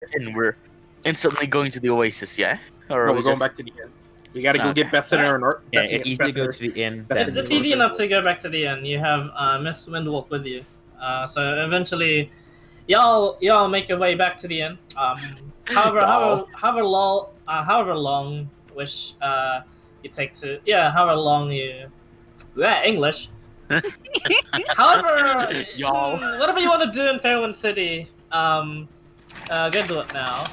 And we're instantly going to the Oasis, yeah? Or No, are we're we going just... back to the inn. We gotta go Okay. get Beth in our... Yeah, it's easy to go to the inn. It's Then It's easy enough to go back to the inn. You have Miss Windwalk with you, so eventually, y'all make your way back to the inn. However long wish you take to however long you English. However, Y'all. whatever you want to do in Fairwind City, go do it now.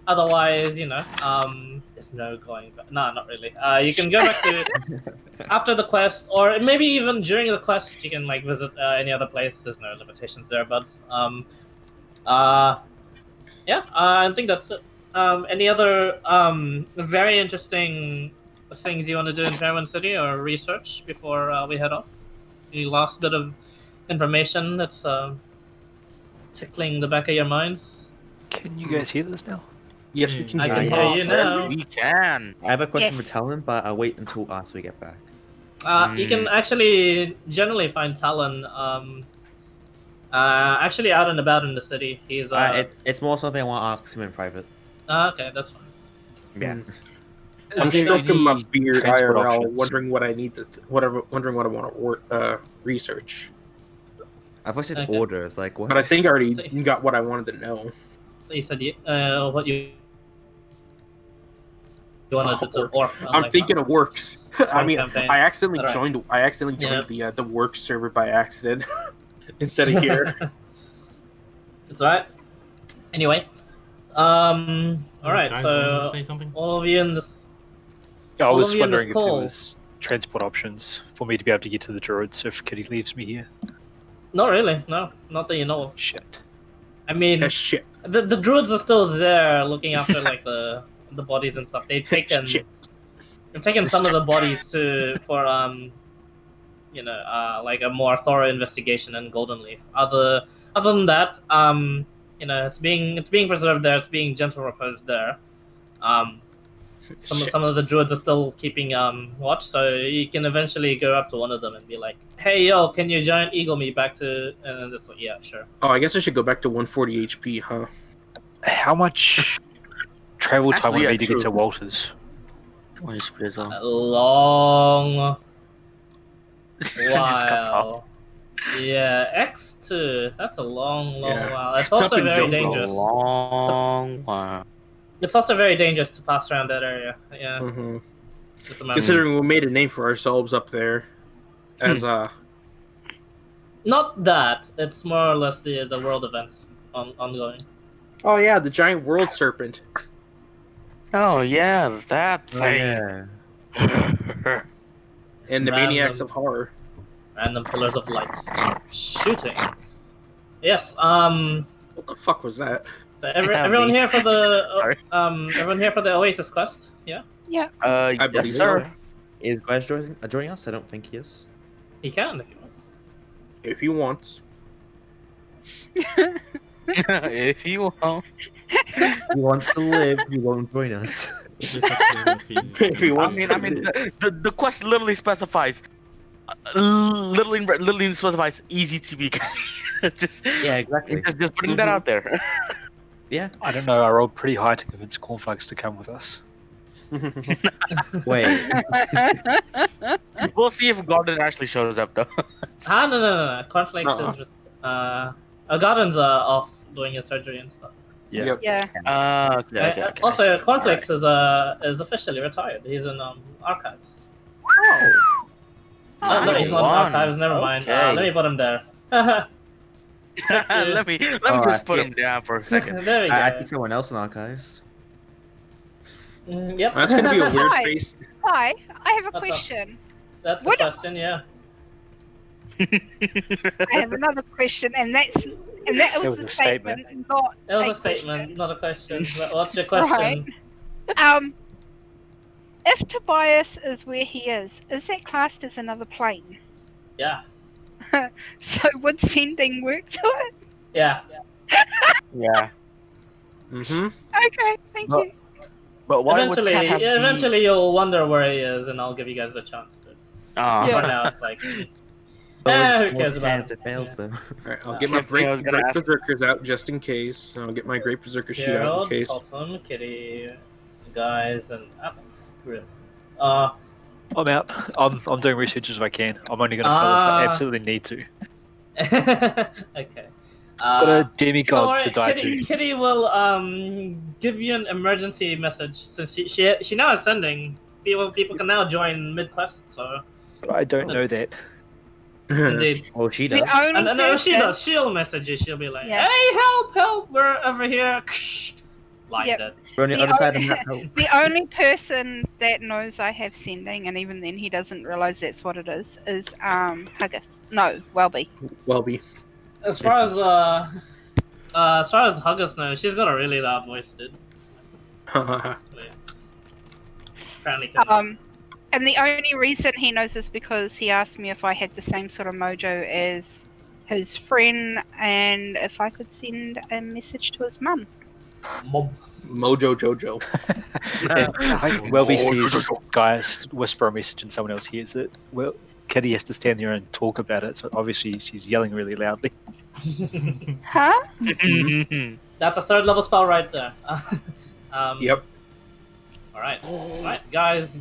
Otherwise, there's no going back. No, not really. You can go back to after the quest, or maybe even during the quest, you can like visit any other place. There's no limitations there, but I think that's it. Any other very interesting things you want to do in Fairwind City or research before we head off? Any last bit of information that's tickling the back of your minds? Can you guys hear this now? Yes, we can I hear can you. hear you Yes, now. we can. I have a question Yes. for Talon, but I'll wait until after we get back. You can actually generally find Talon actually out and about in the city. He's It's more something I want to ask him in private. okay, that's fine. Yeah. I'm Is there stroking my any beard transport IRL, options? wondering what I need to, wondering what I want to research. I thought I said Okay. orders, like what? But I think I already Thanks. got what I wanted to know. So you said what you wanted to Orc. orc. I'm thinking it works. I mean, campaign. I accidentally Alright. joined the work server by accident instead of here. It's alright. Anyway, all right. Guys, wanna So say something? all of you in this. I All was of you in this wondering if there call. was transport options for me to be able to get to the druids if Kitty leaves me here. Not really. No, not that you know of. Shit. I mean, That shit. the druids are still there, looking after like the bodies and stuff. They've taken Shit. some of the bodies for like a more thorough investigation in Golden Leaf. Other than that, it's being preserved there. It's being gentle reposed there. Some of the druids are still keeping watch, so you can eventually go up to one of them and be like, "Hey, yo, can you giant eagle me back to?" And then it's like, "Yeah, sure." Oh, I guess I should go back to 140 HP, huh? How much travel time Actually, would yeah, I need to get true. to Walters? A long Just cuts off. while. Yeah, X2. That's a long Yeah. while. It's It's up also in very jungle. dangerous. Long while. It's also very dangerous to pass around that area. Yeah. Mm-hmm. At the moment. Considering we made a name for ourselves up there, as Not that. It's more or less the world events ongoing. oh yeah, the giant world serpent. Oh yeah, that thing. yeah. And the Random. maniacs of horror. Random pillars of lights shooting. Yes. What the fuck was that? So Yeah, everyone me. here for the Sorry. everyone here for the Oasis quest. Yeah. I Yes, believe sir. so. Is Gwez joining us? I don't think he is. He can if he wants. If he wants. If you want. He wants to live. He won't join us. If he I wants mean, to. the quest literally specifies, literally specifies easy to be. just Yeah, exactly. just putting that out there. Yeah. I don't know, I rolled pretty high to convince Cornflakes to come with us. Wait. We'll see if Gordon actually shows up though. No. Cornflakes is Gordon's off doing his surgery and stuff. Yep. Yeah. Okay. Also, Cornflakes is officially retired. He's in archives. Oh, No, he's not in One. archives. Never mind. Okay. Let me put him there. let me Oh, just I put see him down for a second. There we I go. think someone else in archives. Yep. That's gonna be a weird Hi. face. Hi, I have a What's up? question. That's What- a question. Yeah. I have another question, and that It was was a a statement, statement. not It was a question. statement, not a question. What's your question? Right. If Tobias is where he is that classed as another plane? Yeah. So would sending work to it? Yeah. Yeah. Mm-hmm. Okay, thank Well, you. But why would Cat have Eventually you'll wonder where he is, and I'll give you guys the chance to. Oh. Yeah. For now, it's like Who cares about chance it? it fails them. Alright, I'll get my Same thing I was great gonna ask. berserkers out just in case. I'll get my great berserker sheet out Gerald, in case. Totem, Kitty, guys, and Alex. Grim. I'm out. I'm doing research as I can. I'm only going to follow if I absolutely need to. Okay. Got a demigod so to die Kitty, to. Kitty will give you an emergency message since she now is sending. People can now join mid quest. So I don't know that. indeed. Oh, she The does. only And no, she person- does. She'll message you. She'll be like, Yeah. "Hey, help! We're over here." Like Yep. that. We're on the The other side of only- the map. Oh, The only person that knows I have sending, and even then he doesn't realize that's what it is Huggus. No, Welby. Welby. As far as Huggus knows, she's got a really loud voice, dude. Apparently, And the only reason he knows is because he asked me if I had the same sort of mojo as his friend, and if I could send a message to his mum. Mob. Mojo Jojo. Welby sees guys whisper a message and someone else hears it. Well, Kitty has to stand there and talk about it, so obviously she's yelling really loudly. Huh? That's a 3rd level spell right there. Yep. All right, guys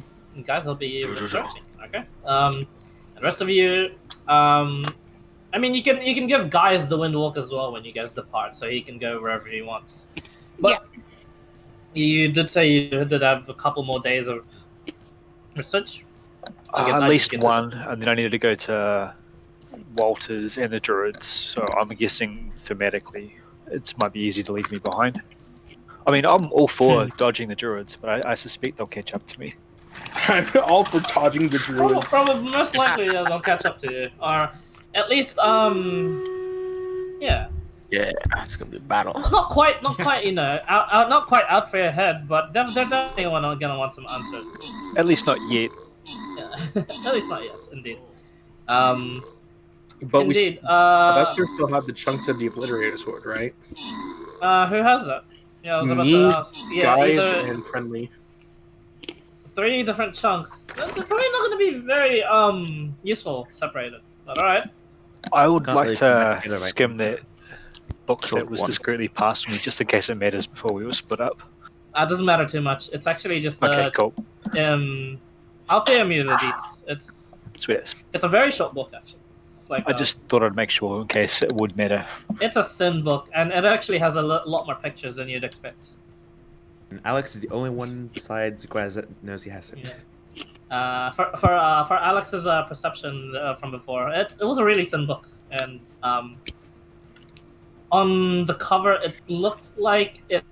will be researching. Okay. The rest of you, I mean, you can give guys the Windwalk as well when you guys depart, so he can go wherever he wants. But you did say you did have a couple more days of research. At least one, and then I needed to go to Walters and the Druids, so I'm guessing thematically it might be easy to leave me behind. I mean, I'm all for dodging the Druids, but I suspect they'll catch up to me. I'm all for dodging the druids. Probably most likely they'll catch up to you, or at least yeah. Yeah, it's gonna be a battle. Not quite, you know, not quite out for your head, but they're definitely gonna want some answers. At least not yet. Yeah. At least not yet, indeed. But indeed. Buster still have the chunks of the Obliterator sword, right? Who has that? Yeah, I was about Me, to ask. Yeah, Guys, either and Friendly. 3 different chunks. They're probably not gonna be very useful separated. But all right. I would Can't like really put that to together right skim that book Short that was one. discreetly passed to me, just in case it matters before we were split up. It doesn't matter too much. It's actually just Okay, cool. I'll PM you the deets. Sweet as. It's a very short book actually. It's like I just thought I'd make sure in case it would matter. it's a thin book, and it actually has a lot more pictures than you'd expect. And Alex is the only one besides Gwaz that knows he has it. Yeah. For Alex's perception from before, it was a really thin book, and on the cover it looked like it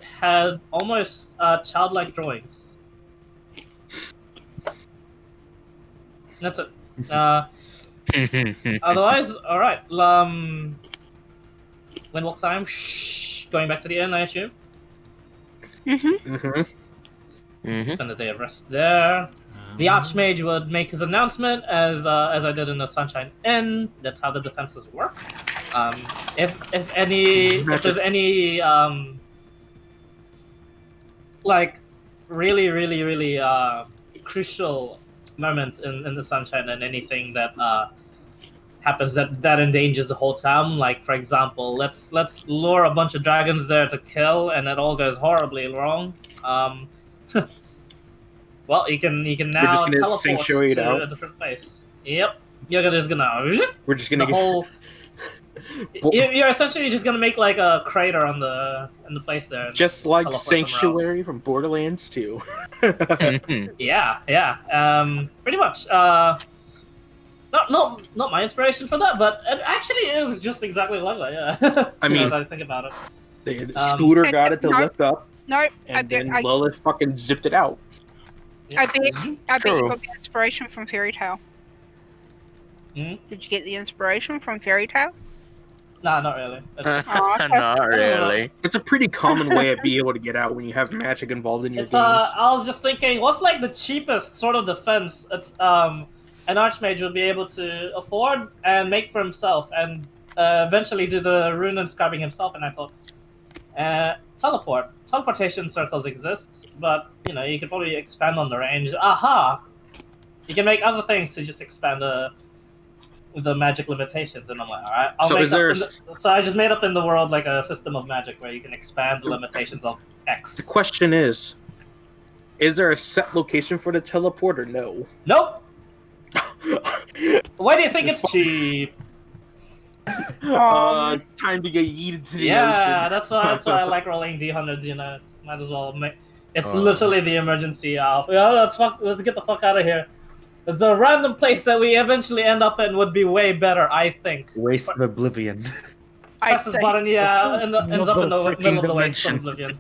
had almost childlike drawings. That's it. Otherwise, all right. Windwalk time. Shh. Going back to the inn, I assume. Spend a day of rest there. The Archmage would make his announcement as I did in the Sunshine Inn. That's how the defenses work. If there's any like really crucial moment in the Sunshine and anything that happens that endangers the whole town, like for example, let's lure a bunch of dragons there to kill and it all goes horribly wrong. Well, you can now gonna teleport sanctuary it to out. a different place. Yep, you're just gonna We're just the gonna whole. You're essentially just gonna make like a crater in the place there. and just like teleport somewhere else. Sanctuary from Borderlands 2. Yeah. Pretty much. Not my inspiration for that, but it actually is just exactly like that. Yeah. I mean- now that I think about it. The Scooter got it to no. lift up, Nope. and then Lilith fucking zipped it out. I bet you True. got the inspiration from Fairy Tale. Hmm? Did you get the inspiration from Fairy Tale? Nah, not really. It's, Oh, okay. Not really. It's a pretty common way of being able to get out when you have magic involved in your it's games. I was just thinking, what's like the cheapest sort of defense? It's an archmage would be able to afford and make for himself, and eventually do the rune inscribing himself. And I thought, teleportation circles exist, but you know you could probably expand on the range. Aha! You can make other things to just expand the magic limitations, and I'm like, all right. I'll So make is there? so I just made up in the world like a system of magic where you can expand the limitations of X. The question is there a set location for the teleport or no? Nope. Why do you think it's cheap? Time to get yeeted to the Yeah, ocean. that's why I like rolling D100s. You know, might as well make. It's Oh. literally the emergency of. Yeah, let's get the fuck out of here. The random place that we eventually end up in would be way better, I think. Waste of oblivion. I Press this think. button, yeah, ends up in the Motherfucking middle of the waste dimension. of Oblivion.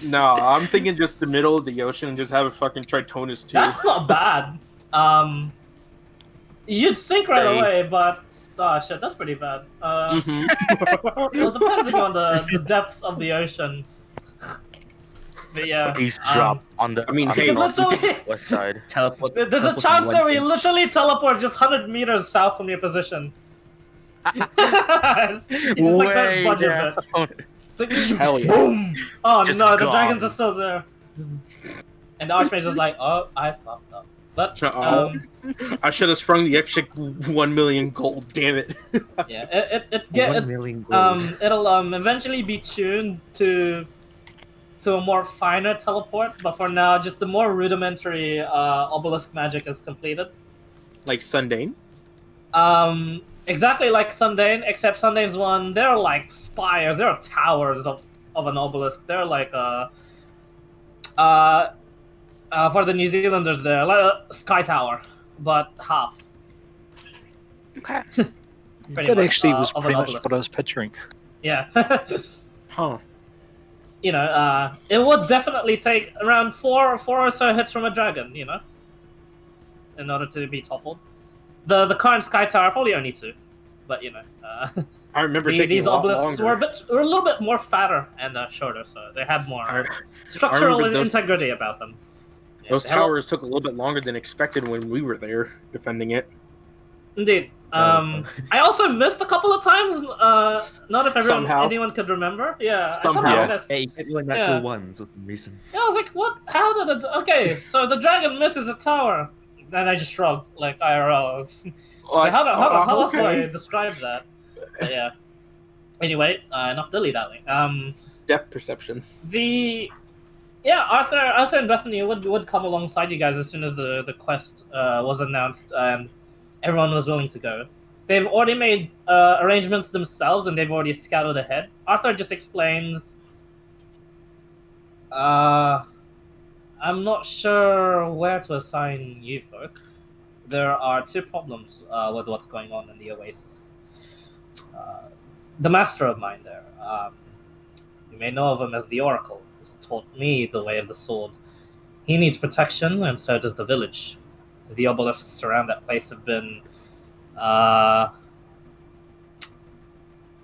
No, I'm thinking just the middle of the ocean and just have a fucking Tritonus too. That's not bad. You'd sink right Hey. away, but oh shit, that's pretty bad. Mhm. Well, depending on the depth of the ocean. But yeah, Please drop on the. I mean, on hey, the literally- west side. Teleport. there's a teleport chance to that one we inch. literally teleport just 100 meters south from your position. It's just like that Way budget down. bit. It's like, Hell yeah. boom! Oh Just no, the gone. dragons are still there. And the Archmage is like, oh, I fucked up. But I should have sprung the extra 1 million gold. Damn it! yeah, it 1 million gold. it'll eventually be tuned to a more finer teleport, but for now, just the more rudimentary obelisk magic is completed. Like Sundane. Exactly like Sundane, except Sundane's one, they're like spires, they're towers of an obelisk. They're like for the New Zealanders, they're like a sky tower, but half. Okay. Pretty That much, actually was of an pretty much obelisk. what I was picturing. Yeah. Huh. You know, it would definitely take around four or so hits from a dragon, you know, in order to be toppled. The current Sky Tower probably only 2, but you know, I remember taking these a lot obelisks longer. were a little bit more fatter and shorter, so they had more I structural remember those- integrity about them. Yeah, Those they had a- towers took a little bit longer than expected when we were there defending it. Indeed. I also missed a couple of times. Not if Somehow. anyone could remember. Yeah, I Somehow. somehow Yeah. missed. Hey, you get like natural Yeah. ones with reason. Yeah, I was like, what? How did it? Okay, so the dragon misses a tower. Then I just shrugged, like IRL. I was- Like, how else do I okay. describe that? But yeah. Anyway, enough dilly-dallying. Depth perception. Arthur and Bethany would come alongside you guys as soon as the quest was announced and everyone was willing to go. They've already made arrangements themselves and they've already scouted ahead. Arthur just explains, I'm not sure where to assign you folk. There are 2 problems with what's going on in the Oasis. The master of mine there, you may know of him as the Oracle, has taught me the way of the sword. He needs protection, and so does the village. The obelisks around that place have been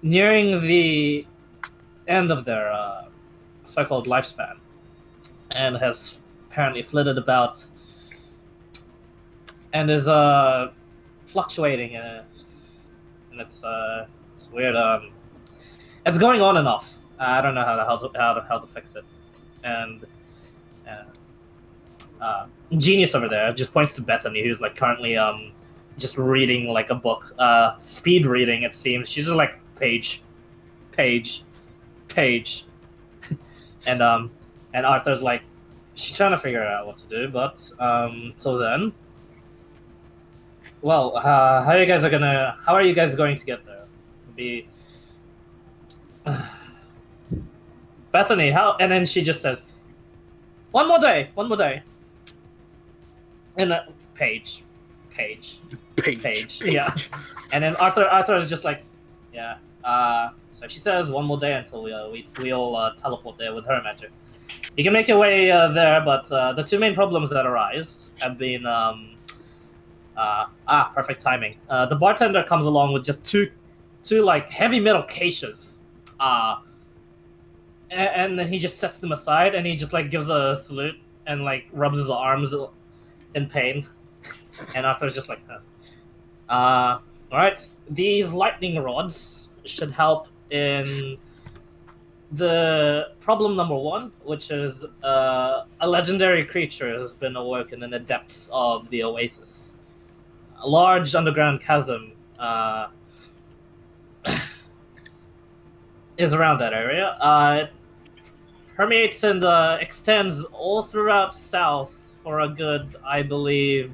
nearing the end of their so-called lifespan, and has apparently flitted about and is fluctuating, and it's weird. It's going on and off. I don't know how to fix it, and genius over there just points to Bethany, who's like currently just reading like a book, speed reading. It seems she's just like page, and Arthur's like, she's trying to figure out what to do, but till then, well, how are you guys going to get there? Be Bethany, how? And then she just says, one more day, and page, yeah. And then Arthur is just like, yeah. So she says one more day until we all teleport there with her magic. You can make your way there, but the 2 main problems that arise have been perfect timing. The bartender comes along with just two like heavy metal caches, and then he just sets them aside and he just like gives a salute and like rubs his arms in pain. And Arthur's just like, all right, these lightning rods should help in the problem number 1, which is a legendary creature has been awoken in the depths of the Oasis. A large underground chasm is around that area. It permeates and extends all throughout south for a good, I believe,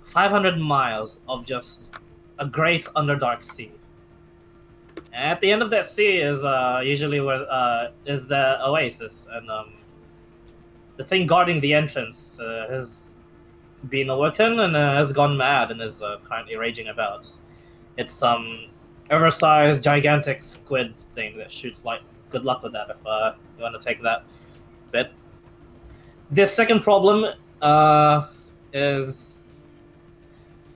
500 miles of just a great underdark sea. And at the end of that sea is usually where is the oasis, and the thing guarding the entrance has been awoken and has gone mad and is currently raging about. It's some oversized, gigantic squid thing that shoots light. Good luck with that if you want to take that bit. The second problem is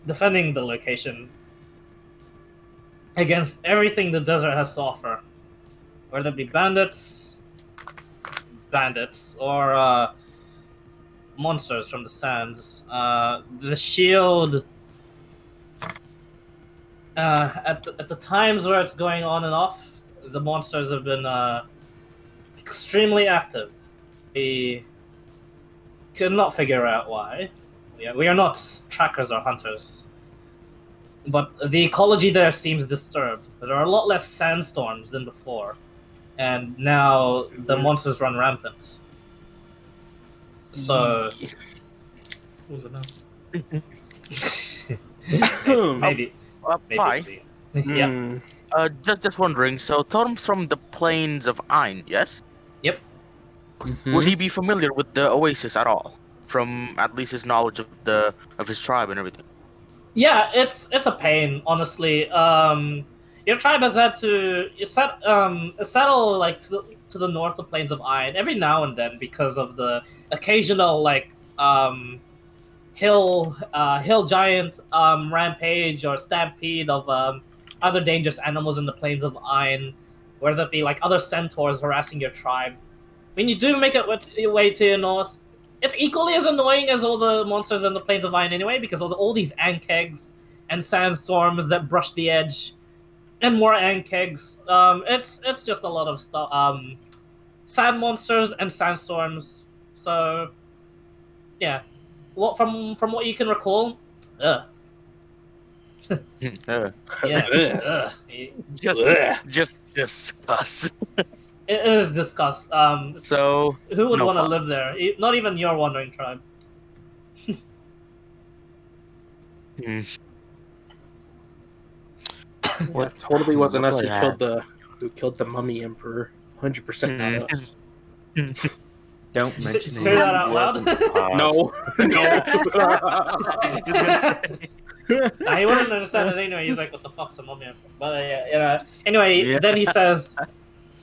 defending the location against everything the desert has to offer, whether it be bandits, or monsters from the sands. The shield, at the times where it's going on and off, the monsters have been extremely active. We could not figure out why. We are not trackers or hunters. But the ecology there seems disturbed. There are a lot less sandstorms than before. And now the monsters run rampant. So... What was it maybe. Hi. Please. Yeah. Just wondering. So Tom's from the plains of Ain, yes? Yep. Would he be familiar with the oasis at all? From at least his knowledge of his tribe and everything. Yeah, it's a pain, honestly. Your tribe has had to settle like to the north of plains of Ain every now and then because of the occasional hill giant rampage or stampede of other dangerous animals in the plains of Ain, whether it be like other centaurs harassing your tribe. When you do make it your way to your north, it's equally as annoying as all the monsters in the plains of Ain anyway, because all these ankegs and sandstorms that brush the edge, and more ankegs. It's just a lot of stuff. Sand monsters and sandstorms. So, yeah. What from what you can recall, yeah, Just disgust. it is disgust. So who would no want to fun. live there? Not even your wandering tribe. Yeah, totally wasn't us who Yeah. killed the mummy emperor. 100% not us. Don't Say mention say that out loud. No, no. He wouldn't understand it anyway. He's like, "What the fuck's a mummy?" But anyway, Yeah. then he says,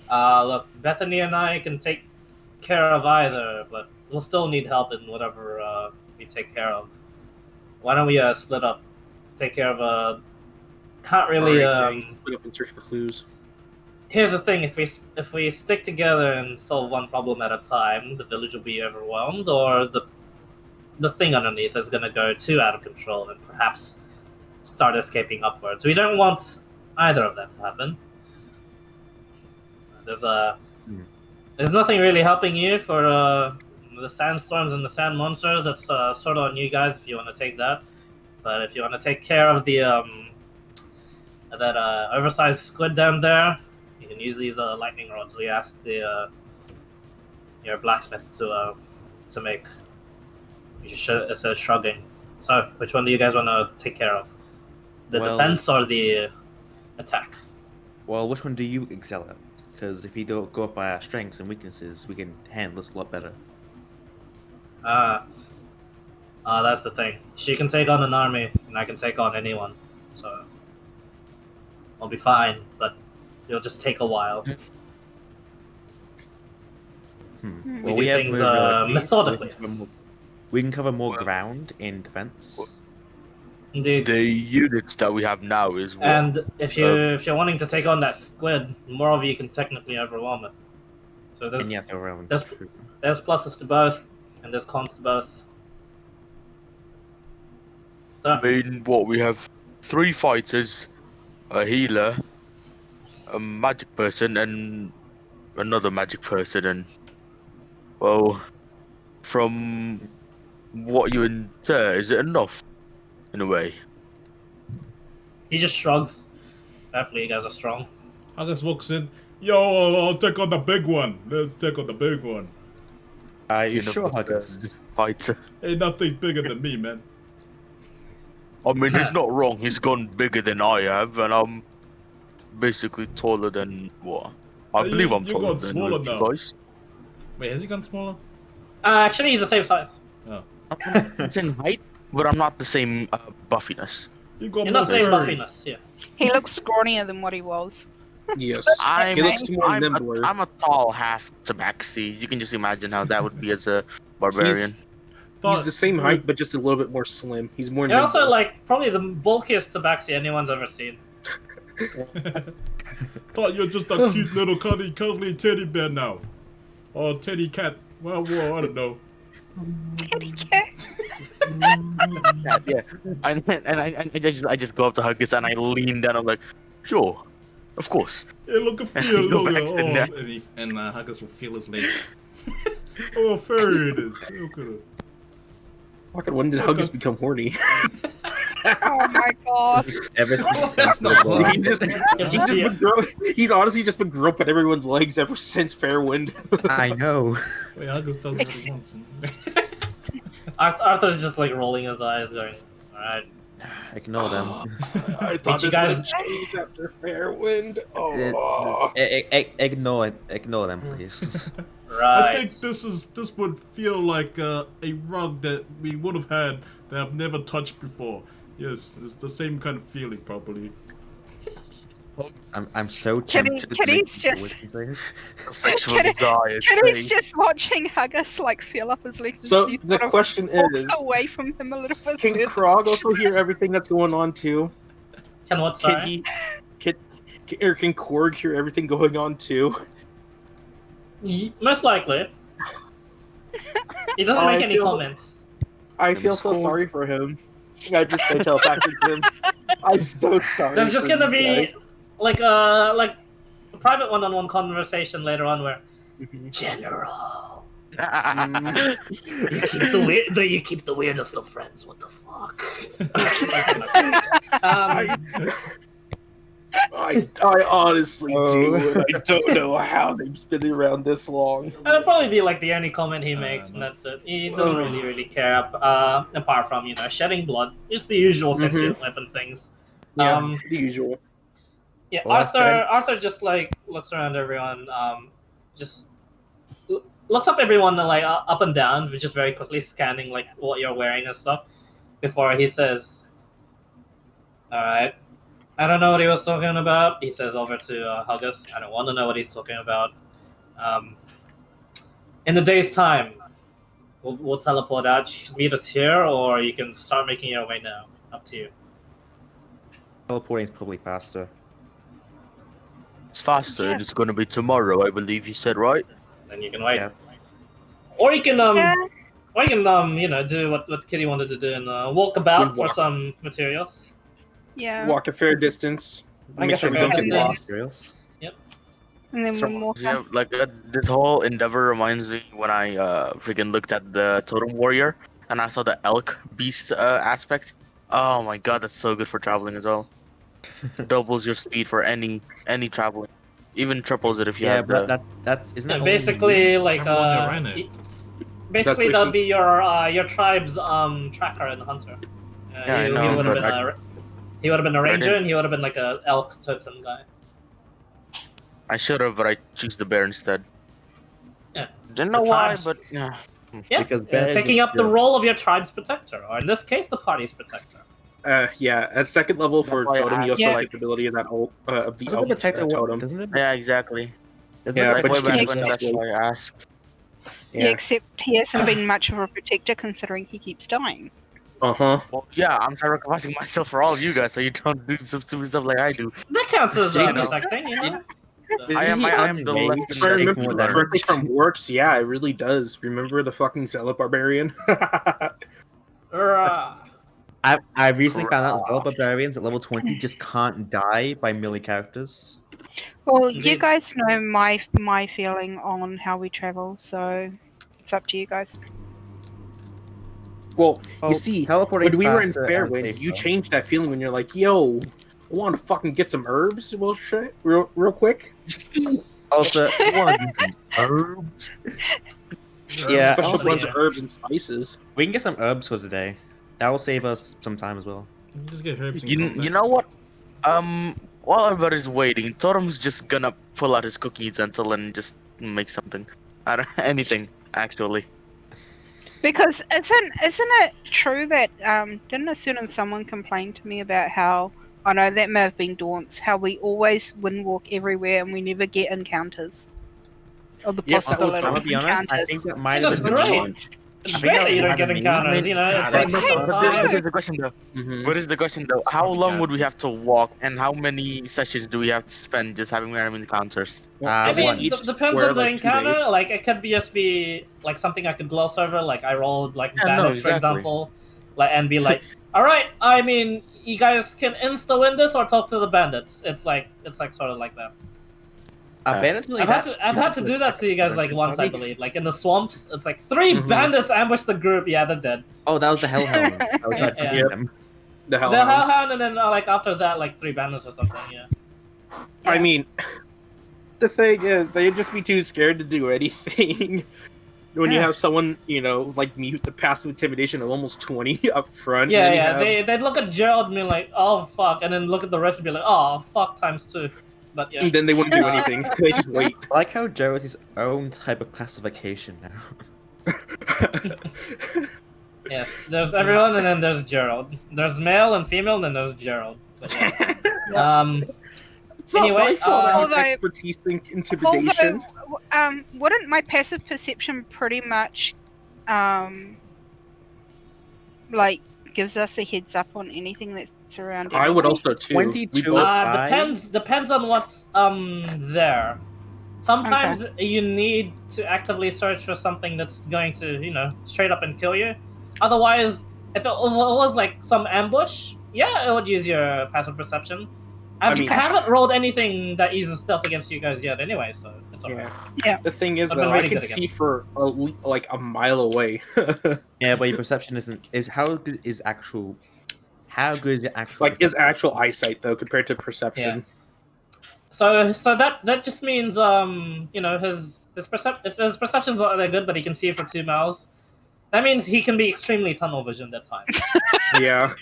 "Look, Bethany and I can take care of either, but we'll still need help in whatever we take care of. Why don't we split up? Take care of Can't really. Split up and search for clues. Here's the thing: if we stick together and solve one problem at a time, the village will be overwhelmed, or the thing underneath is going to go too out of control and perhaps start escaping upwards. We don't want either of that to happen. There's nothing really helping you for the sandstorms and the sand monsters. That's sort of on you guys if you want to take that. But if you want to take care of the that oversized squid down there, you can use these lightning rods we asked your blacksmith to make. It says shrugging. So, which one do you guys want to take care of? The Well- defense or the attack? Well, which one do you excel at? Because if you don't go up by our strengths and weaknesses, we can handle this a lot better. That's the thing. She can take on an army, and I can take on anyone. So, I'll be fine, but it'll just take a while. Well, do have things, moved relatively, methodically. We can cover more ground in defense. Indeed. The units that we have now is what? And if you're wanting to take on that squid, more of you can technically overwhelm it. So And yes, around. there's- there's pluses to both, and there's cons to both. So I mean, what we have 3 fighters, a healer, a magic person, and another magic person, and well, from what you infer, is it enough in a way? He just shrugs. Definitely, you guys are strong. Agus walks in. Yo, I'll take on the big one. Let's take on the big one. Are you You know, sure, but, Huggers? Fighter. Ain't nothing bigger than me, man. I mean, he's not wrong. He's gone bigger than I have, and I'm basically taller than what? I You- believe I'm you taller got than smaller with you now. guys. Wait, has he gone smaller? Actually, he's the same size. Oh. It's in height, but I'm not the same buffiness. You got You're more not the same furry. buffiness, yeah. He looks scrawnier than what he was. Yes. I'm, He looks more I'm, nimbler. I'm a tall half tabaxi. You can just imagine how that would be as a barbarian. He's the same height, but just a little bit more slim. He's more You're also nimble. like probably the bulkiest tabaxi anyone's ever seen. Thought you're just a cute little cuddly teddy bear now. Or teddy cat. Well, I don't know. Yeah. I just go up to Huggus and I lean down. I'm like, sure, of course. Hey, look at Go feel, look back at to oh, that. and Huggins will feel his leg. Oh, furry it is. Look at it. Fucking when did Huggus become horny? Oh my god. Ever since he turns That's to not the blood. He's honestly just been groping everyone's legs ever since Fairwind. I know. Wait, Huggins does what he wants. Arthur's just like rolling his eyes, going, "Alright." Ignore them. I thought you guys- would change after Fairwind. Oh. Ignore them, please. Right. I think this would feel like a rug that we would have had that I've never touched before. Yes, it's the same kind of feeling, probably. I'm so tempted to Kitty's make just- things. Sexual Kitty- desires. Kitty's just watching Huggus like feel up his legs. So and she the sort of question walks is, away from him a little bit. can Krog also hear everything that's going on too? Can what, Can sorry? he? Or can Korg hear everything going on too? Most likely. He doesn't I make any feel- comments. I feel so sorry for him. I just say telepathic to him. I'm so sorry. There's just for gonna these be guys. like a private one-on-one conversation later on where Mhm. General, Mm. you keep the weirdest of friends. What the fuck? I honestly do, and I don't know how they've been around this long. That'll probably be like the only comment he makes, and that's it. He doesn't really care, apart from shedding blood, just the usual sentient weapon things. Yeah, the usual. Yeah, Well, that's Arthur just like looks around everyone, just looks up everyone like up and down, just very quickly scanning like what you're wearing and stuff, before he says, "All right, I don't know what he was talking about." He says over to Huggus, "I don't want to know what he's talking about. In a day's time, we'll teleport out. You can meet us here, or you can start making your way now. Up to you." Teleporting is probably faster. It's faster. It's going to be tomorrow, I believe you said, right? Then you can wait. Yeah. Or you can Yeah. or you can do what Kitty wanted to do and walk about for Walk. some materials. Yeah. Walk a fair distance. I Make guess sure we I don't don't get Yeah. lost. Materials. And then So, one more. yeah, like this whole endeavor reminds me when I freaking looked at the Totem Warrior and I saw the elk beast aspect. Oh my god, that's so good for traveling as well. Doubles your speed for any traveling, even triples it if you Yeah, have but the. that's isn't that And only basically you? like Everyone that ran it. basically That's that would be your tribe's tracker and hunter. Yeah, I know, he would have but been he would have been a ranger didn't- and he would have been like a elk totem guy. I should have, but I choose the bear instead. Yeah. Didn't know The why, tribes- but yeah. Yeah, Because bears taking is up the good. role of your tribe's protector, or in this case, the party's protector. Yeah, at second level for That's why I totem, you also asked, have like- the ability of that of the Doesn't elk it protect the totem. Doesn't it? Yeah, exactly. Doesn't Yeah, it Like but way protect you back can't when use that's that why I asked. Yeah, except he hasn't been much of a protector considering he keeps dying. Uh-huh. Well, yeah, I'm sacrificing myself for all of you guys, so you don't do some stupid stuff like I do. That counts as You know. protecting, you know? I am the less If If I than remember more regular. correctly from Works, yeah, it really does. Remember the fucking Zealot Barbarian? Rah. I recently found out Zealot Barbarians at level 20 just can't die by melee characters. Well, you Indeed. guys know my feeling on how we travel, so it's up to you guys. Well, Oh, you see, teleporting's when we were in faster and Fairwind, you safer. changed that feeling when you're like, yo, want to fucking get some herbs real quick. Also, one herbs. Yeah, Special also, blends of herbs and spices. we can get some herbs for today. That will save us some time as well. You just get herbs and You know what? While everybody's waiting, Totem's just gonna pull out his cookie utensil and just make something. I don't anything actually. Because isn't it true that didn't as soon as someone complained to me about how I know that may have been Daunt's, how we always windwalk everywhere and we never get encounters. Or the Yes, that was possibility Daunt. I'll of be honest, I encounters. think that might That's have been What's great. Daunt's? It's I think great that that you don't might get have been encounters, you know, it's like But some here's time. the question though. Mm-hmm. What is the question though? How Probably long got- would we have to walk, and how many sessions do we have to spend just having random encounters? I one. mean, depends on the encounter. Like, it could just be like something I could gloss over. Like, I rolled like Yeah, no, bandits, for exactly. example, like, and be like, "All right, I mean, you guys can insta win this or talk to the bandits." It's like sort of like that. bandits really I've had to do that to you guys like once, I believe. Like in the swamps, it's like 3 bandits ambushed the group. Yeah, they're dead. Oh, that was the Hellhound. I was trying to Yeah. get them. The The Hellhounds. Hellhound, and then like after that, like 3 bandits or something. Yeah. I mean, the thing is, they'd just be too scared to do anything. When you have someone, like me with the passive intimidation of almost 20 up front. Yeah, and then yeah. you have- They'd look at Gerald and be like, "Oh fuck," and then look at the rest and be like, "Oh fuck times 2." But yeah. Then they wouldn't do anything. They just wait. I like how Joe has his own type of classification now. Yes, there's everyone, and then there's Gerald. There's male and female, and then there's Gerald. So, yeah. It's not Anyway, my fault I have although- expertise in intimidation. Although, wouldn't my passive perception pretty much, like, gives us a heads up on anything that's around? I would anyway? also too. 22 We both- Depends on what's there. Sometimes you need to actively search for something that's going to, straight up and kill you. Otherwise, if it was like some ambush, yeah, it would use your passive perception. I haven't rolled anything that uses stealth against you guys yet, anyway, so it's alright. Yeah. The thing is, I've been though, really I can good see against. for like a mile away. Yeah, but your perception is how good is actual? How good is your actual? Like his actual eyesight, though, compared to perception. So that just means if his perception's not that good, but he can see for 2 miles. That means he can be extremely tunnel visioned at times. Yeah.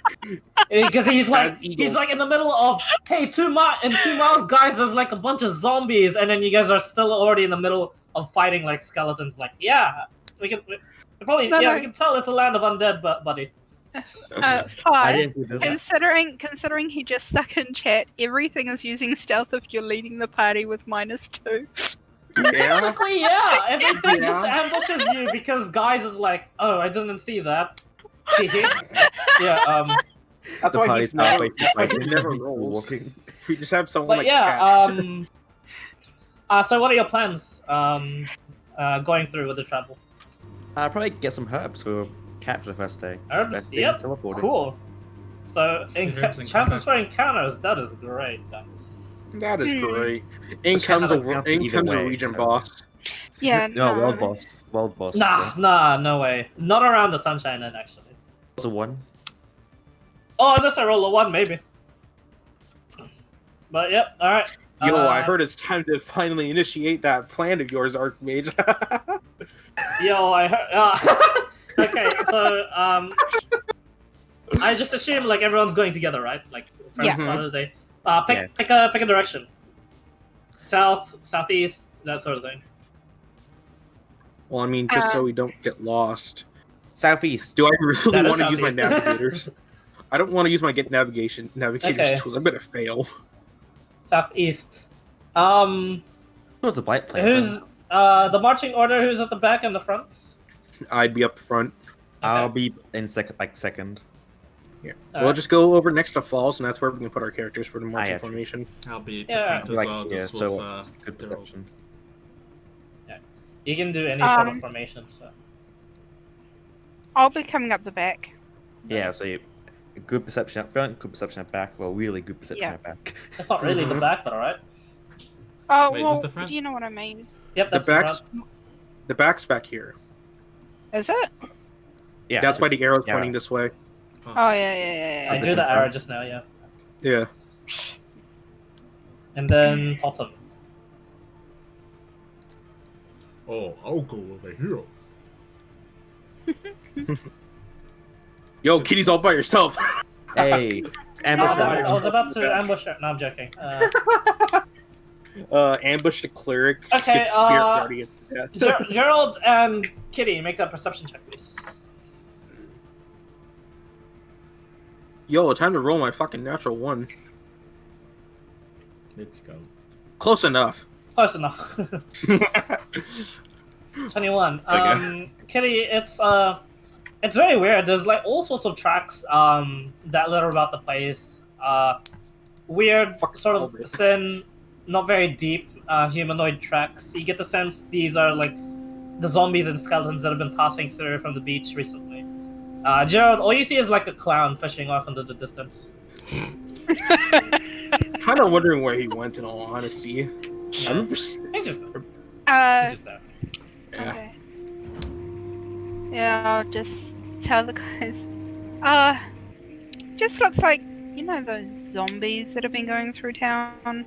Because he's like As eagles. in the middle of, hey, 2 miles, guys, there's like a bunch of zombies, and then you guys are still already in the middle of fighting like skeletons. Like, yeah, we can probably we can tell it's a land of undead, buddy. I 5. didn't do that. Considering he just stuck in chat, everything is using stealth if you're leading the party with -2. Yeah. Technically, yeah, everything Yeah. just ambushes you because guys is like, oh, I didn't see that. Yeah, That's The why party's he's never, halfway that's why he fighting, never people rolls. walking. We just have someone but like yeah, Cat. so what are your plans going through with the travel? I'll probably get some herbs for Cat for the first day. Herbs? Best thing, Yep. teleporting. Cool. So Let's do herbs and chances combat. for encounters, that is great, guys. That is Hmm. great. In It's kind comes of a like in either comes a way, region so- boss. Yeah, No, world boss. World boss. Nah, no way. Not around the sunshine end, actually. It's a 1. Oh, unless I roll a 1, maybe. But yep, alright. Yo, I heard it's time to finally initiate that plan of yours, Archmage. Yo, I heard. Okay, so I just assume like everyone's going together, right? Like first Yeah. part of the day. Yeah. Pick a direction. South, southeast, that sort of thing. Well, I mean, just so we don't get lost. Southeast. Do I really That is want to use my southeast. navigators? I don't want to use my navigators Okay. tools. I'm gonna fail. Southeast. What's a blight player? Who's the marching order? Who's at the back and the front? I'd be up front. I'll be in second. Yeah. All We'll right. just go over next to falls, and that's where we can put our characters for the marching actually- formation. I'll be Yeah. different as Like well. here, Just so with, it's good Gerald. perception. You can do any sort of Um, formation. So I'll be coming up the back. Yeah, so good perception up front, good perception at back. Well, really good perception Yeah. at back. it's not really Mm-hmm. the back, but alright. Oh, Wait, is well, this the front? you know what I mean. Yep, The that's the back's front. the back's back here. Is it? Yeah, That's why just- the arrow's yeah. pointing this way. Oh, yeah. I drew the arrow just now. Yeah. Yeah. And then Totem. Oh, I'll go over here. Yo, Kitty's all by herself. Hey, ambush I her. was about to ambush her. No, I'm joking. Ambush the cleric. Okay, Skip Spirit Guardian. Yeah. Gerald and Kitty, make a perception check, please. Yo, time to roll my fucking natural one. Let's go. Close enough. Close enough. 21. Kitty, it's very weird. There's like all sorts of tracks that litter about the place. Weird, sort of thin, not very deep humanoid tracks. You get the sense these are like the zombies and skeletons that have been passing through from the beach recently. Gerald, all you see is like a clown fishing off into the distance. Kind of wondering where he went, in all honesty. I remember. He's just there. Yeah. Okay. Yeah, I'll just tell the guys. Just looks like, you know, those zombies that have been going through town.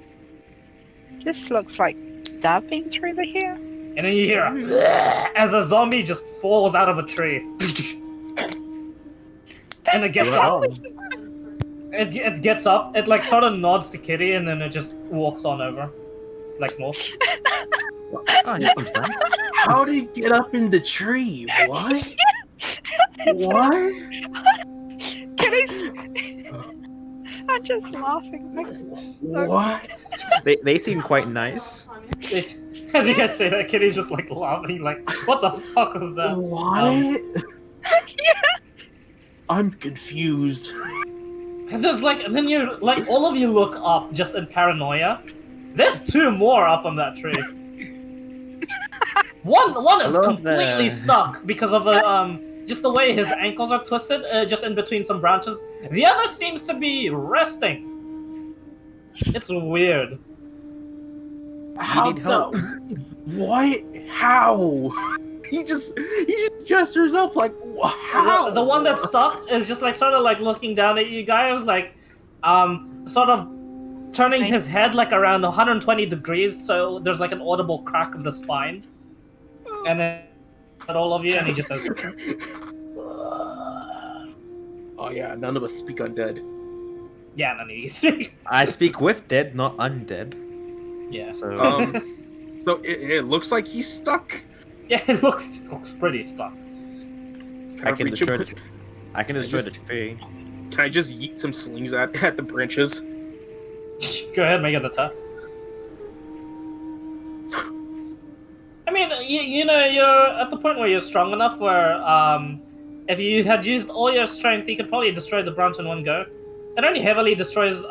Just looks like they've been through the here. And then you hear as a zombie just falls out of a tree. And it gets up. It gets up. It like sort of nods to Kitty, and then it just walks on over, like north. Oh, here comes that. How did he get up in the tree? What? What? Kitty's. I'm just laughing. What? They seem quite nice. As you guys say that, Kitty's just like laughing, like, what the fuck was that? What? I'm confused. And there's like, and then you like, all of you look up just in paranoia. There's two more up on that tree. One is Hello completely there. stuck because of just the way his ankles are twisted, just in between some branches. The other seems to be resting. It's weird. How need help. What? How? He just gestures up like how? The one that's stuck is just like sort of like looking down at you guys, like sort of turning his head like around 120 degrees, so there's like an audible crack of the spine. And then at all of you, and he just says, Oh yeah, none of us speak undead. "Yeah, none of you speak." I speak with dead, not undead. Yeah. So So it looks like he's stuck. Yeah, it looks pretty stuck. I can reach destroy him? the I can destroy the tree. Can I just yeet some slings at the branches? Go ahead, make an attack. I mean, you know, you're at the point where you're strong enough where if you had used all your strength, you could probably destroy the branch in one go. It only heavily destroys,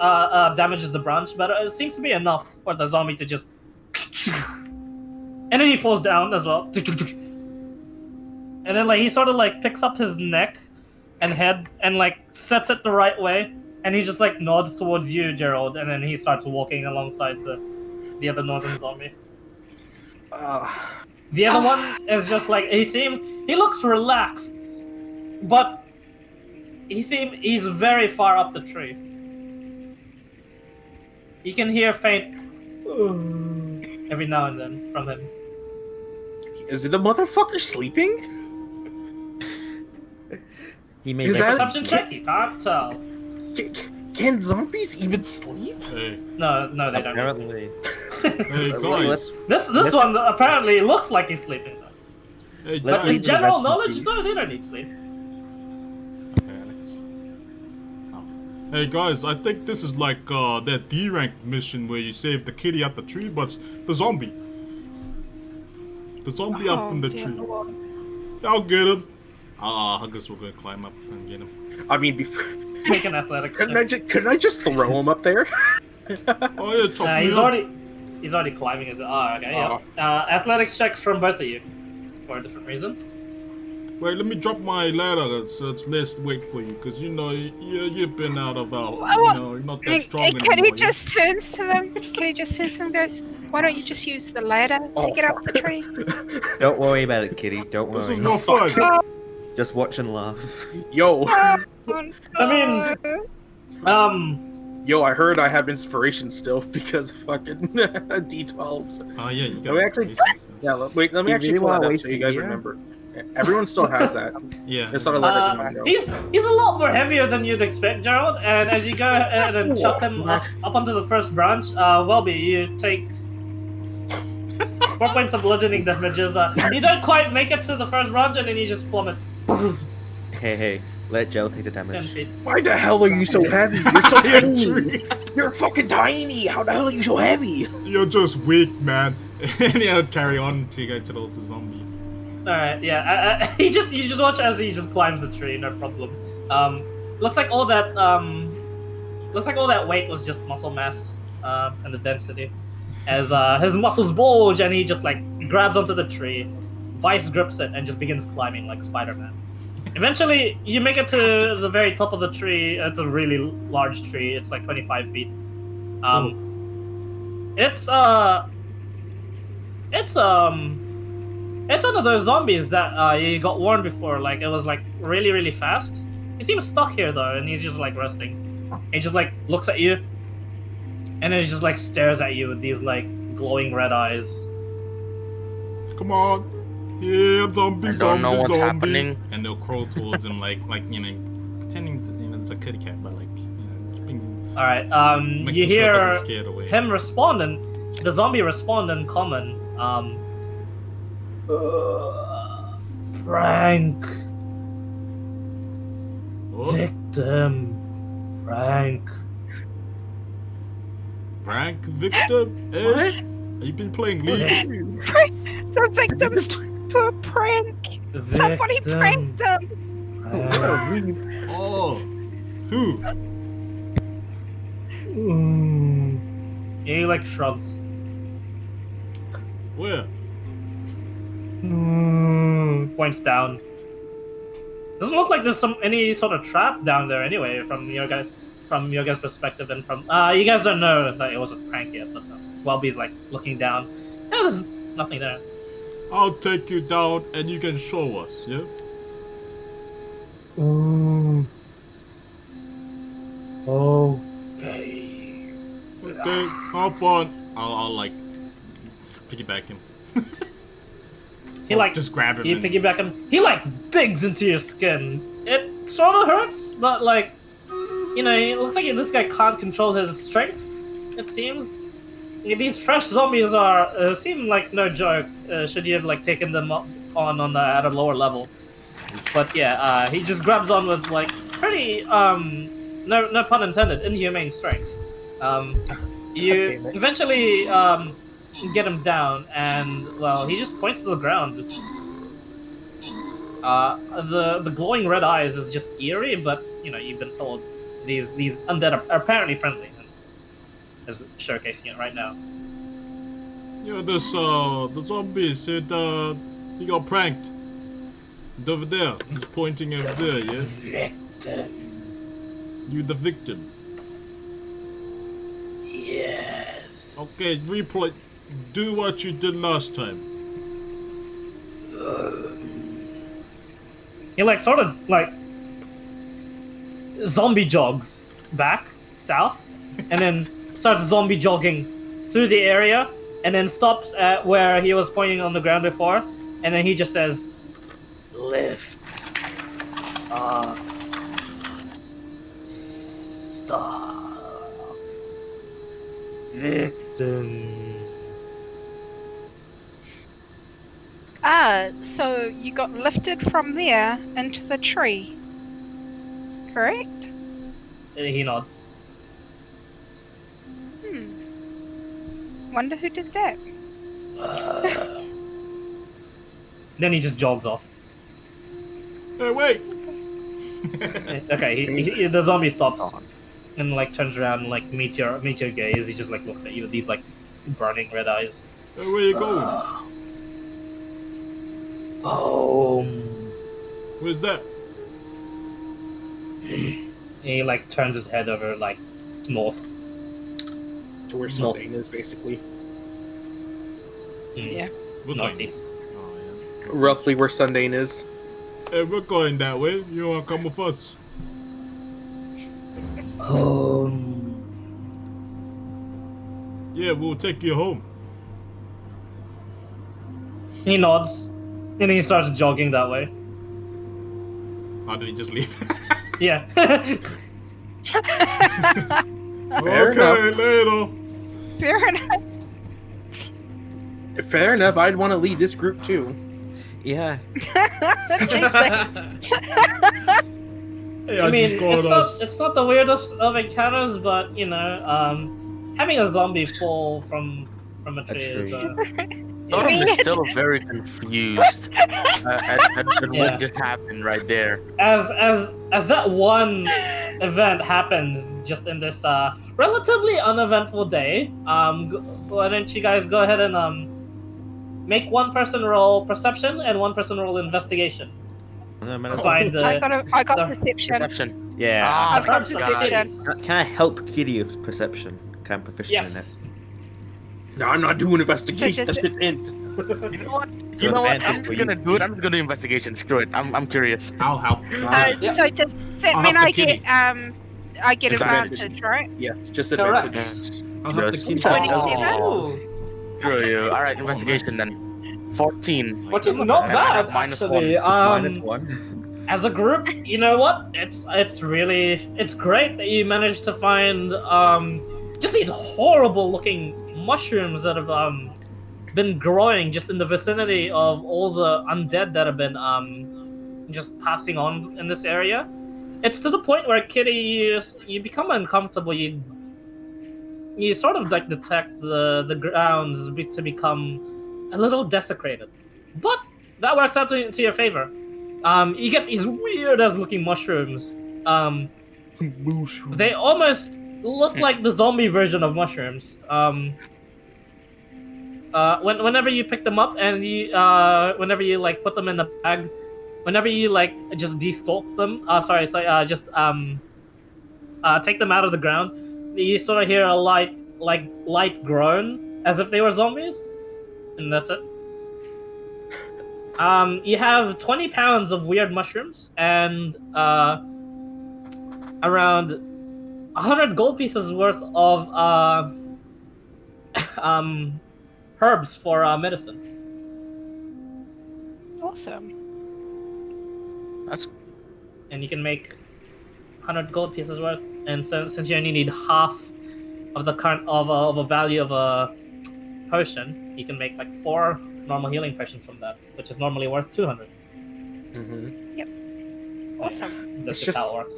damages the branch, but it seems to be enough for the zombie to just... And then he falls down as well. And then, like, he sort of, like, picks up his neck and head and, like, sets it the right way. And he just, like, nods towards you, Gerald, and then he starts walking alongside the other northern zombie. The other one is just, like, he looks relaxed, but he's very far up the tree. You can hear faint every now and then from him. Is the motherfucker sleeping? He may Is that- Perception check, you can't tell. Can zombies even sleep? Hey, No, they don't. apparently. hey guys. This one apparently looks like he's sleeping though. Hey Let's But guys. in leave the general rest in knowledge, no, peace. they don't need sleep. Okay, Alex. Oh. Hey guys, I think this is like that D rank mission where you save the kitty at the tree, but it's the zombie. The zombie up in the dear tree. Lord. I'll get him. I guess we're gonna climb up and get him. I mean, before, Make an athletics check. couldn't I just throw him up there? Oh yeah, chop me He's up. already climbing his. Oh, okay, yeah. Athletics check from both of you for different reasons. Wait, let me drop my ladder so it's less weight for you, because you know you've been out of you're not that strong anymore. Kitty yeah? just turns to them. Kitty just turns to them and goes, "Why don't you just use the ladder to get up the tree?" Don't worry about it, Kitty. Don't This worry. is no fun. Just watch and laugh. Yo, I mean, Yo, I heard I have inspiration still because of fucking D12s. Oh yeah, you got Let me actually- inspiration stuff. Yeah, wait, let me You actually really pull wanna that up waste so you a guys year? remember. Everyone still has that. Yeah. Just sort of let everyone know. He's a lot more heavier than you'd expect, Gerald. And as you go ahead and chuck him up onto the first branch, Welby, you take 4 points of bludgeoning damages. You don't quite make it to the first branch, and then you just plummet. Hey, let Gel take the 10 damage. feet. Why the hell are you so heavy? You're so tiny. You're fucking tiny. How the hell are you so heavy? You're just weak, man. And he'll carry on to go to the zombie. All right, yeah. You just watch as he just climbs the tree, no problem. Looks like all that weight was just muscle mass and the density. As his muscles bulge and he just like grabs onto the tree, vice grips it, and just begins climbing like Spider-Man. Eventually, you make it to the very top of the tree. It's a really large tree. It's like 25 feet. It's one of those zombies that you got warned before. Like it was like really, really fast. He seems stuck here though, and he's just like resting. He just like looks at you, and then he just like stares at you with these like glowing red eyes. Come on. Yeah, zombie, I don't know what's zombie. happening. And they'll crawl towards him like you know, pretending to, you know, it's a kitty cat, but like, you know, just being, All right. making You sure it hear doesn't scare it away. him respond, and the zombie respond in common. Prank. What? Victim. Prank. Prank victim? Eh? What? Have you been playing League? The victims to a prank. Somebody Victim. pranked them. Prank. Oh, who? He like shrugs. Where? Points down. Doesn't look like there's any sort of trap down there anyway from your guys' perspective, and from you guys don't know that it was a prank yet, but Welby's like looking down. Yeah, there's nothing there. I'll take you down and you can show us, yeah? Okay. Okay, hop on. I'll like piggyback him. He like just grab him. you and- piggyback him. He like digs into your skin. It sort of hurts, but like, you know, it looks like this guy can't control his strength. It seems. These fresh zombies are seem like no joke. Should you have like taken them on at a lower level? But yeah, he just grabs on with like pretty no pun intended, inhumane strength. You eventually get him down, and well, he just points to the ground. The glowing red eyes is just eerie, but you know you've been told these undead are apparently friendly. And is showcasing it right now. Yeah, this the zombie said he got pranked. And over there, he's pointing over there, yeah? Victim. You the victim. Yes. Okay, replay. Do what you did last time. He like sort of like zombie jogs back south, and then starts zombie jogging through the area, and then stops at where he was pointing on the ground before, and then he just says, "Lift up, stop, victim." So you got lifted from there into the tree, correct? And he nods. Wonder who did that. Then he just jogs off. Hey, wait! Okay, the zombie stops and like turns around and like meets your gaze. He just like looks at you with these like burning red eyes. Hey, where you going? Home. Where's that? He like turns his head over like north. To where Sylvain is, basically. Yeah. We're going. Northeast. Oh, yeah. Roughly where Sundane is. Hey, we're going that way. You wanna come with us? Home. Yeah, we'll take you home. He nods, and he starts jogging that way. Oh, did he just leave? Yeah. Fair Okay, later. Fair enough. Fair enough. I'd want to lead this group too. Yeah. Hey, I mean, just called us. it's not the weirdest of encounters, but you know, having a zombie fall from a tree is. Totem is still very confused at what just happened right there. As that one event happens just in this relatively uneventful day, why don't you guys go ahead and make one person roll perception and one person roll investigation to find the. I got perception. Perception. Yeah. I've got perception. perception. Can I help Kitty with perception? I'm proficient in it. Yes. No, I'm not doing investigation. So That shit's int. You know what? So You know what? advantage I'm for just you. gonna do it. I'm just gonna do investigation. Screw it. I'm curious. I'll help. Yeah. So does that I'll mean help I the get I get Advantage. advantage, right? Yeah, it's just Correct. advantage. I'll help the Yes. kitty. 27. Oh. Screw you. All right, investigation nice. then. 14. Which is not And I bad, have minus actually. Minus one. As a group, you know what? It's great that you managed to find just these horrible looking mushrooms that have been growing just in the vicinity of all the undead that have been just passing on in this area. It's to the point where Kitty, you become uncomfortable. You sort of like detect the grounds to become a little desecrated, but that works out to your favor. You get these weird as looking mushrooms. They almost look like the zombie version of mushrooms. Whenever you pick them up and whenever you like put them in the bag, whenever you like just de-stalk them, just take them out of the ground, you sort of hear a light groan as if they were zombies, and that's it. You have 20 pounds of weird mushrooms and around 100 gold pieces worth of herbs for medicine. Awesome. And you can make 100 gold pieces worth. And since you only need half of the current of a value of a potion, you can make like 4 normal healing potions from that, which is normally worth 200. Mm-hmm. Awesome. That's It's just just- how it works.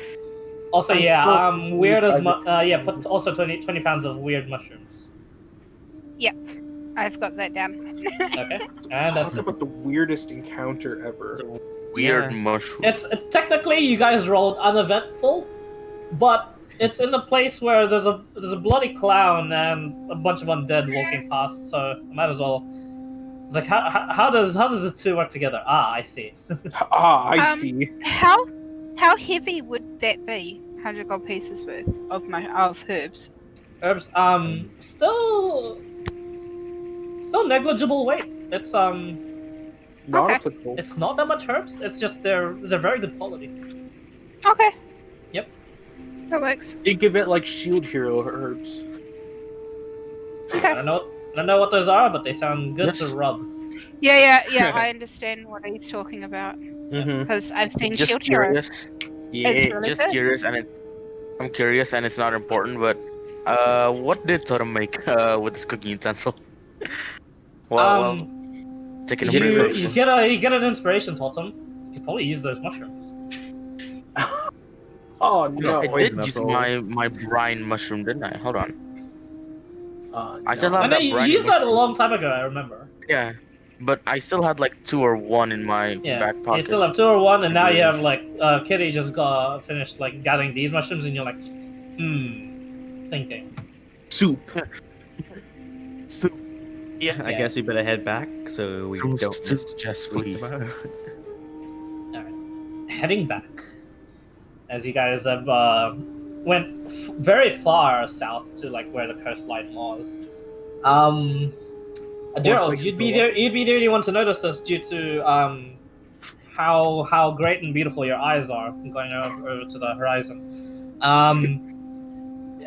Also, I'm yeah, so weird as confused put also 20 pounds of weird mushrooms. I've got that down. Okay, and that's Talk about the weirdest encounter ever. Weird Yeah. mushroom. it's technically you guys rolled uneventful, but it's in a place where there's a bloody clown and a bunch of undead walking past, so I might as well. It's like how does the two work together? Ah, I see. I see. How heavy would that be? 100 gold pieces worth of herbs. Herbs, still negligible weight. It's Not Okay. applicable. it's not that much herbs. It's just they're very good quality. Okay. Yep. That works. Think of it like shield hero herbs. I Okay. don't know what those are, but they sound good Yes. to rub. Yeah. I understand what he's talking about Mm-hmm. because I've seen Just Shield Hero. curious. Yeah. It's really Just good. curious, and I'm curious, and it's not important. But what did Totem make with this cooking utensil? Well, taking a break You get an inspiration totem. You could probably use those mushrooms. Oh No, no. I poison did use us all. my brine mushroom, didn't I? Hold on. I still no. have I know that you brine used that a mushroom. long time ago. I remember. Yeah, but I still had like 2 or 1 in my Yeah, back pocket. you still have 2 or 1, and now you Weird. have like Kitty just got finished like gathering these mushrooms, and you're like, thinking. soup. Yeah, I guess we better head back so we From don't soup, miss just sleep please. tomorrow. Heading back, as you guys have went very far south to like where the coastline was. Gerald, places you'd be go there. You'd be the only one to notice this due to how great and beautiful your eyes are going over to the horizon.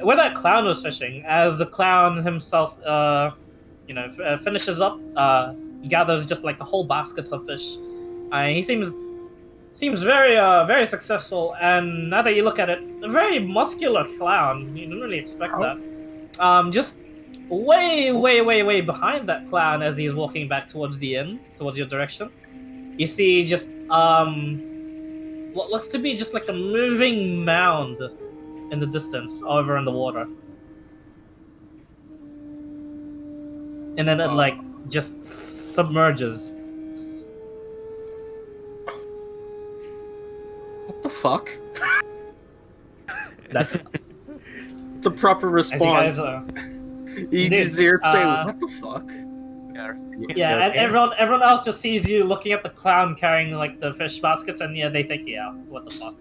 where that clown was fishing, as the clown himself, finishes up, he gathers just like the whole baskets of fish. He seems very very successful, and now that you look at it, a very muscular clown. You didn't really expect that. Just way behind that clown, as he's walking back towards the inn, towards your direction, you see just what looks to be just like a moving mound in the distance over in the water, and then it like just submerges. What the fuck? That's It's a proper as you response. guys You Dude, just hear it say, uh, "What the fuck?" yeah, and everyone else just sees you looking at the clown carrying like the fish baskets, and yeah, they think, yeah, what the fuck.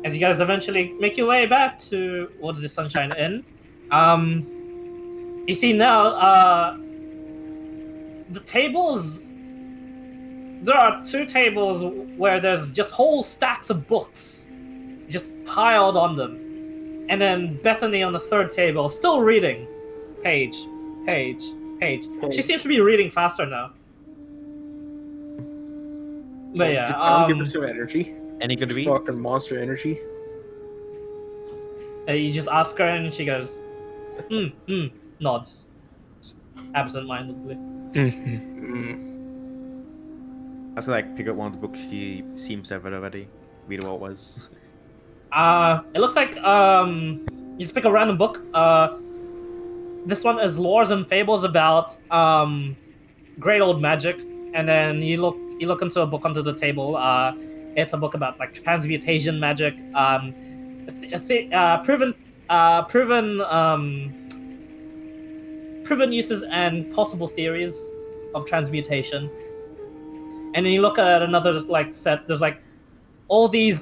As you guys eventually make your way back towards the Sunshine Inn, you see now the tables. There are 2 tables where there's just whole stacks of books just piled on them, and then Bethany on the 3rd table still reading, page. She seems to be reading faster now. But Did yeah, Clown give her some energy? Any good reads? Fucking monster energy. you just ask her, and she goes, nods, absent-mindedly. Mm. I was like pick up one of the books she seems to have read already. Read what it was. It looks like you just pick a random book. This one is Lores and Fables about great old magic, and then you look into a book under the table. It's a book about like transmutation magic, proven uses and possible theories of transmutation. And then you look at another like set. There's like all these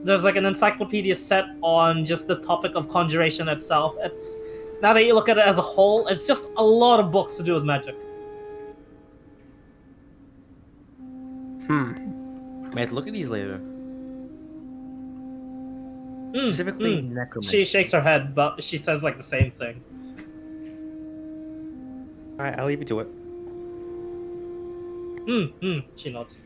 there's like an encyclopedia set on just the topic of conjuration itself. It's now that you look at it as a whole, it's just a lot of books to do with magic. Might look at these later. Specifically, necromancy. She shakes her head, but she says like the same thing. Alright, I'll leave you to it. She nods.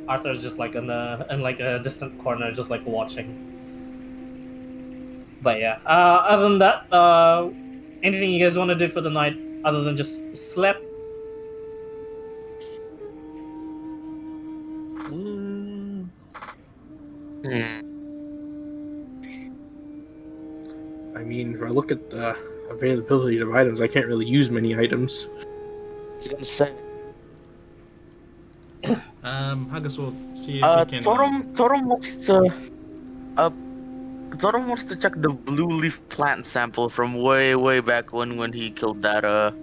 Arthur's just like in a distant corner, just like watching. But yeah, other than that, anything you guys want to do for the night other than just sleep? I mean, if I look at the availability of items, I can't really use many items. It's insane. I guess we'll see if we can. Totem wants to check the blue leaf plant sample from way back when he killed that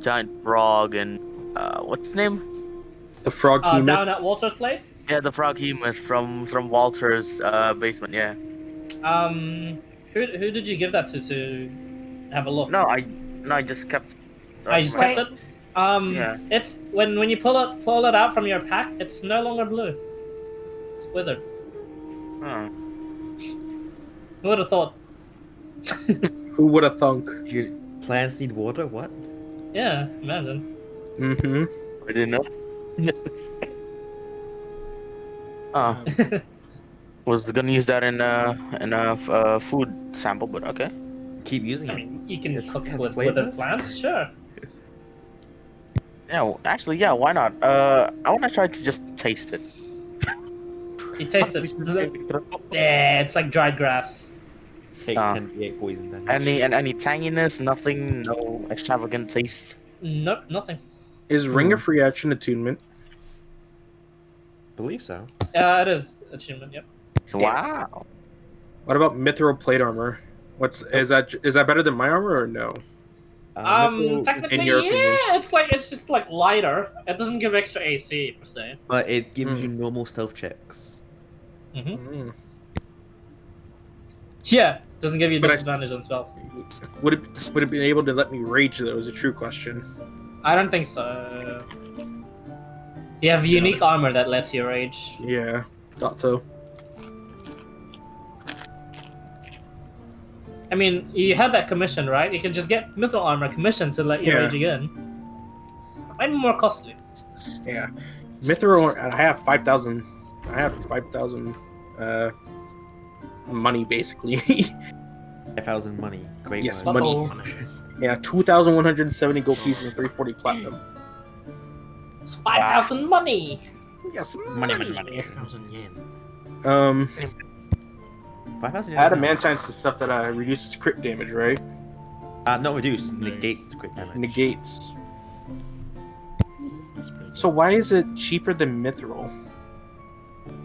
giant frog and what's his name? The frog hemoth. Down at Walter's place. Yeah, the frog hemoth from Walter's basement. Yeah. Who did you give that to have a look? No, I just kept. I just kept it. Yeah. It's when you pull it out from your pack, it's no longer blue. It's withered. Oh. Who would have thought? Who would have thunk? Your plants need water? What? Yeah, imagine. Mm-hmm. I didn't know. Was gonna use that in a food sample, but okay. Keep using I it. mean, you can It's cook has with flavor. the plants, sure. Yeah, actually, yeah. Why not? I wanna try to just taste it. You taste it. Yeah, it's like dried grass. Take 10d8 poison damage. Any tanginess? Nothing. No extravagant taste. Nope, nothing. Is Ring of Free Action attunement? Believe so. It is achievement. Yep. Wow. What about Mithril Plate Armor? Is that better than my armor or no? Mithril is- Technically, in your opinion. yeah, it's just like lighter. It doesn't give extra AC per se. but it gives you normal stealth checks. Mm. Yeah, doesn't give you But I- disadvantage on spell. Would it be able to let me rage though? Is a true question. I don't think so. You have unique armor that lets you rage. Yeah, thought so. I mean, you had that commission, right? You can just get mithril armor commission to let you Yeah. rage again. Might be more costly. Yeah, mithril. I have 5,000. I have 5,000 money basically. 5,000 money. Great Yes, word. money. Yeah, 2,170 gold pieces and 340 platinum. It's 5,000 money. Yes, Money. 1,000 yen. 5,000 yen. Adamantite's the stuff that reduces crit damage, right? Not reduced. Negates crit damage. Negates. That's pretty good. So why is it cheaper than mithril?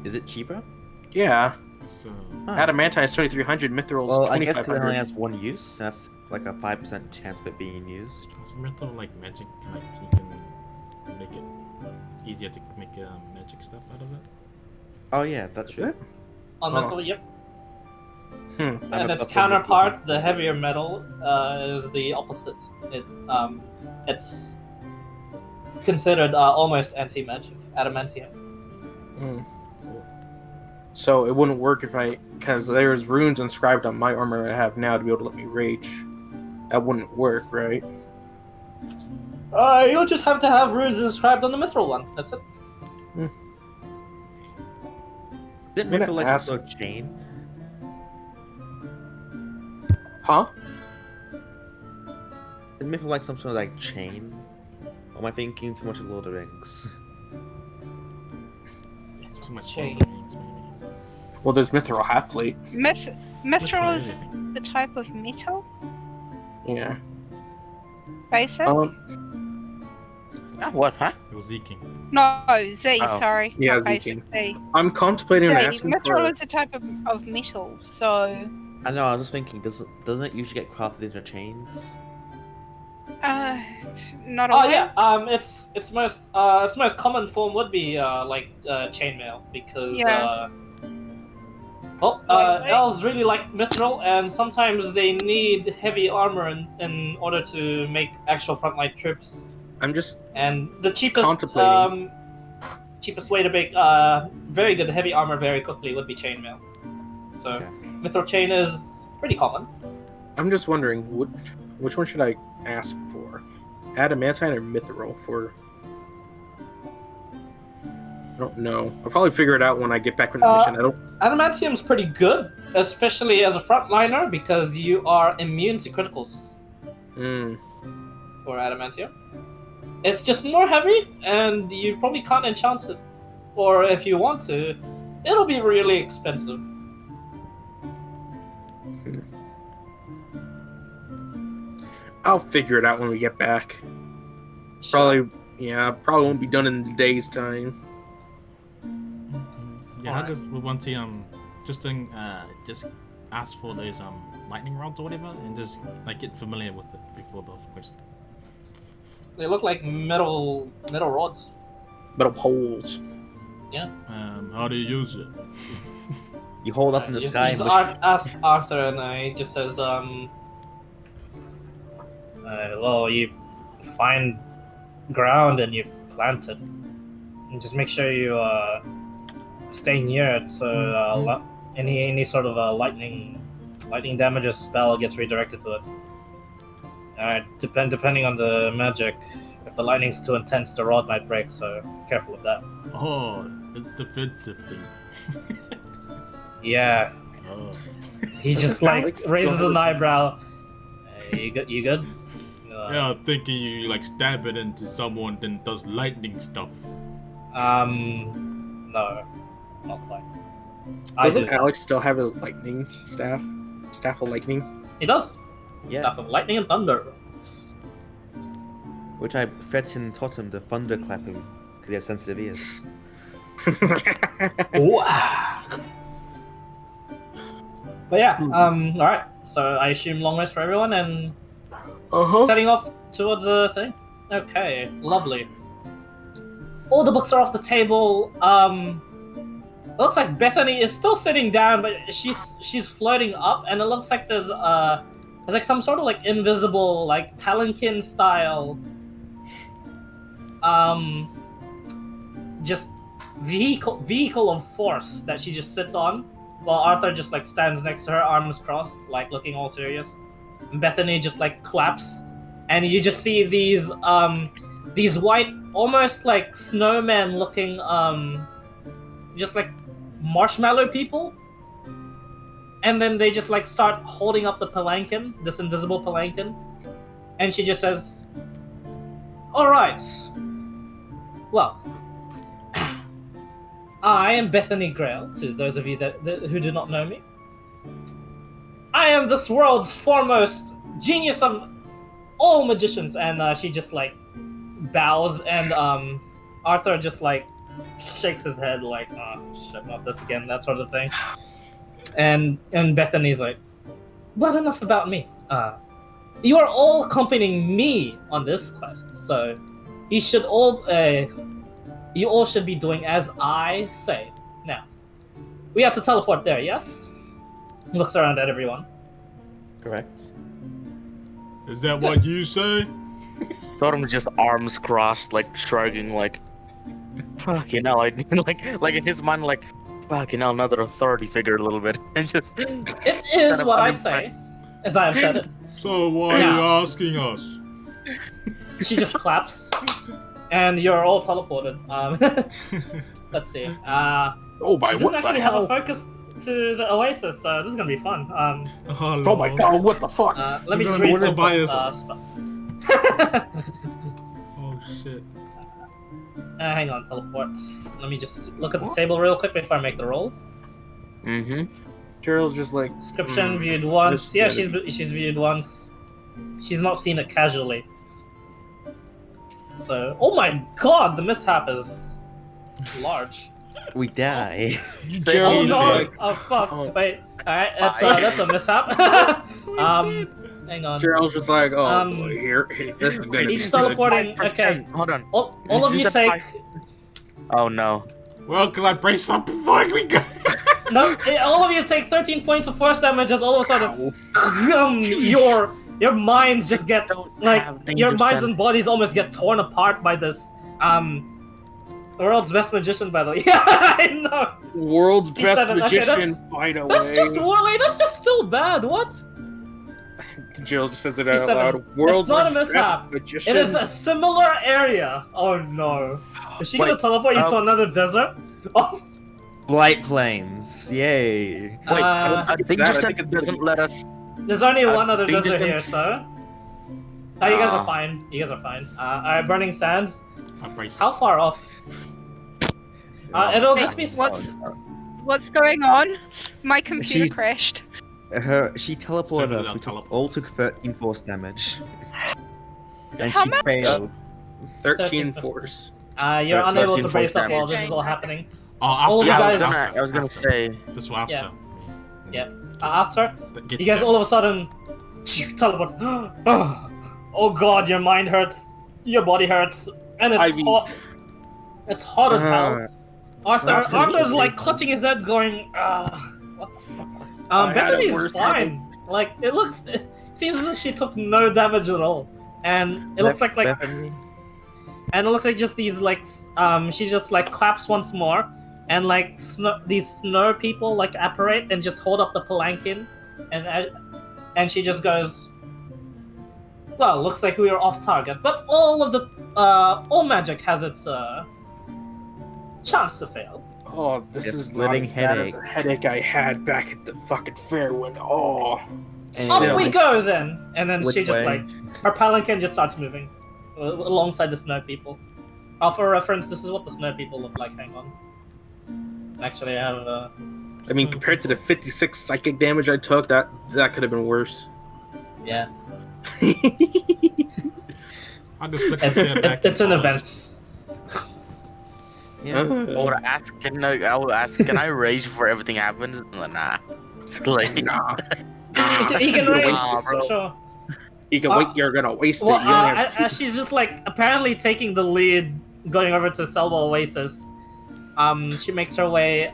Is it cheaper? Yeah, So, Huh. adamantite is 2,300. Mithril is Well, I guess because it only 2,500. has one use, that's like a 5% chance of it being used. is metal like magic? Like you can make it. It's easier to make magic stuff out of it. Oh yeah, that's Is true. it? On Oh. metal, yep. Hmm. I have And a its buff on counterpart, the heavier metal, is the opposite. It's considered almost anti-magic, adamantium. Hmm. So it wouldn't work if because there's runes inscribed on my armor I have now to be able to let me rage. That wouldn't work, right? You'll just have to have runes inscribed on the mithril one. That's it. Didn't I'm gonna Mithril like ask- some sort of chain? Huh? Didn't Mithril like some sort of like chain? Or am I thinking too much of Lord of the Rings? Too much Chain. rings, maybe. Well, there's mithril half plate. Mithril is the type of metal, Yeah. basic. What? Huh? It was zeking. No, Z. Oh. Sorry, Yeah, not basic. Zeking. Z. I'm contemplating Z. asking Mithril for. is a type of metal, so I know, I was just thinking, doesn't it usually get crafted into chains? not Oh always. yeah, its most common form would be chainmail because Yeah. Wait. elves really like mithril, and sometimes they need heavy armor in order to make actual frontline troops. I'm just. And the cheapest Contemplating. cheapest way to make very good heavy armor very quickly would be chainmail. So Okay. mithril chain is pretty common. I'm just wondering, which one should I ask for? Adamantine or mithril for? I don't know. I'll probably figure it out when I get back from the mission. I don't. Adamantium's pretty good, especially as a frontliner, because you are immune to criticals Mm. for adamantium. It's just more heavy, and you probably can't enchant it. Or if you want to, it'll be really expensive. I'll figure it out when we get back. Probably. Yeah. Probably won't be done in the day's time. Yeah, how does we want to just ask for those lightning rods or whatever, and just like get familiar with it before the quest. They look like metal rods. Metal poles. How do you use it? You hold up in the Just- sky just and wish... ask Arthur, and he just says, well, you find ground and you plant it, and just make sure you stay near it, so any sort of lightning damages spell gets redirected to it. Depending on the magic, if the lightning's too intense, the rod might break. So careful with that. Oh, it's defensive thing. Yeah, Oh, he just Alex raises go- an eyebrow. You good? You good? yeah, thinking you like stab it into someone, then does lightning stuff. No, not quite. I Doesn't do. Alex still have a lightning staff? Staff of lightning? He does. Yeah, Stuff of lightning and thunder. which I threatened Totem to thunderclap him because he has sensitive ears. Wow. But yeah, all right. So I assume long rest for everyone, and Uh-huh. setting off towards the thing. Okay, lovely. All the books are off the table. Looks like Bethany is still sitting down, but she's floating up, and it looks like there's like some sort of like invisible like palanquin style just vehicle of force that she just sits on, while Arthur just like stands next to her, arms crossed, like looking all serious. And Bethany just like claps, and you just see these white, almost like snowman looking just like marshmallow people. And then they just like start holding up the palanquin, this invisible palanquin, and she just says, "All right. Well, I am Bethany Grail. To those of you who do not know me, I am this world's foremost genius of all magicians." And she just like bows, and Arthur just like shakes his head, like, "Oh shit, not this again," that sort of thing. And Bethany's like, "But enough about me. You are all accompanying me on this quest, so you all should be doing as I say. Now, we have to teleport there, yes?" Looks around at everyone. Correct. Is that what you say? Totem's just arms crossed, like shrugging, like, fucking hell, like in his mind, like, fucking hell, another authority figure a little bit, and just. It is what I say, as I have said it. So why are you asking us? She just claps, and you're all teleported. Let's see. Oh my! She doesn't actually have a focus to the Oasis, so this is gonna be fun. Oh my god! What the fuck? Let me You're just gonna read be some biased. stuff. Oh shit. Hang on, teleports. Let me just look at the table real quick before I make the roll. Mm-hmm. Carol's just like Description viewed once. Yeah, she's viewed once. She's not seen it casually. So, oh my god, the mishap is large. We die. Oh Gerald no! Oh fuck! Wait, alright, that's a mishap. Hang on. Gerald's just like, oh, here, this is gonna Each be teleporting. Okay, Hold on. all of you take. Oh no. Well, can I brace up before we go? No, all of you take 13 points of force damage as all of a sudden, your minds just get like your minds and bodies almost get torn apart by this. World's best magician, by the way. Yeah, I know. World's He best said it. Okay, magician. By the way, That's just that's just still bad. What? Jill just says it He out said loud. it. World's It's not a best mishap. magician. It is a similar area. Oh no! Is she gonna Wait, teleport you to another desert? Oh, Blight Plains. Yay. Wait, Uh, Danger I think Sense it's doesn't let us. there's only one other Danger desert here, Sense- so. Oh, you guys Ah. are fine. You guys are fine. Alright, Burning Sands. I brace How far off? It'll just be. What's going on? My computer She's- crashed. She teleported us. Send We it out, all took 13 force damage. And How she much? failed. 13 force. You're That's unable 13 to brace force up while damage. this is all happening. Oh, All after. of you I was guys- gonna say. This one after. Yeah. Yeah. After, Get you guys them. all of a sudden teleport. Oh god, your mind hurts, your body hurts, and it's Ivy. hot. It's hot as hell. slap Arthur's him. like clutching his head, going, what the fuck? I had it Bethany's worse fine. Like it seems as if she took no damage at all, and it looks like Bethany. and it looks like just these like she just like claps once more, and like these snow people like apparate and just hold up the palanquin, and she just goes, well, looks like we are off target, but all magic has its chance to fail. Oh, this It's is not splitting as bad as headache. the headache I had back at the fucking fair when. Oh. And- Off Still. we go then, and then Which she just way? like her palanquin just starts moving alongside the snow people. For reference, this is what the snow people look like. Hang on. Actually, I have. I mean, compared to the 56 psychic damage I took, that could have been worse. Yeah, I just flick his hair back. it's an and event. Yeah. I would ask. I will ask. Can I raise before everything happens? Nah. It's like nah. He can raise, Nah, bro. sure. You can wait. You're gonna waste Well, it. You only have she's just like apparently taking the lead, going over to Selva Oasis. She makes her way.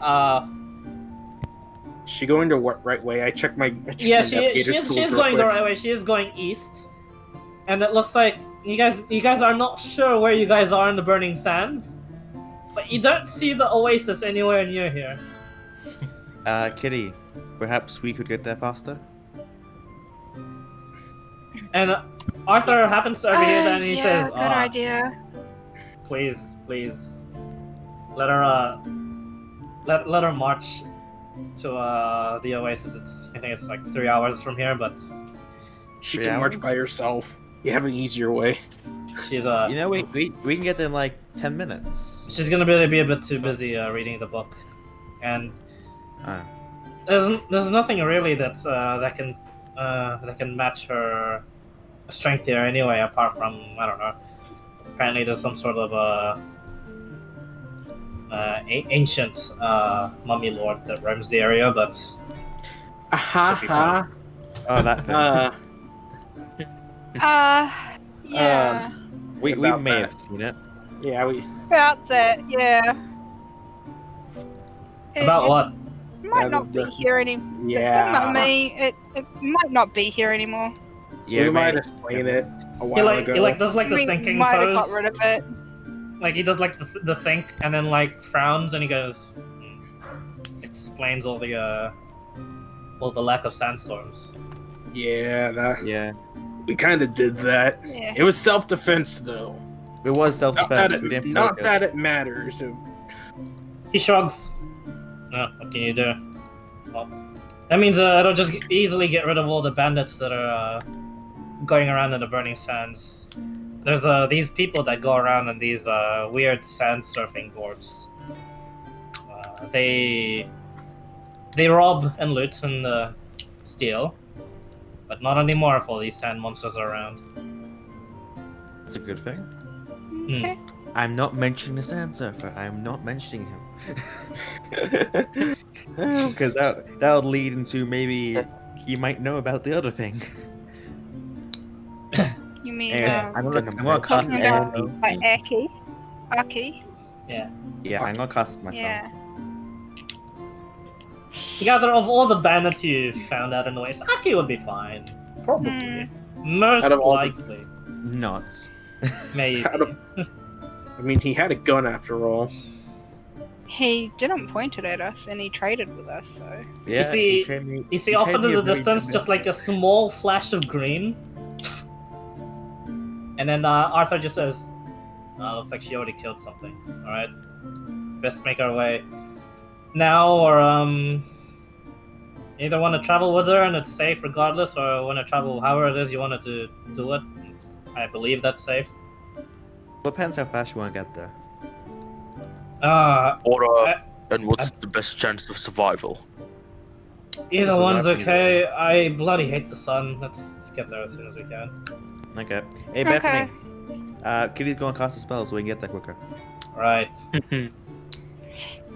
She going the right way? I checked my. Yeah, she is going the right way. She is going east, and it looks like you guys are not sure where you guys are in the Burning Sands, but you don't see the oasis anywhere near here. Kitty, perhaps we could get there faster? And Arthur happens to overhear that, and he yeah, says, good idea. Please, let her let her march to the oasis. I think it's like 3 hours from here, but She 3 can march hours? by herself. You have an easier way. she's You know, we can get there in like 10 minutes. she's gonna really be a bit too busy reading the book, and Ah. there's nothing really that's that can match her strength here anyway, apart from, I don't know. Apparently, there's some sort of ancient mummy lord that roams the area, but should be fine. Oh, that thing. Yeah. we about may that. have seen it. Yeah, we. About that, yeah. About what? It might Yeah, not the- be here anymore. Yeah. The mummy, it might not be here anymore. Yeah, we may- might have slain it a He while like ago. he like does like the We thinking might have pose. got rid of it. Like he does like the think, and then like frowns, and he goes, explains all the lack of sandstorms. Yeah, that Yeah. we kind of did that. Yeah. It was self-defense, though. It was Not that self-defense. We it, didn't not focus. that it matters. He shrugs. Oh, what can you do? Well, that means it'll just easily get rid of all the bandits that are going around in the burning sands. There's these people that go around in these weird sand surfing boards. They rob and loot and steal, but not anymore if all these sand monsters are around. It's a good thing. Okay. I'm not mentioning the sand surfer. I'm not mentioning him. Because that'll lead into maybe he might know about the other thing. You mean Anyway, I'm gonna cast talking it about myself. like Aki? Yeah, I'm gonna cast it myself. Yeah. Together, of all the bandits you found out in the waves, Aki would be fine. Probably. Most Out of all the- likely. Nuts. Maybe. Out of- I mean, he had a gun after all. He didn't point it at us, and he traded with us. So Yeah, see- he trained me- You see he off trained into me the a very distance good just like a small flash of green. And then Arthur just says, looks like she already killed something. Alright. Best make our way now, or either want to travel with her and it's safe regardless, or want to travel however it is you wanted to do it. I believe that's safe. Depends how fast you want to get there. And what's the best chance of survival? Either So one's that'd be okay. I bloody hate the sun. Let's get there as soon as we can. Okay. Hey, Okay. Bethany. Kitty's gonna cast a spell so we can get there quicker. Right.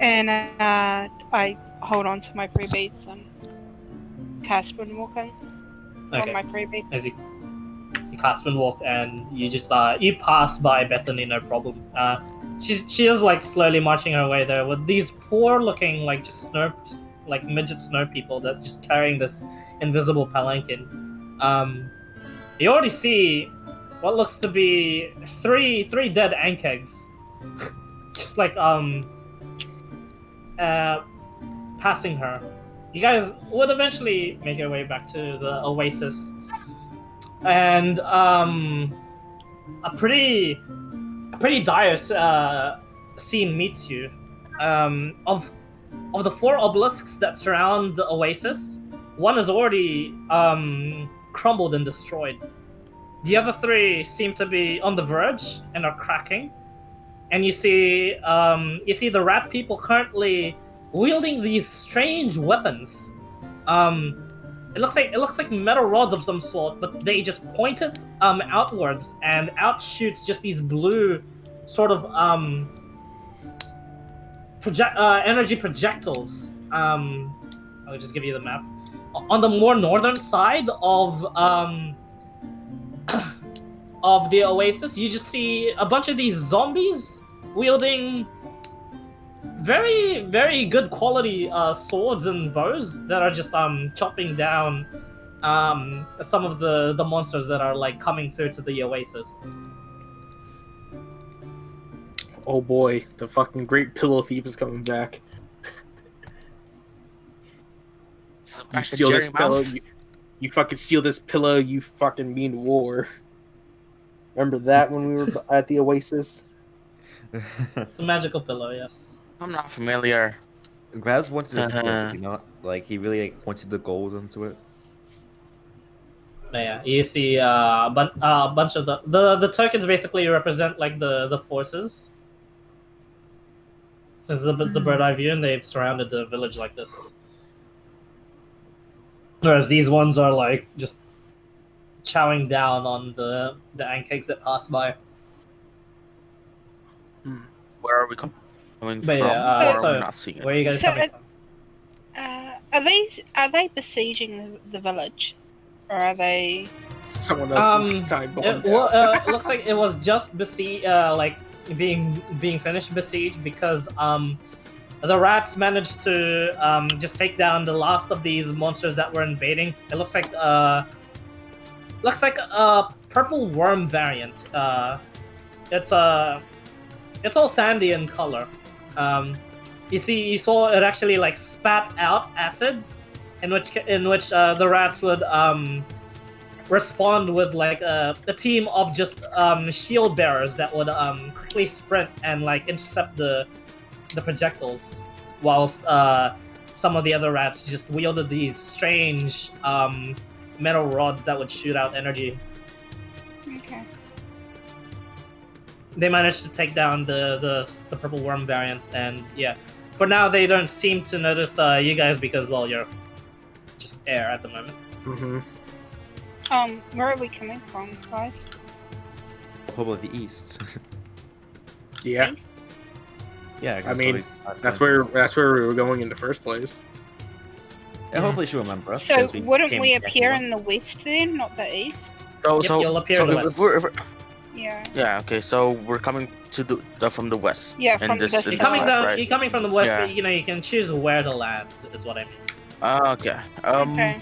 and I hold on to my pre-beats and cast Windwalking on Okay. my pre-beat. As you cast Windwalk and you just you pass by Bethany, no problem. She is like slowly marching her way there with these poor looking like just snow, like midget snow people that just carrying this invisible palanquin. You already see what looks to be three dead ankegs, just like passing her. You guys would eventually make your way back to the oasis, and a pretty dire scene meets you. Of the 4 obelisks that surround the oasis, one is already crumbled and destroyed. The other 3 seem to be on the verge and are cracking. And you see the rat people currently wielding these strange weapons. It looks like metal rods of some sort, but they just point it outwards, and out shoots just these blue sort of energy projectiles. I'll just give you the map. On the more northern side of the oasis, you just see a bunch of these zombies wielding very, very good quality swords and bows that are just chopping down some of the monsters that are like coming through to the oasis. Oh boy, the fucking great pillow thief is coming back. It's You back to steal Jerry this pillow. Mouse. You fucking steal this pillow. You fucking mean war. Remember that when we were at the Oasis? It's a magical pillow, yes. I'm not familiar. Graz wanted to steal it, did he not? Like, he really like, pointed the gold into it. But yeah, you see a bunch of the tokens basically represent like the forces. Since it's a bird eye view, and they've surrounded the village like this. Whereas these ones are like just chowing down on the pancakes that pass by. Where are we coming from? But yeah, or are so we not seeing it? where are you guys So, coming from? Are they besieging the village, or are they? Someone else's time bomb. It looks like it was just like being finished besieged because the rats managed to just take down the last of these monsters that were invading. It looks like a purple worm variant. It's all sandy in color. You saw it actually like spat out acid, in which the rats would respond with like a team of just shield bearers that would quickly sprint and like intercept the projectiles, whilst some of the other rats just wielded these strange metal rods that would shoot out energy. Okay. They managed to take down the purple worm variant, and yeah, for now they don't seem to notice you guys because, well, you're just air at the moment. Mm-hmm. Where are we coming from, guys? Probably the east. Yeah, East? Yeah, I mean, that's where we were going in the first place. Yeah, hopefully she'll remember us. So 'cause wouldn't came we back appear one. in the west then, not the east? So, Yep, you'll appear in the if west. we're Yeah. yeah, okay. So we're coming to from the west. Yeah, in from this, the in this south. map, right? You're coming from the west, Yeah. but you can choose where to land. Is what I mean. Okay. Okay.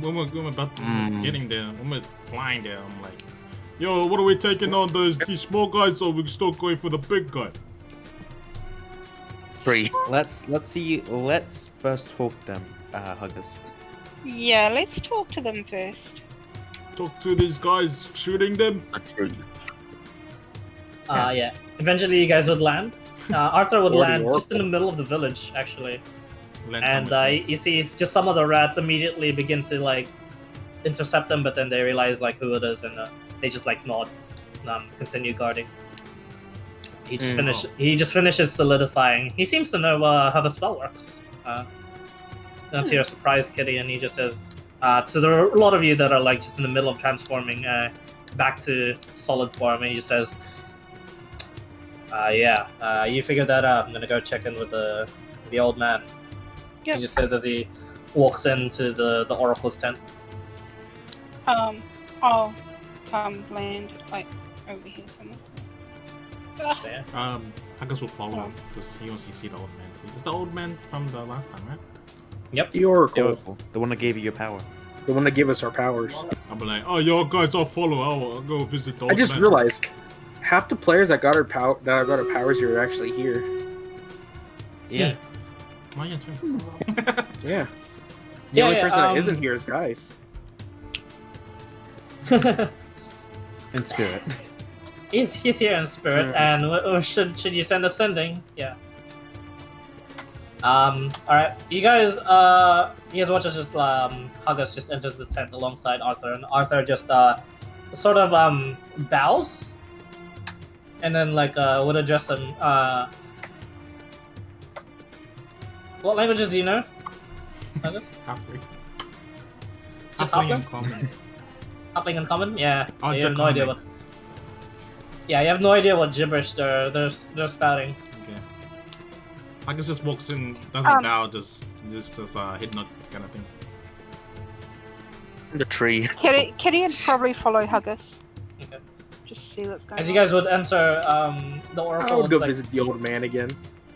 When we're about Mm. getting there, when we're flying there, I'm like, yo, what are we taking on? These small guys, or we still going for the big guy? 3. Let's first talk to them, Huggers. Yeah, let's talk to them first. Talk to these guys, shooting them. A 3. Yeah. Eventually, you guys would land. Arthur would Or the land just in the Oracle. middle of the village, actually. Land And somewhere you see, it's just some of the rats immediately begin to like intercept them, but then they realize like who it is, and they just like nod, continue guarding. He just finishes solidifying. He seems to know how the spell works. To your surprise, Kitty, and he just says, "So there are a lot of you that are like just in the middle of transforming back to solid form," and he just says, "Yeah, you figured that out. I'm gonna go check in with the old man." Yep. He just says as he walks into the Oracle's tent. I'll come land like over here somewhere. So, yeah. I guess we'll follow him because he wants to see the old man. It's the old man from the last time, right? Yep. The Oracle, Oracle, the one that gave you your power. the one that gave us our powers. I'll be like, oh, yo, guys, I'll follow. I'll go visit the old I just man. realized half the players that got our powers here are actually here. Yeah. Oh, yeah, true. Yeah. The Yeah, only yeah, person that isn't here is Guys. In spirit. He's here in spirit, and should you send a sending? Yeah. All right, you guys watch as just Huggis just enters the tent alongside Arthur, and Arthur just sort of bows, and then like would address him. What languages do you know, Huggis? Halfway. Just Halfway in halfway? common. Halfling in common? Yeah. Oh, You have no idea what. Yeah, you have no idea what gibberish they're spouting. Okay. I guess just walks in, doesn't bow, just hit nut kind of thing. The 3. Kitty would probably follow Huggis. Okay. Just see what's going As on. you guys would enter, the I Oracle would go like, visit the old man again.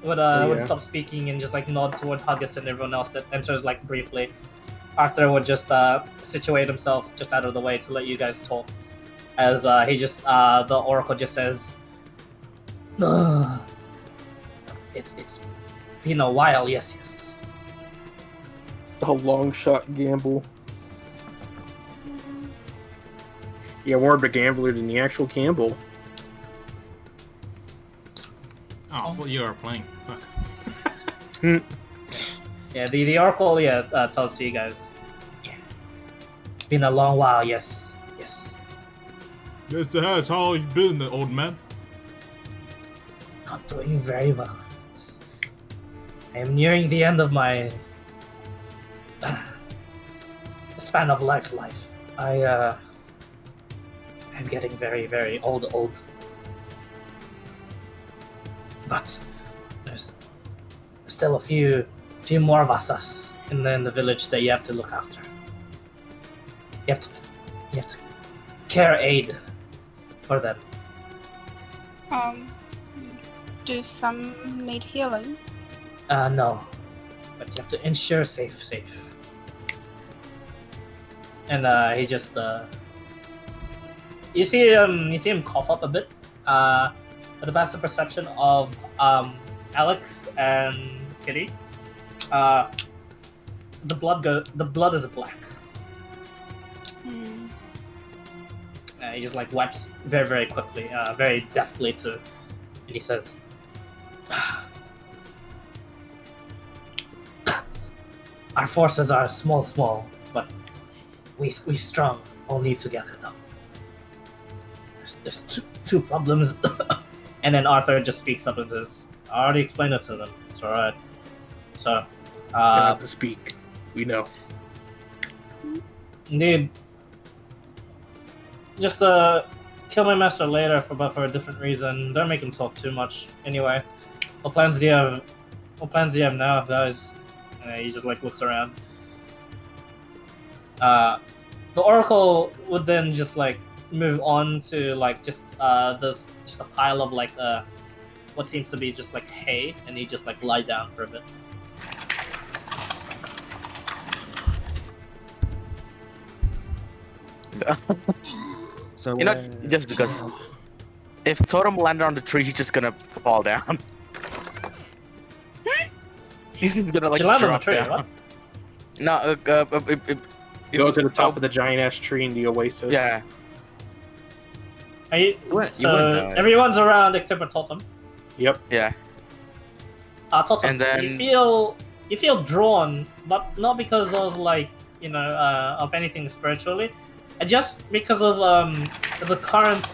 would So, would yeah. stop speaking and just like nod toward Huggis and everyone else that enters like briefly. Arthur would just situate himself just out of the way to let you guys talk. As the Oracle just says, "Ugh. It's been a while, yes. A long shot gamble. Yeah, more of a gambler than the actual gamble. Oh, well, you are playing. Fuck. Yeah, the Oracle tells you guys, yeah, it's been a long while, yes. Yes, it has. How you been, old man? Not doing very well. I am nearing the end of my span of life. I'm getting very, very old. But there's still a few more of us in the village that you have to look after. You have to care aid for them. Do some need healing? No. But you have to ensure safe. And he just you see him cough up a bit. With the passive perception of Alex and Kitty, the blood is black. He just like wipes very, very quickly, very deftly and he says, "Our forces are small, but we strong only together though. There's two problems." And then Arthur just speaks up and says, "I already explained it to them. It's alright." So, You don't have to speak. We know. indeed, just kill my master later for a different reason. Don't make him talk too much. Anyway, what plans do you have? What plans do you have now, guys? And he just like looks around. The Oracle would then just like move on to like just a pile of like what seems to be just like hay, and he just like lie down for a bit. So You know, just because if Totem landed on the tree, he's just gonna fall down. He's gonna like Did you land on the drop tree? down. What? No, Go to the top of the giant ash tree in the oasis. yeah. Are you, wouldn't so die. everyone's around except for Totem. Yep. Yeah. Totem, And then- you feel drawn, but not because of like of anything spiritually, just because of the current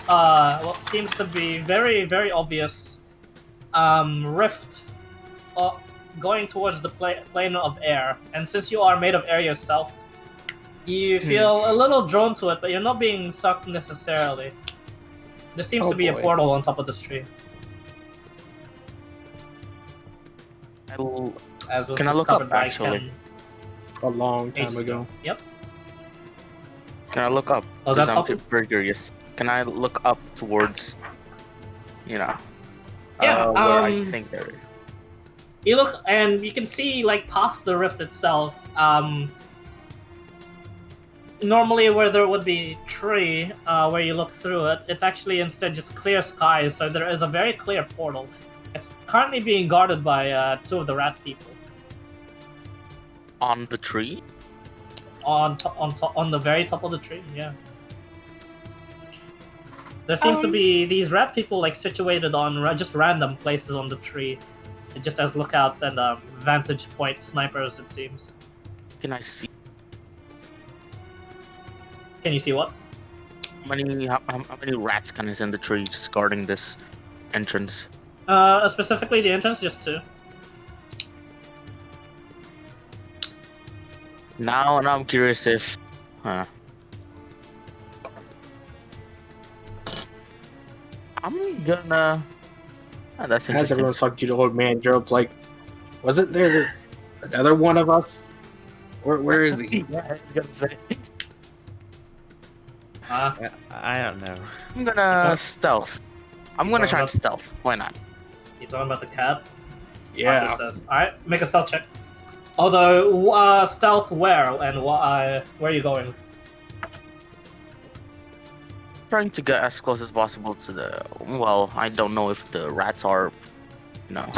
what seems to be very, very obvious rift going towards the plane of air. And since you are made of air yourself, you feel a little drawn to it, but you're not being sucked necessarily. There seems to be a boy. portal on top of this tree. As was Can I look up, discovered by actually? Ken A long time ages ago. Yep. Can I look up? Was that Because I'm Totem? very curious. Can I look up towards, Yeah, where I think there is? You look and you can see like past the rift itself. Normally, where there would be tree, where you look through it, it's actually instead just clear skies. So there is a very clear portal. It's currently being guarded by two of the rat people On the tree? on the very top of the tree. Yeah. There seems to be these rat people like situated on just random places on the tree, just as lookouts and vantage point snipers. It seems. Can I see Can you see what? how many rats can is in the tree just guarding this entrance? Specifically the entrance, just two. Now I'm curious if I'm gonna that's As interesting. everyone's talking to the old man, Gerald's like, wasn't there another one of us? Where is he? Yeah, I was gonna say. I don't know. I'm gonna stealth. I'm gonna try and Fair stealth. Why not? You talking about the cat? Yeah. Arthur says. All right, make a stealth check. Although stealth where and where are you going? trying to get as close as possible to the. Well, I don't know if the rats are, you know,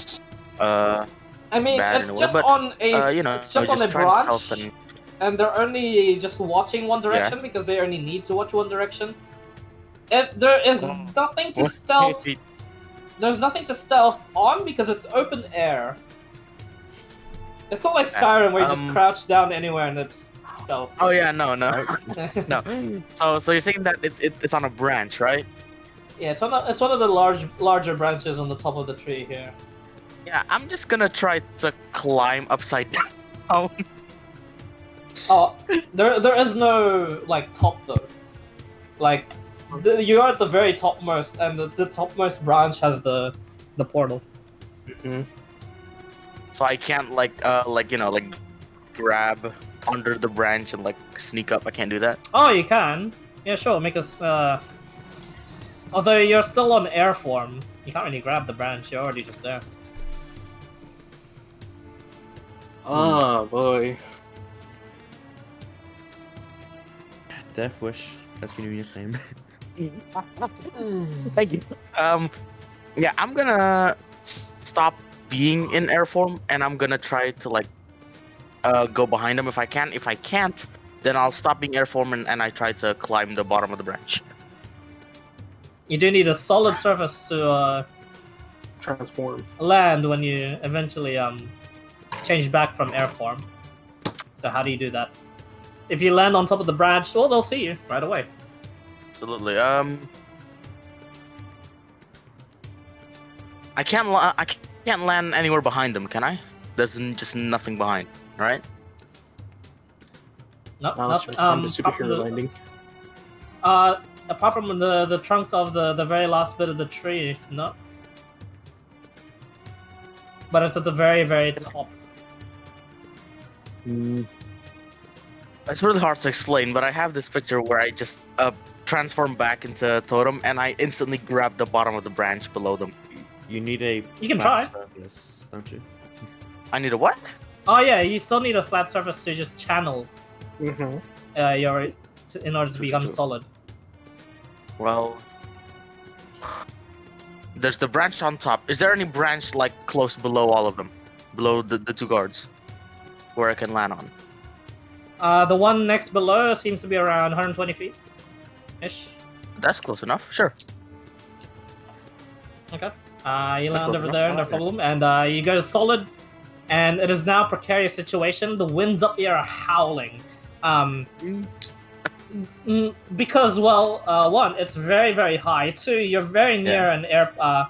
I mean, bad it's in a way, just but, on a you know, it's just on a trying to branch, stealth and they're only just watching one direction because they only need to watch one direction. There is nothing to stealth. There's nothing to stealth on because it's open air. It's not like Skyrim where you just crouch down anywhere and it's stealth. Oh yeah, no. So you're saying that it's on a branch, right? Yeah, it's one of the larger branches on the top of the tree here. Yeah, I'm just gonna try to climb upside down. Oh, Oh, there is no like top though. Like you're at the very topmost, and the topmost branch has the portal. so I can't like grab under the branch and like sneak up. I can't do that. Oh, you can. Yeah, sure. Make us. Although you're still on air form, you can't really grab the branch. You're already just there. Oh boy. Death Wish. That's gonna be your name. Thank you. Yeah, I'm gonna stop being in air form, and I'm gonna try to like go behind them if I can. If I can't, then I'll stop being air form and I try to climb the bottom of the branch. You do need a solid surface to Transform. land when you eventually change back from air form. So how do you do that? If you land on top of the branch, well, they'll see you right away. Absolutely. I can't land anywhere behind them, can I? There's just nothing behind, right? Nope, Unless nope. you're on the superhero landing. Apart from the trunk of the very last bit of the tree, no. But it's at the very, very top. It's really hard to explain, but I have this picture where I just transform back into Totem, and I instantly grab the bottom of the branch below them. You need a. You can flat try. surface, don't you? I need a what? Oh yeah, you still need a flat surface to just channel Mm-hmm. in order to become solid. Well, there's the branch on top. Is there any branch like close below all of them? Below the two guards? Where I can land on? The one next below seems to be around 120 feet. Ish. That's close enough, sure. Okay. You land close over enough. there, no Okay. problem. And you go solid. And it is now a precarious situation. The winds up here are howling. Because, well, one, it's very, very high. Two, you're very near a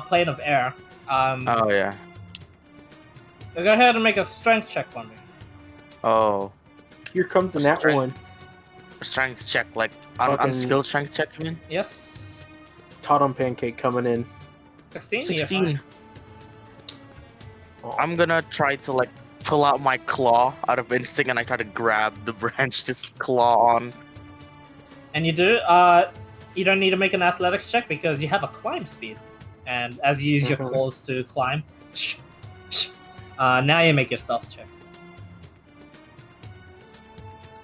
plane of air. Oh yeah. Go ahead and make a strength check for me. Oh, Here comes the nat Strength. one. strength check, like on Fucking- skill strength check, you mean? Yes. Totem pancake coming in. 16? Yeah, 16. fine. Oh, I'm gonna try to like pull out my claw out of instinct, and I try to grab the branch, just claw on. And you do. You don't need to make an athletics check because you have a climb speed. And as you use your Mhm. claws to climb, now you make your stealth check.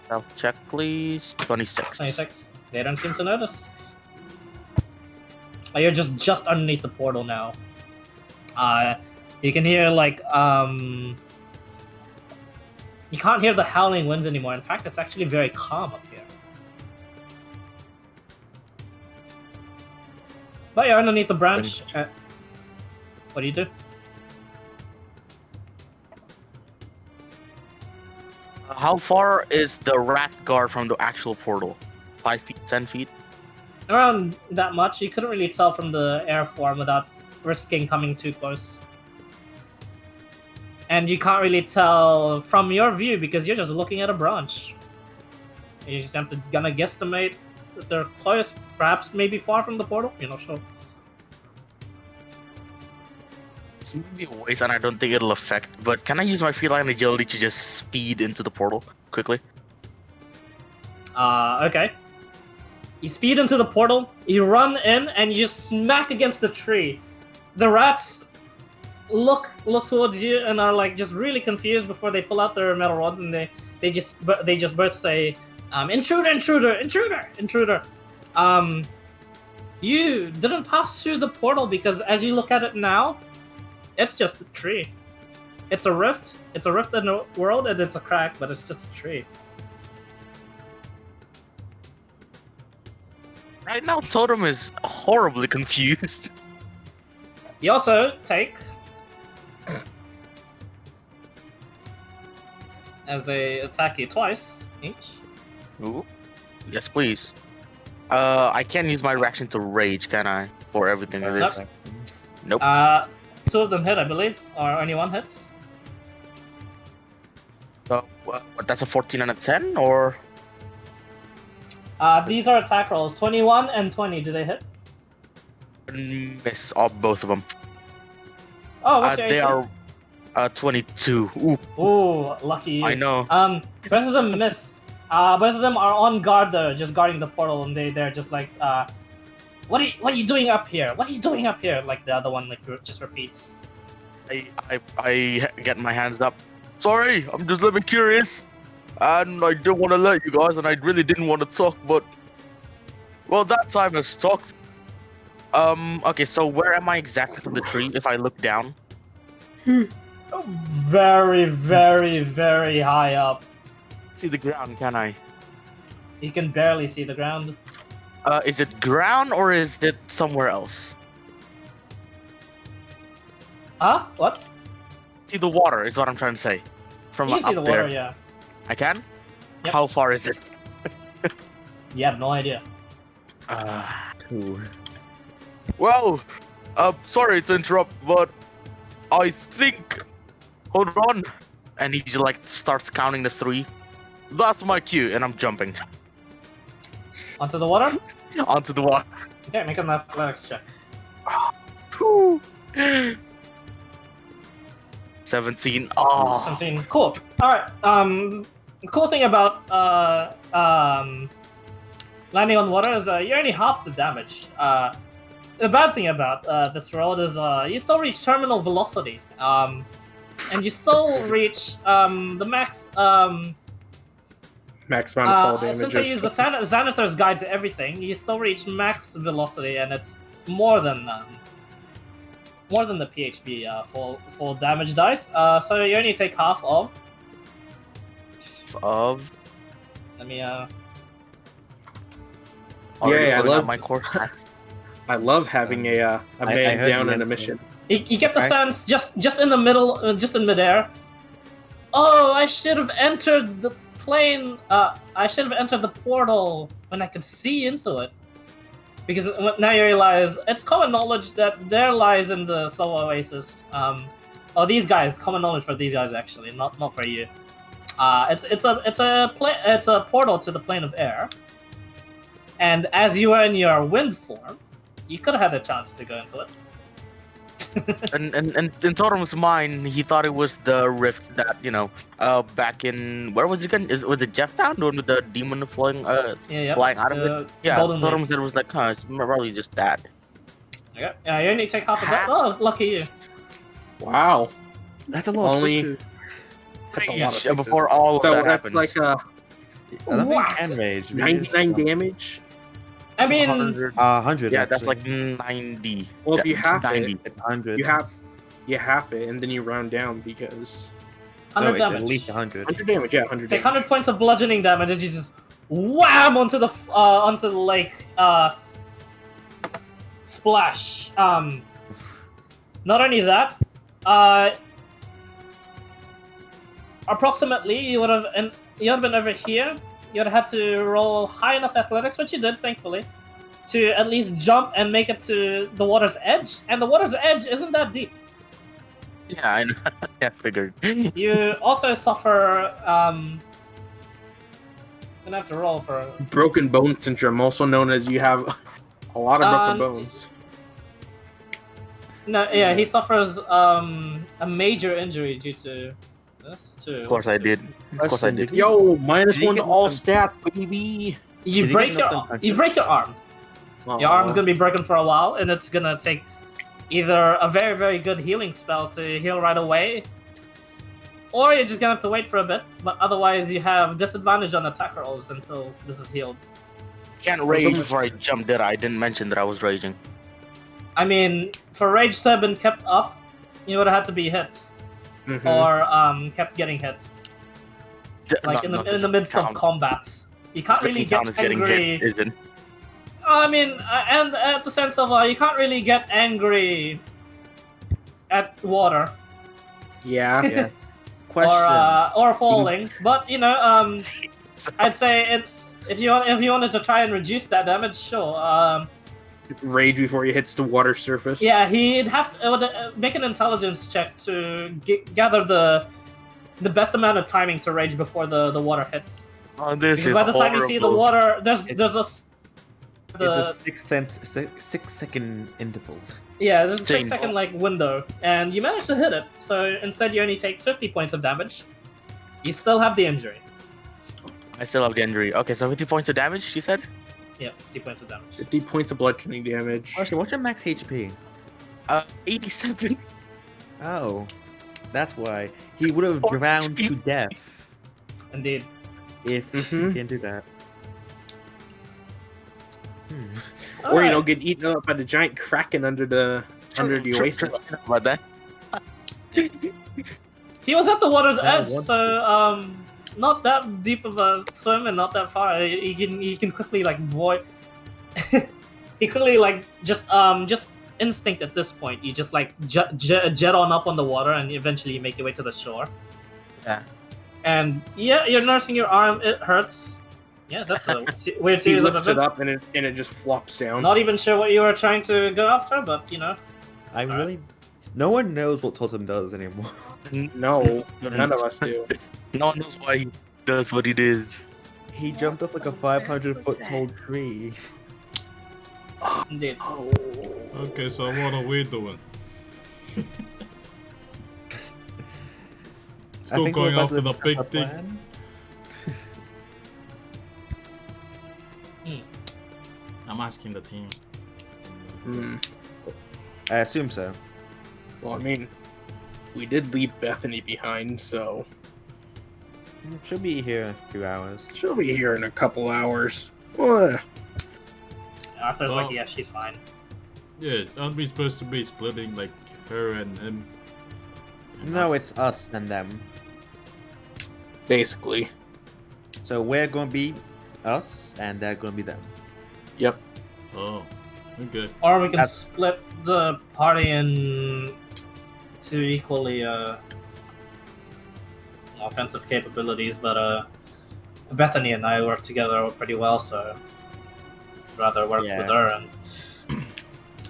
Self check, please. 26. 26. They don't seem to notice. You're just underneath the portal now. You can hear like you can't hear the howling winds anymore. In fact, it's actually very calm up here. But you're underneath the branch. What do you do? How far is the rat guard from the actual portal? 5 feet, 10 feet? Around that much. You couldn't really tell from the air form without risking coming too close. And you can't really tell from your view because you're just looking at a branch. You just have to gonna guesstimate that they're close, perhaps maybe far from the portal. You're not sure. It's maybe a waste, and I don't think it'll affect. But can I use my feline agility to just speed into the portal quickly? Okay. You speed into the portal, you run in, and you smack against the tree. The rats look towards you and are like just really confused before they pull out their metal rods, and they just both say, intruder, intruder, intruder, intruder. You didn't pass through the portal because as you look at it now, it's just a tree. It's a rift. It's a rift in the world, and it's a crack, but it's just a tree. Right now, Totem is horribly confused. You also take, as they attack you twice each. Ooh. Yes, please. I can't use my reaction to rage, can I? For everything it is. Nope. Two of them hit, I believe, or only one hits. So, what, that's a 14 and a 10, or? These are attack rolls. 21 and 20. Do they hit? Miss both of them. Oh, what's your They AC? are 22. Ooh, Ooh, lucky you. I know. Both of them miss. Both of them are on guard there, just guarding the portal, and they're just like, what are you doing up here? What are you doing up here? Like the other one, like just repeats. I get my hands up. Sorry, I'm just living curious. And I don't want to let you guys, and I really didn't want to talk, but... Well, that time has talked. Okay, so where am I exactly from the tree if I look down? Very, very, very high up. See the ground, can I? You can barely see the ground. Is it ground or is it somewhere else? Huh? What? See the water is what I'm trying to say. From You can up see the there. water, yeah. I can? Yep. How far is it? You have no idea. Ooh. Well, sorry to interrupt, but I think... Hold on. And he just, like, starts counting the 3. That's my cue, and I'm jumping. Onto the water? Onto the water. Okay, make an athletics check. 17. Oh. 17. Cool. Alright, the cool thing about landing on water is you're only half the damage. The bad thing about this road is you still reach terminal velocity. And you still reach the max Max amount of fall damage. since I use the Xanathar's guide to everything, you still reach max velocity, and it's more than the PHB full damage dice. So you only take half of. Let me Already I pulling out love my core stats. I love having a I man heard down you in a had mission. You get the Right. sense just in the middle, just in midair. Oh, I should have entered the plane. I should have entered the portal when I could see into it. Because now you realize it's common knowledge that there lies in the Soul Oasis. These guys, common knowledge for these guys actually, not for you. It's a portal to the plane of air. And as you were in your wind form, you could have had a chance to go into it. and in Totem's mind, he thought it was the rift that, back in... Where was it again? Was it Jeff Town? The one with the demon flying flying out of it? Yeah, Golden Totem Leaf. said it was like, it's probably just that. Okay. Yeah, you only take half of that. Oh, lucky you. Wow. That's a lot Only- of sixes. That's a lot of Yeah, sixes. before all of So that that's happens. like I don't Wow. think can rage. 99 damage. I mean, 100. 100. Yeah, that's actually. like 90. Well, if you It's have 90. it, It's 100. you have it, and then you round down because 100 no, it's damage. at least 100. 100 damage. Yeah, 100 Take damage. 100 points of bludgeoning damage as you just wham onto the lake. Splash. Not only that, approximately you would have been over here. You would have had to roll high enough athletics, which you did, thankfully, to at least jump and make it to the water's edge. And the water's edge isn't that deep. Yeah, I know. I figured. You also suffer. Gonna have to roll for. Broken bone syndrome, also known as you have a lot of broken bones. No, yeah, he suffers a major injury due to this too. Of course I did. Of course I did. Yo, minus Did you 1 to get all some- stats, baby. You Did he break get knocked unconscious? you break your arm. Your arm's gonna be broken for a while, and it's gonna take either a very, very good healing spell to heal right away, or you're just gonna have to wait for a bit. But otherwise, you have disadvantage on attack rolls until this is healed. Can't rage before I jumped, did I? I didn't mention that I was raging. I mean, for rage to have been kept up, you would have had to be hit Mhm. or kept getting hit. Like in the midst of combats, you can't really get angry. Hit, isn't? I mean, and at the sense of you can't really get angry at water Yeah. Question. or falling. But you know, I'd say if you wanted to try and reduce that damage, sure. Rage before he hits the water surface. Yeah, he'd have to make an intelligence check to gather the best amount of timing to rage before the water hits. Oh, this Because is by the time you see the water, there's It's a 6 second interval. Yeah, there's a Same. 6-second like window, and you manage to hit it. So instead, you only take 50 points of damage. You still have the injury. I still have the injury. Okay, so 50 points of damage, she said? Yeah, 50 points of damage. 50 points of bludgeoning damage. Actually, what's your max HP? 87. Oh, that's why he would have drowned to death Indeed. if Mhm. he can do that. Or Alright. get eaten up by the giant kraken under the oasis. About that. He was at the water's Yeah, edge, so not that deep of a swim and not that far. He can quickly like void. He quickly like just instinct at this point. You just like jet on up on the water and eventually you make your way to the shore. Yeah. And yeah, you're nursing your arm. It hurts. Yeah, that's a weird He series of lifts it events. up and it just flops down. Not even sure what you were trying to go after, but you know. I really. No one knows what Totem does anymore. No, none of us do. No one knows why he does what he did. He jumped off like a 500-foot tall tree. Indeed. Okay, so what are we doing? I Still think we're going about to after the discuss big our thing. plan. I'm asking the team. Hmm. I assume so. Well, I mean, we did leave Bethany behind, so She'll be here in a few hours. she'll be here in a couple hours. What? Arthur's Well- like, yeah, she's fine. Yeah, aren't we supposed to be splitting like her and him? And No, us? it's us and them. Basically. So we're going to be us, and they're going to be them. Yep. Oh, okay. Or we can That's- split the party in two equally offensive capabilities, but Bethany and I work together pretty well, so I'd rather work Yeah. with her. And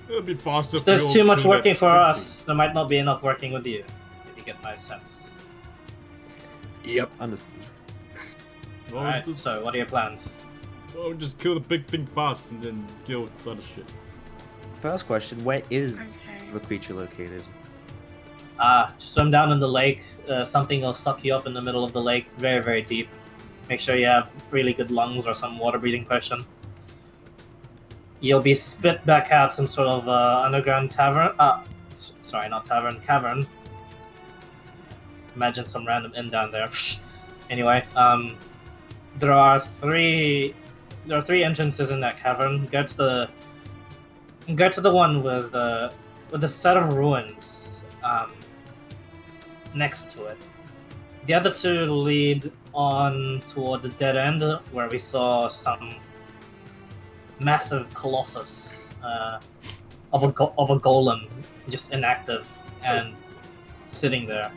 It'll be faster. if there's we too all much do that working for quickly. us, there might not be enough working with you. If you get my sense. Yep. Understood. Well, Alright, just, so what are your plans? well, just kill the big thing fast and then deal with this other shit. First question, where is Okay. the creature located? Just swim down in the lake. Something will suck you up in the middle of the lake, very, very deep. Make sure you have really good lungs or some water-breathing potion. You'll be spit back out some sort of underground tavern. Sorry, not tavern, cavern. Imagine some random inn down there. Anyway, there are three entrances in that cavern. Go to the one with the set of ruins next to it. The other two lead on towards a dead end where we saw some massive colossus of a golem just inactive and sitting there.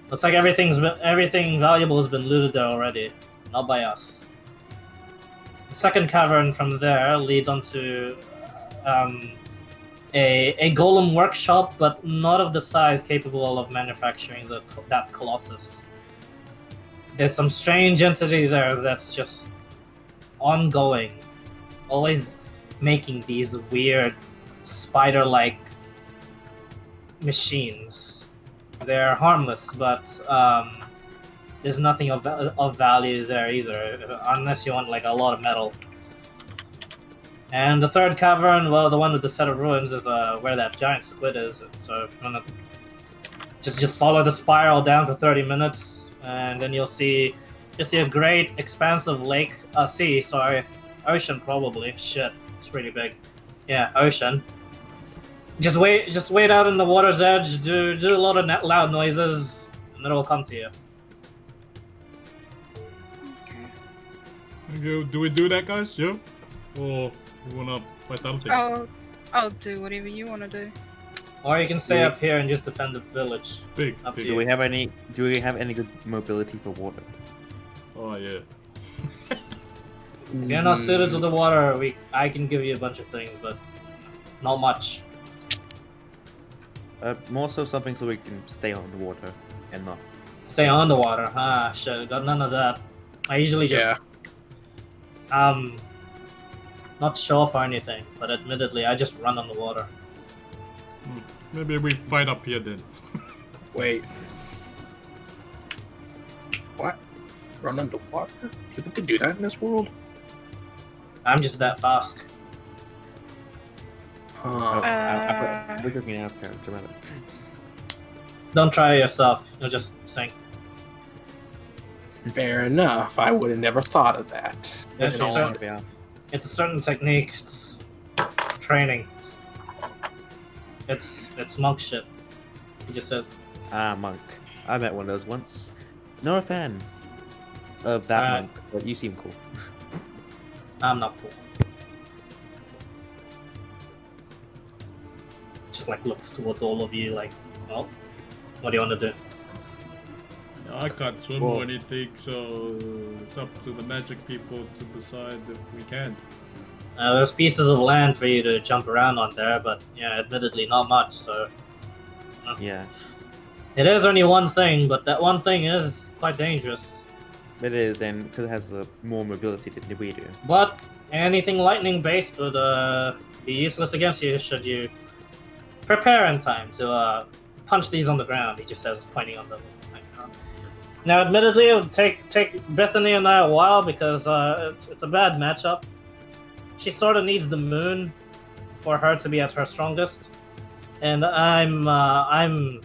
Looks like everything valuable has been looted there already, not by us. The second cavern from there leads onto a golem workshop, but not of the size capable of manufacturing that colossus. There's some strange entity there that's just ongoing, always making these weird spider-like machines. They're harmless, but there's nothing of value there either, unless you want like a lot of metal. And the third cavern, well, the one with the set of ruins, is where that giant squid is. So if you wanna just follow the spiral down for 30 minutes, and then you'll see a great expanse of sea, Ocean probably. Shit, it's pretty big. Yeah, ocean. Just wait out in the water's edge. Do a lot of loud noises, and it'll come to you. Okay, do we do that, guys? Yeah? Or you wanna fight other things? I'll do whatever you want to do. Or you can stay up here and just defend the village. Big, Up to big. you. Do we have any good mobility for water? Oh, yeah. If you're not suited to the water, I can give you a bunch of things, but not much. More so something so we can stay on the water and not. Stay on the water. Ah, shit, got none of that. I usually just not sure for anything, but admittedly, I just run on the water. Maybe we fight up here then. Wait. What? Run underwater? People can do that in this world? I'm just that fast. We're looking out character. Don't try it yourself. You'll just sink. Fair enough. I would have never thought of that. It's In all a honesty. It's a certain technique. It's training. It's monk shit. He just says. Monk. I met one of those once. Not a fan of that Alright. monk, but you seem cool. I'm not cool. Just like looks towards all of you like, well, what do you want to do? I can't swim Well- or anything, so it's up to the magic people to decide if we can. There's pieces of land for you to jump around on there, but yeah, admittedly not much, so Yeah, it is only one thing, but that one thing is quite dangerous. it is, and because it has more mobility than we do. But anything lightning based would be useless against you should you prepare in time to punch these on the ground, he just says, pointing on them. Now, admittedly, it would take Bethany and I a while because it's a bad matchup. She sort of needs the moon for her to be at her strongest, and and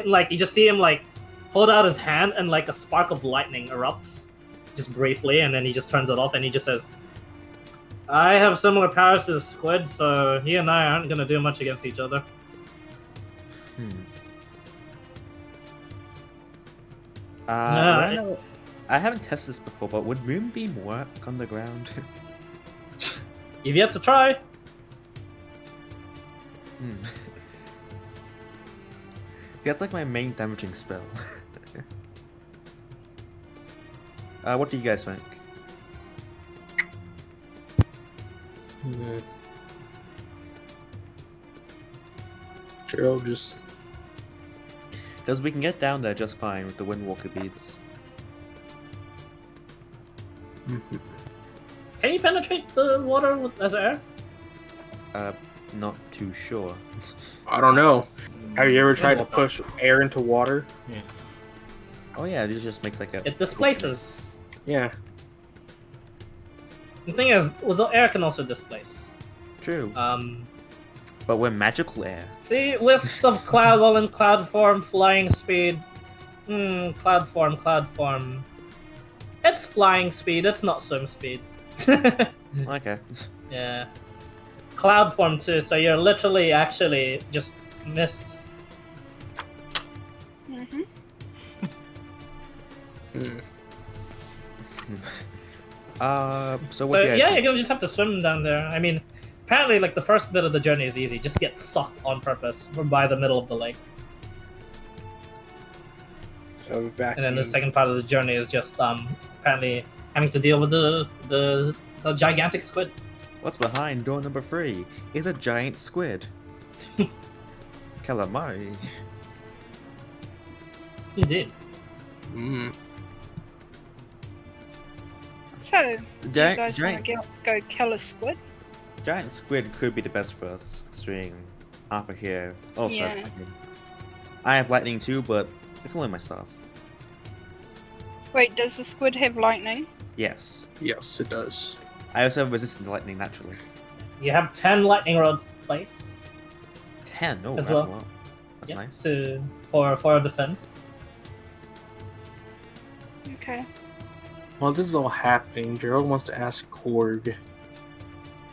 like you just see him like hold out his hand and like a spark of lightning erupts, just briefly, and then he just turns it off and he just says, "I have similar powers to the squid, so he and I aren't gonna do much against each other." I haven't tested this before, but would Moonbeam work on the ground? You've yet to try. That's like my main damaging spell. What do you guys think? Sure, just Because we can get down there just fine with the Windwalker beads. Can you penetrate the water as air? Not too sure. I don't know. Have you ever tried to push air into water? Oh yeah, it just makes like a... It displaces. Yeah. The thing is, well, the air can also displace. True. But we're magical air. See, wisps of cloud while in cloud form, flying speed. Cloud form. It's flying speed, it's not swim speed. Okay. Yeah. Cloud form too, so you're literally actually just mists. Mm-hmm. So what do you guys yeah, think? you're gonna just have to swim down there. I mean, apparently, like the first bit of the journey is easy. Just get sucked on purpose from by the middle of the lake, So back and then the second part of the journey is just apparently having to deal with the gigantic squid. What's behind door number 3? It's a giant squid. Calamari. Indeed. So, do you Giant- guys want giant- to go kill a squid? Giant squid could be the best for us, considering Arthur here also has Yeah. lightning. I have lightning too, but it's only my stuff. Wait, does the squid have lightning? Yes. Yes, it does. I also have resistant to lightning naturally. You have 10 lightning rods to place 10? Oh, As that's well. a lot. That's yeah, nice. for defense. Okay. While this is all happening, Gerald wants to ask Korg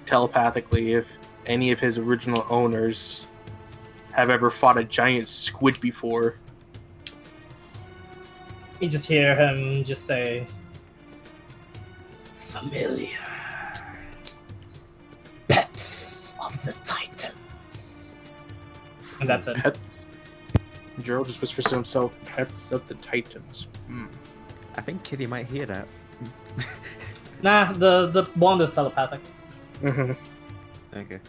telepathically if any of his original owners have ever fought a giant squid before. You just hear him just say, "Familiar pets of the Titans," and that's it. Pets. Gerald just whispers to himself, "Pets of the Titans." I think Kitty might hear that. Nah, the bond is telepathic. Mm-hmm. Okay.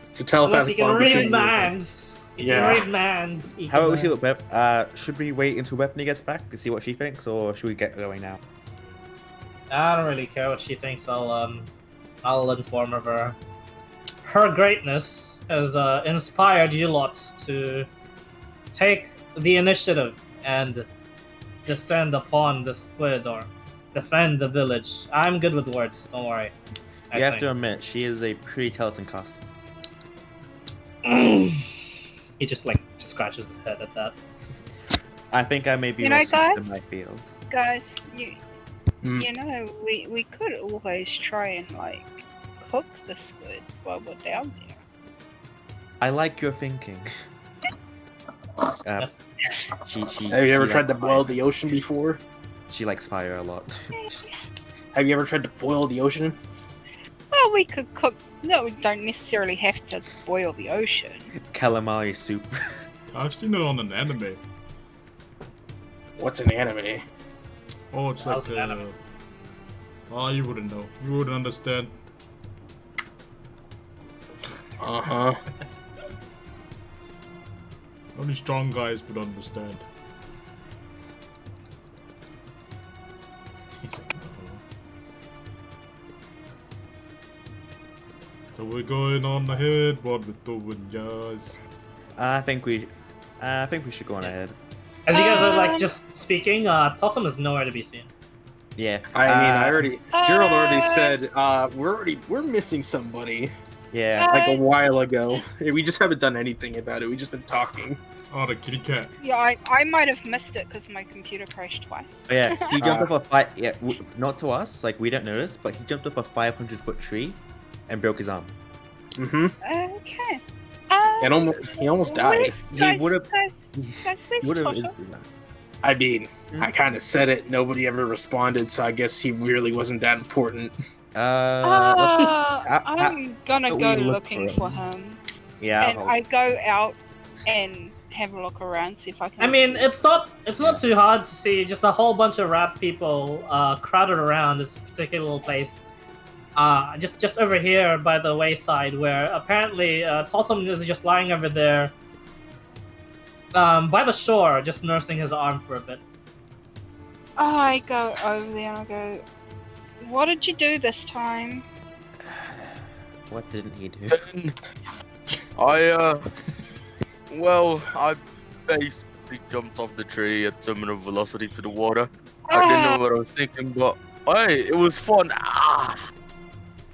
It's a Unless telepathic you can bond read between you. minds. You Yeah. can read minds. You How about we can, see what Beth? Should we wait until Bethany gets back to see what she thinks, or should we get going now? I don't really care what she thinks. I'll inform of her. Her greatness has inspired you lot to take the initiative and descend upon the squid or defend the village. I'm good with words. Don't worry. You have to admit, she is a pretty talented cast. He just like scratches his head at that. I think I may be You know, more suited in guys? my field. Guys, Mm. you know, we could always try and like cook the squid while we're down there. I like your thinking. Yes. She Have you ever she tried to likes boil fire. the ocean before? She likes fire a lot. Have you ever tried to boil the ocean? Well, we could cook. No, we don't necessarily have to boil the ocean. Calamari soup. I've seen it on an anime. What's an anime? Oh, it's How's like an anime? Oh, you wouldn't know. You wouldn't understand. Uh-huh. Only strong guys would understand. He's like, no. So we're going on ahead. What we're doing, guys? I think we should go on ahead. As you guys are like just speaking, Totem is nowhere to be seen. Yeah. Gerald already said, we're missing somebody, Yeah. like a while ago. We just haven't done anything about it. We've just been talking. Oh, the kitty cat. Yeah, I might have missed it because my computer crashed twice. But yeah, he jumped off a not to us, like we don't notice, but he jumped off a 500-foot tree and broke his arm. Mm-hmm. Okay. And he almost died. Where's, He guys, would've- guys, where's Would have Toto? instantly that. I mean, I kind of said it. Nobody ever responded, so I guess he really wasn't that important. I'm gonna we go look looking for for him. Yeah. And I go out and have a look around, see if I can. I mean, see. it's not too hard to see. Just a whole bunch of rat people crowded around this particular little place. Just over here by the wayside, where apparently Totem is just lying over there, by the shore, just nursing his arm for a bit. I go over there and I go, "What did you do this time?" What didn't he do? I basically jumped off the tree at terminal velocity to the water. I didn't know what I was thinking, but hey, it was fun.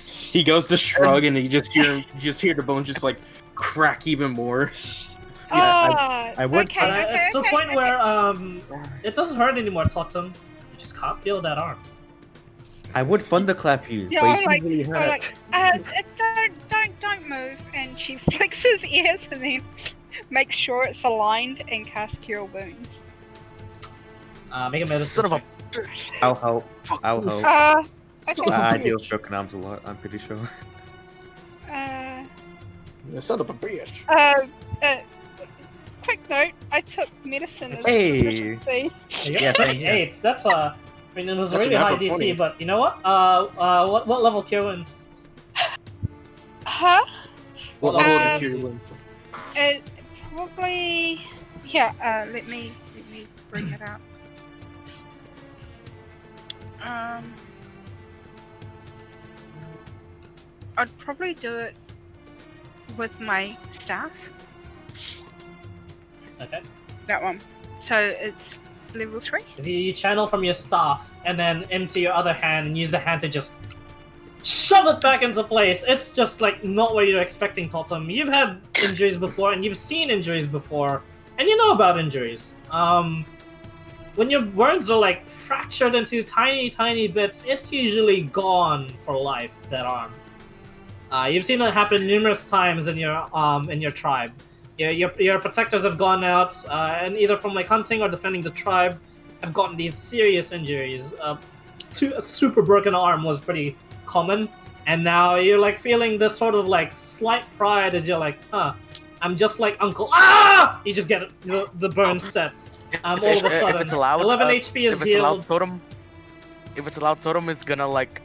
He goes to shrug, and you just hear the bone just like crack even more. I would- Okay, It's to the point okay. where it doesn't hurt anymore, Totem. You just can't feel that arm. I would thunderclap you, Yeah, but I'm you like, really I'm hurt. like, don't move. And she flicks his ears and then makes sure it's aligned and casts Cure Wounds. Make a medicine. Son of a check. I'll help. I'll help. Okay. I deal with broken arms a lot, I'm pretty sure. Son of a bitch. Quick note, I took medicine as Hey. a proficiency. You're Yeah, getting yeah. 8. That's I mean, it was a That's really a high natural DC, 20. but you know what? What level cure wounds? Huh? What level level Um, of Cure Wound? Probably. Yeah. Let me bring it up. I'd probably do it with my staff. Okay. That one. So it's level 3. Is you channel from your staff and then into your other hand and use the hand to just shove it back into place. It's just like not what you're expecting, Totem. You've had injuries before and you've seen injuries before, and you know about injuries. when your burns are like fractured into tiny bits, it's usually gone for life. That arm. You've seen it happen numerous times in your tribe. Your protectors have gone out, and either from like hunting or defending the tribe, have gotten these serious injuries. A super broken arm was pretty common, and now you're like feeling this sort of like slight pride as you're like, I'm just like Uncle. Ah! You just get the burn set. All of a sudden, if it's allowed, 11 HP is if it's allowed healed. totem, if it's allowed totem, it's gonna like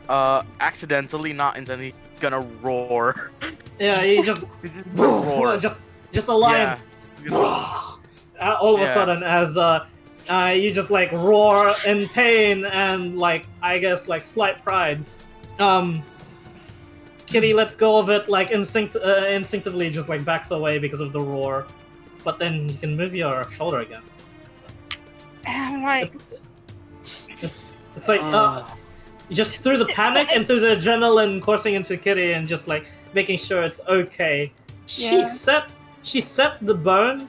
accidentally, not intentionally, gonna roar. Yeah, you just It's just roar. just a lion. Yeah. All of a Yeah. sudden, as you just like roar in pain and like I guess like slight pride. Kitty lets go of it like instinctively, just like backs away because of the roar. But then you can move your shoulder again. I'm like, It's like just through the panic and through the adrenaline coursing into Kitty and just like making sure it's okay. She Yeah. set the burn.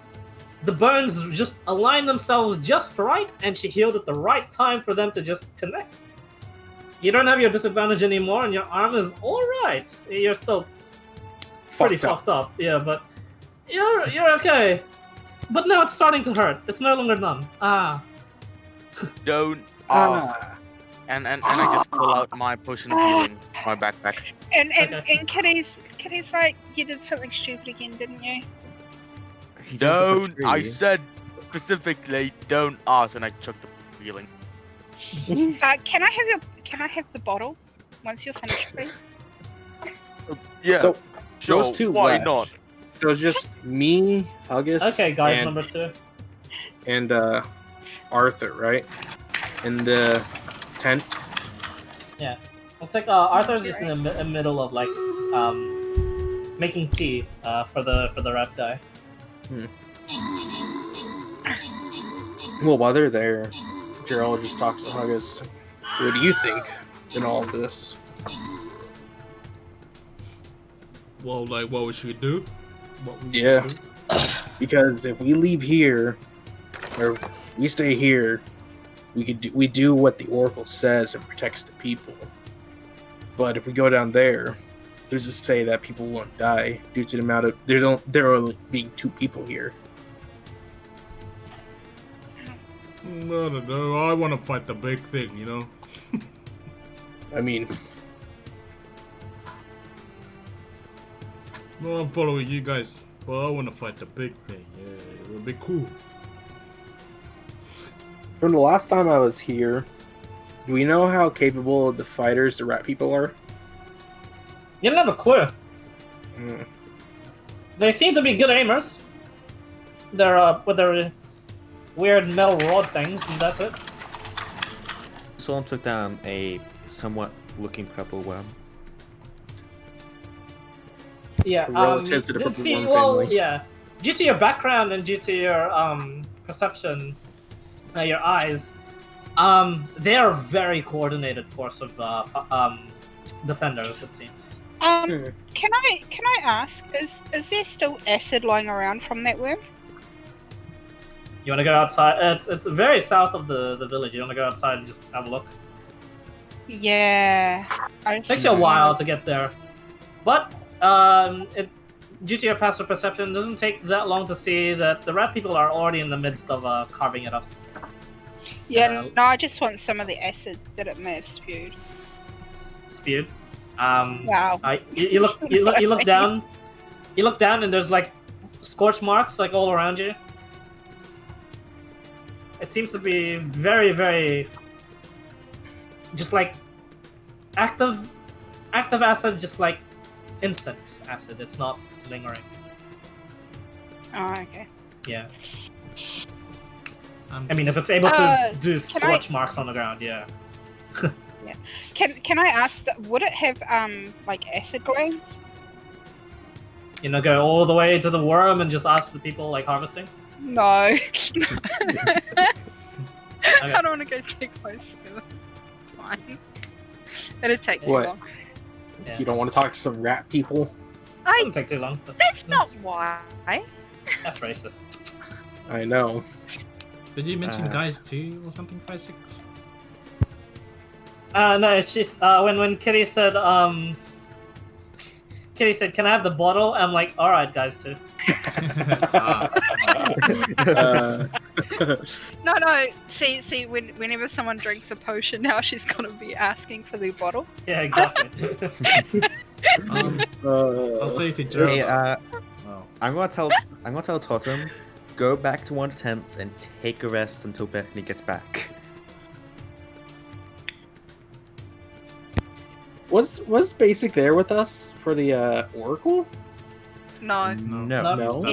The burns just aligned themselves just right, and she healed at the right time for them to just connect. You don't have your disadvantage anymore, and your arm is all right. You're still pretty fucked up, yeah, but you're okay. But now it's starting to hurt. It's no longer numb. Don't ask. And I just pull out my potion of healing, my backpack. and Okay. Kitty's like, you did something stupid again, didn't you? He jumped off a Don't. I tree. said specifically, don't ask, and I chucked the healing. Can I have the bottle once you're finished, please? Yeah. So sure. those two Why left. not? So just me, Huggus, Okay, guys, and, number 2. and Arthur, right? In the tent. Looks like Arthur's just in the middle of like making tea for the rat guy. Well, while they're there, Gerald just talks to Huggus. What do you think in all of this? Well, like what we should do? What we should Yeah. do? Because if we leave here, or we stay here, we do what the Oracle says and protects the people. But if we go down there, there's to say that people won't die due to the amount of there only being 2 people here. I don't know. I want to fight the big thing, you know. I mean, No, I'm following you guys, but I want to fight the big thing. Yeah, it would be cool. from the last time I was here, do we know how capable the fighters the rat people are? You don't have a clue. Hmm. They seem to be good aimers. They're with their weird metal rod things, and that's it. Someone took down a somewhat looking purple worm. Yeah, Relative to the did purple see- worm well, family. yeah. Due to your background and due to your perception, your eyes, they are a very coordinated force of defenders. It seems. Can I ask, is there still acid lying around from that worm? You want to go outside? It's very south of the village. You want to go outside and just have a look? Yeah. It takes you a while to get there, but due to your passive perception, it doesn't take that long to see that the rat people are already in the midst of carving it up. Yeah, no, I just want some of the acid that it may have spewed. Spewed. Wow. You look down. You look down, and there's like scorch marks like all around you. It seems to be very, very just like active acid, just like instant acid. It's not lingering. Oh, okay. Yeah. I mean, if it's able to do can scorch marks on the ground, yeah. Can I ask, would it have like acid glands? You know, go all the way to the worm and just ask the people like harvesting. No. I don't want to go too close to them. Fine. It'd take too What? long. Yeah. You don't want to talk to some rat people? Doesn't take too long. But That's not why. that's racist. I know. Did you mention guys too or something, 5-6? No, it's just when Kitty said can I have the bottle? I'm like, all right, guys too. No. See, whenever someone drinks a potion, now she's gonna be asking for the bottle. Yeah, exactly. I'll say to Joe. Hey, Oh. I'm gonna tell Totem, go back to one of the tents and take a rest until Bethany gets back. Was Basic there with us for the Oracle? No, No.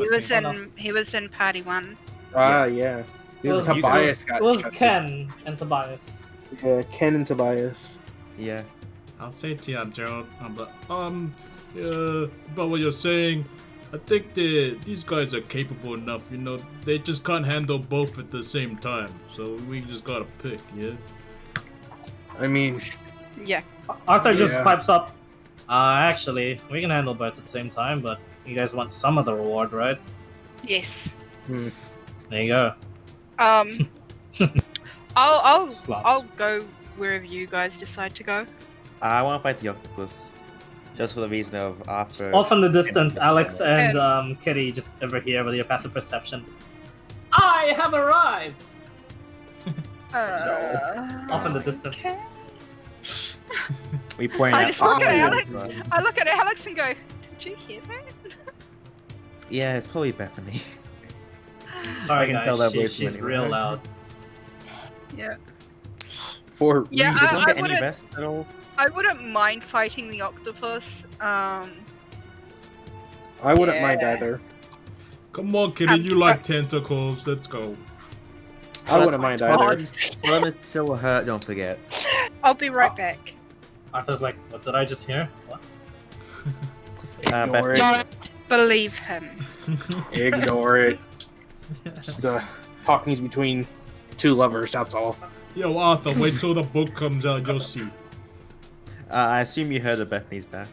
he was in party 1. Ah, yeah. He was It Tobias. It was Ken and Tobias. Yeah, Ken and Tobias. Yeah. I'll say to you, Joe. About what you're saying, I think these guys are capable enough. You know, they just can't handle both at the same time. So we just gotta pick, yeah. I mean, Yeah. Arthur just Yeah. pipes up. Actually, we can handle both at the same time, but you guys want some of the reward, right? Yes. There you go. I'll Slots. I'll go wherever you guys decide to go. I want to fight the octopus, just for the reason of after. Off in the distance, Yeah. Alex and Kitty just over here with your passive perception. I have arrived! Off in the distance. Okay. We point I out. just look at "Oh, Alex. right." I look at Alex and go, "Did you hear that?" Yeah, it's probably Bethany. Sorry, I can tell guys, that voice from she's anywhere. real loud. Yeah. for Yeah, Does reasons. not get any wouldn't- rest at all. I wouldn't mind fighting the octopus. I wouldn't mind Yeah. either. Come on, Kitty, you like tentacles. Let's go. I wouldn't mind either. Well, it's still hurt. Don't forget. I'll be right back. Arthur's like, what did I just hear? What? Ignore it. Don't believe him. Ignore it. Just talking's between two lovers. That's all. Yo, Arthur, wait till the book comes out. You'll see. I assume you heard that Bethany's back.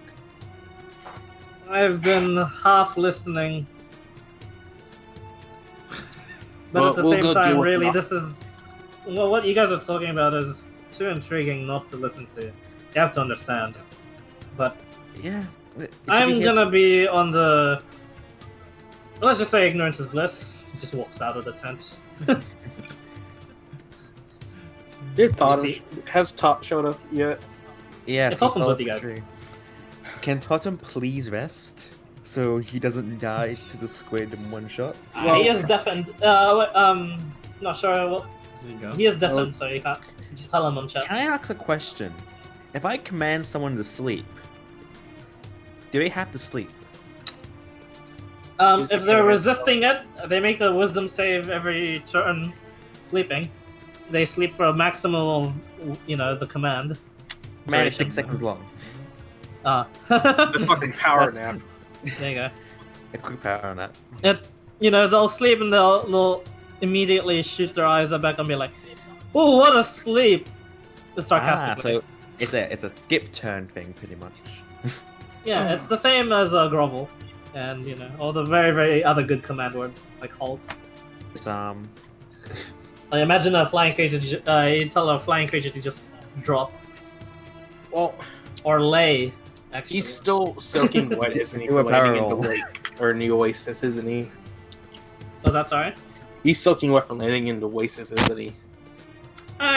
I've been half listening. But Well, at the we'll same go time, deal with really, it. this is... Well, what you guys are talking about is too intriguing not to listen to. You have to understand. But Yeah. I'm gonna be on the... Let's just say ignorance is bliss. He just walks out of the tent. Has Tot showed up yet? Yeah. It's Totem's with you guys. Can Totem please rest so he doesn't die to the squid in one shot? He is deafened. Not sure what... There you go. He is deafened, so you can't... Just tell him on chat. Can I ask a question? If I command someone to sleep, do they have to sleep? If they're resisting it, they make a wisdom save every turn sleeping. They sleep for a maximum of, the command. Man, it's 6 seconds long. The fucking power nap. There you go. A quick power on that. They'll sleep and they'll immediately shoot their eyes back and be like, "Oh, what a sleep!" It's sarcastic. So it's a skip turn thing, pretty much. Yeah, it's the same as grovel, and all the very, very other good command words like halt. It's, I imagine a flying creature. You tell a flying creature to just drop Well, or lay. Actually, he's still soaking wet, isn't he? Do a For landing barrel in the lake or in the oasis, isn't he? was that sorry? He's soaking wet from landing in the oasis, isn't he?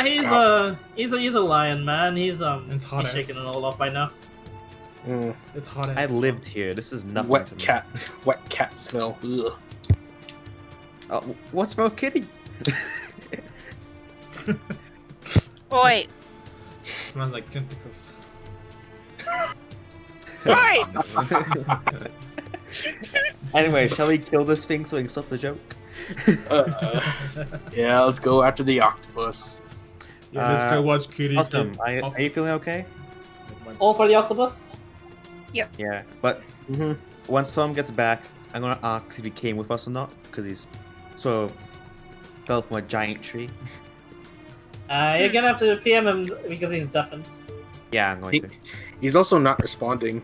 He's a lion, man. He's It's hot he's ass. shaking it all off by now. It's hot. I lived here. This is nothing Wet to me. cat smell. Ugh. Oh, what's wrong with Kitty? Oi, Smells like tentacles. oi! Anyway, shall we kill this thing so we can stop the joke? Yeah, let's go after the octopus. Yeah, let's go watch Kitty. Autumn, get- are you feeling okay? All for the octopus. Yeah, but Mm-hmm. once Tom gets back, I'm gonna ask if he came with us or not, because he's sort of fell from a giant tree. You're gonna have to PM him because he's deafened. Yeah, I'm going to. He's also not responding.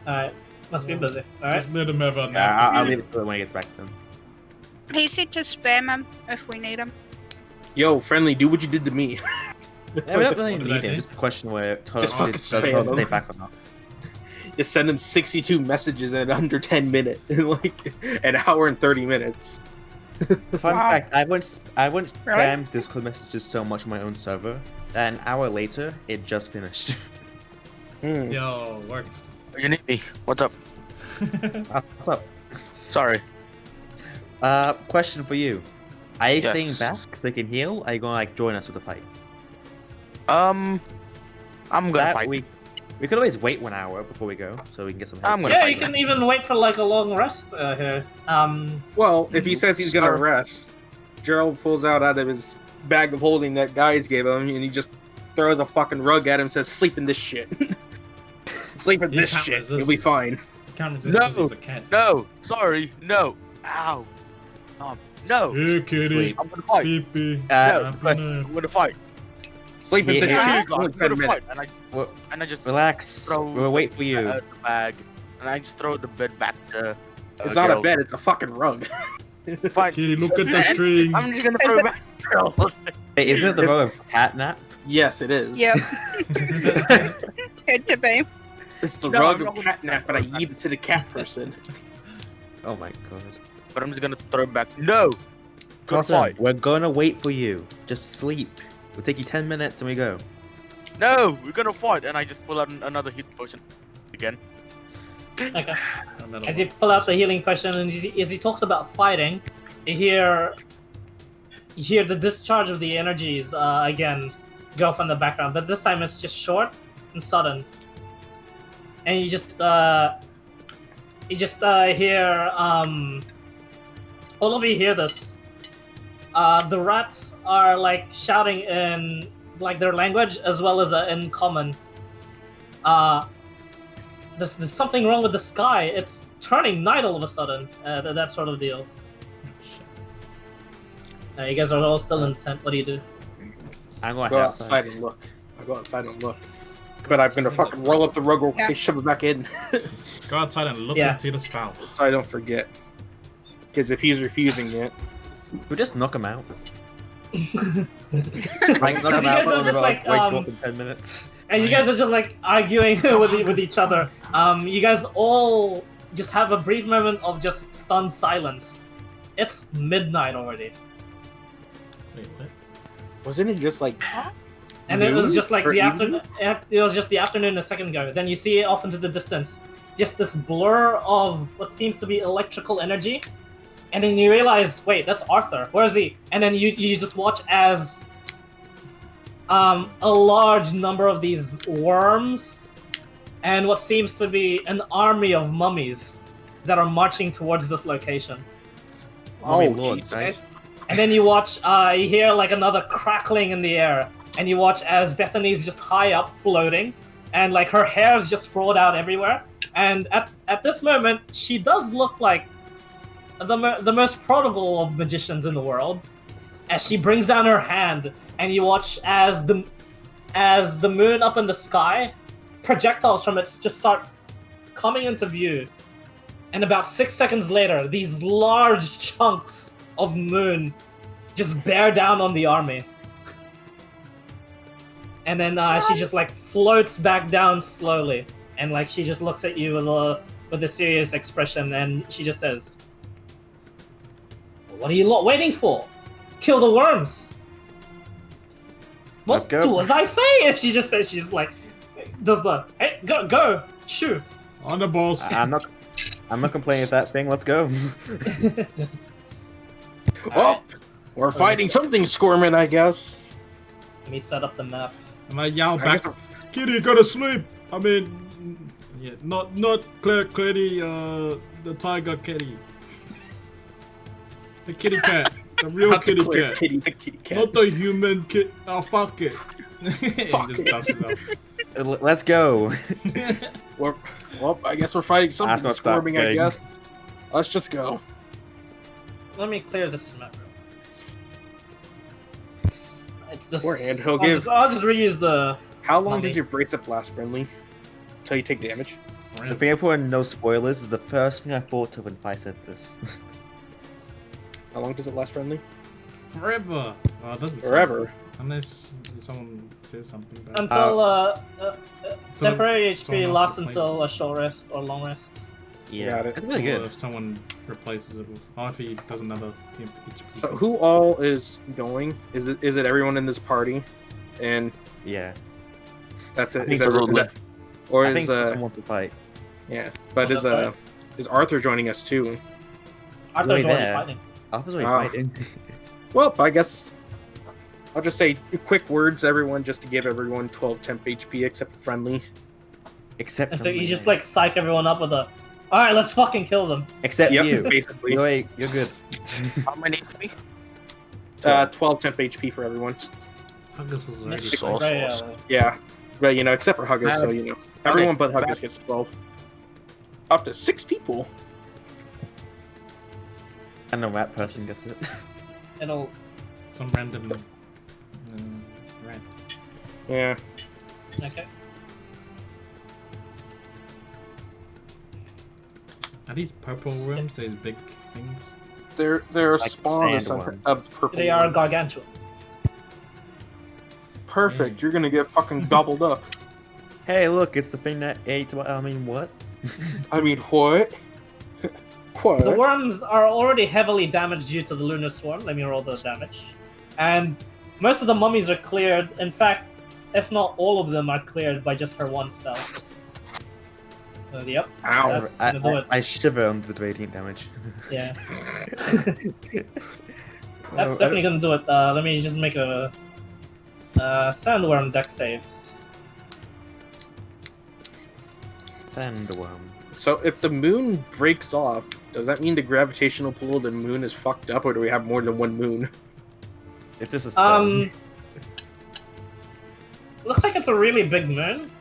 Alright, must be busy. Alright. Just let him have a nap. Yeah, I'll leave it till when he gets back then. He said to spam him if we need him. Yo, friendly, do what you did to me. Yeah, we don't really What did I need do? him. Just a question where Just fucking spam him. stay back or not. Just send him 62 messages in under 10 minutes, like an hour and 30 minutes. Fun Wow. fact: I once Really? spammed Discord messages so much on my own server that an hour later it just finished. Hmm. Yo, work. You need me. What's up? What's up? Sorry. Question for you: are you staying Yes. back so they can heal? Are you gonna like join us with the fight? I'm gonna That fight. we could always wait 1 hour before we go, so we can get some. I'm help. gonna Yeah, fight you can them. even wait for like a long rest here. Well, if he says he's gonna Sure. rest, Gerald pulls out of his bag of holding that guys gave him, and he just throws a fucking rug at him and says, "Sleep in this shit. Sleep in You this can't shit. resist. You'll be fine." Can't resist No. 'cause he's a cat. No, sorry, no. Ow. No. Here, kitty. Sleep. I'm gonna fight. Sleepy. No. Happy I'm gonna fight. Sleep in Yeah. this Yeah. shit. I'm It's only gonna 10 fight. minutes. Well, And I just relax. throw We'll wait for you. the bag, and I just throw the bed back to. It's not a Gerald. bed. It's a fucking rug. Fine. Kitty, look at the string. I'm just gonna Is throw it- it back to Gerald. Hey, isn't it the row of catnap? Yes, it is. Yep. Had to be. It's the No, rug I'm of not catnap, but I eat it to the cat person. Oh my god. But I'm just gonna throw it back. No. Good Cotton, fight. we're gonna wait for you. Just sleep. We'll take you 10 minutes and we go. No, we're gonna fight, and I just pull out another heat potion again. Okay. Another As one. you pull out the healing potion, and as he talks about fighting, you hear the discharge of the energies again go off in the background, but this time it's just short and sudden, and you just hear all of you hear this. The rats are like shouting in like their language as well as in common. There's something wrong with the sky. It's turning night all of a sudden. That sort of deal. You guys are all still in the tent. What do you do? I'm going Go outside. outside and look. I go outside and look. But I'm gonna fucking roll up the rug real quick, Yeah. shove it back in, Go outside and look Yeah. into the spout. so I don't forget. Because if he's refusing it, We'll just knock him out. You Like, knock him guys out are and just like, wake him up in 10 minutes. And you guys are just like arguing with each other. You guys all just have a brief moment of just stunned silence. It's midnight already, Wait, what? wasn't it just like and it was noon just like or the evening? afternoon. It was just the afternoon a second ago. Then you see it off into the distance, just this blur of what seems to be electrical energy, and then you realize, wait, that's Arthur. Where is he? And then you just watch as a large number of these worms and what seems to be an army of mummies that are marching towards this location. Oh, my Oh, lord, Jesus. right? And then you watch, you hear like another crackling in the air, and you watch as Bethany's just high up floating, and like her hair's just rolled out everywhere. And at this moment, she does look like the most prodigal of magicians in the world, as she brings down her hand, and you watch as the moon up in the sky, projectiles from it just start coming into view. And about 6 seconds later, these large chunks of moon just bear down on the army. And then she just like floats back down slowly, and like she just looks at you with a serious expression, and she just says, "What are you lot waiting for? Kill the worms." Let's go. Do as I say. And she just says, she's like, does the hey go shoot. On the balls. I'm not complaining with that thing. Let's go. Oh, we're fighting something, Scorman, I guess. Let me set up the map. And I yell I back, guess- Kitty, go to sleep. I mean, yeah, not Kitty, the tiger kitty. The kitty cat. The real Not the kitty clear cat. kitty, the kitty cat. Not the human kid. Oh, fuck it. Fuck Just it. does it up. Let's go. Well, I guess we're fighting something, not stop Scorming, I playing. guess. Let's just go. Let me clear this map. It's the. Beforehand, he'll I'll give- I'll just reuse the. How long Mummy. does your bracelet last, friendly? Until you take damage? The thing I put in no spoilers is the first thing I thought of when I said this. How long does it last friendly? Forever. Well, it doesn't say. Forever. Unless someone says something about it. Until temporary HP someone else lasts replaces until a short rest or long rest. Yeah, Got it. it's really Or good. if someone replaces it with, or if he does another temp HP. So who all is going? Is it everyone in this party? And Yeah. that's it. I think Is so. everyone, Look, or I is think someone wants to fight. yeah? But Oh, that's is Arthur joining us too? Arthur's Really already there. fighting. Alpha's already Ah. fighting. Well, I guess I'll just say quick words, everyone, just to give everyone 12 temp HP except for friendly. Except And so from you me. just like psych everyone up with a, alright, let's fucking kill them. Except Yep, you. basically. You're good. How many HP? 12 temp HP for everyone. Huggus is already It's Sauce. very, Yeah, but except for Huggus, so everyone but Huggus gets 12. Up to 6 people. And the rat person gets it. it'll some random rat. Yeah. okay. Are these purple rooms? These big things? They're a Like spawn of some sandworms. of purple. They are gargantuan. Perfect. You're gonna get fucking gobbled up. Hey, look, it's the thing that ate. I mean, what? I mean, what? What? The worms are already heavily damaged due to the lunar swarm. Let me roll the damage. And most of the mummies are cleared. In fact, if not all of them are cleared by just her one spell. Yep. Ow. That's gonna do it. I shiver under the radiant damage. Yeah. Oh, That's definitely gonna do it. Let me just make a sandworm deck saves. Sandworm. So if the moon breaks off, does that mean the gravitational pull of the moon is fucked up, or do we have more than one moon? It's just a spell. Looks like it's a really big moon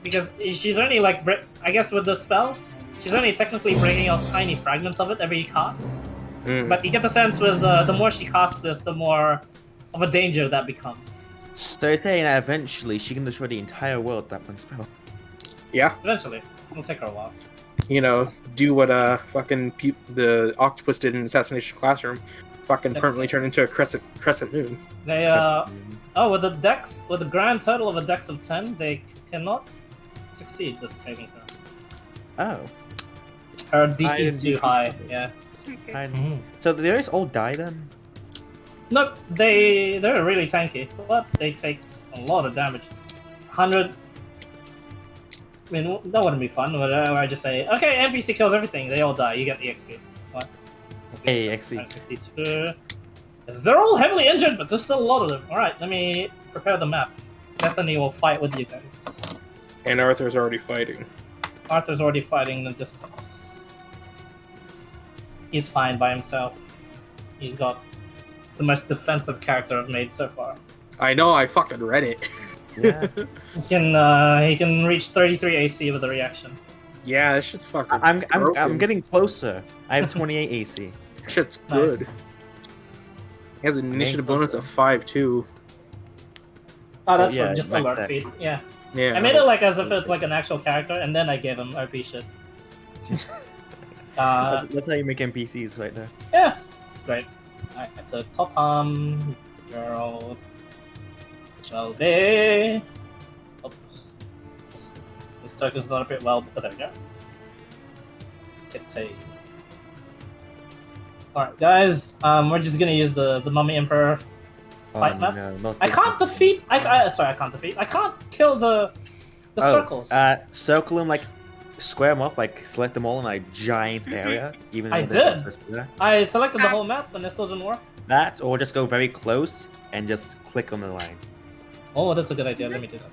because she's only like I guess with the spell, she's only technically bringing out tiny fragments of it every cast. Hmm. But you get the sense with the more she casts this, the more of a danger that becomes. So you're saying that eventually she can destroy the entire world with that one spell? Yeah, Eventually, it'll take her a while. do what fucking the octopus did in Assassination Classroom, fucking That's permanently it. turn into a crescent moon. They with the grand total of a dex of 10, they cannot succeed this saving throw. Oh. Her DC is didn't too high. do something. Yeah. Mm. So the others all die then? Nope, they're really tanky, but they take a lot of damage. 100. I mean, that wouldn't be fun. But I just say, okay, NPC kills everything. They all die. You get the XP. What? Hey, XP. Times 62. They're all heavily injured, but there's still a lot of them. All right, let me prepare the map. Bethany will fight with you guys. And Arthur's already fighting. Arthur's already fighting in the distance. He's fine by himself. He's got. It's the most defensive character I've made so far. I know, I fucking read it. Yeah. He can reach 33 AC with a reaction. Yeah, this shit's fucking I'm broken. getting closer. I have 28 AC. Shit's Nice. good. He has an initiative bonus of 5 too. Oh, that's yeah, for just like alert that. feats. Yeah. Yeah. I made it like as if it's like an actual character, and then I gave him OP shit. That's how you make NPCs right there. Yeah, it's great. Alright, it's a Totem, Gerald, Welby. Oops. This token's not a bit well, but there we go. Get Alright, guys, we're just gonna use the Mummy Emperor fight Oh, map. no, not I this can't one. defeat. I can't defeat. I can't kill the circles. Circle them, like, square them off, like, select them all in a giant area. Even I though they're did. not supposed to be there. I selected the whole map, and it still didn't work. That, or just go very close and just click on the line. Oh, that's a good idea. Let me do that.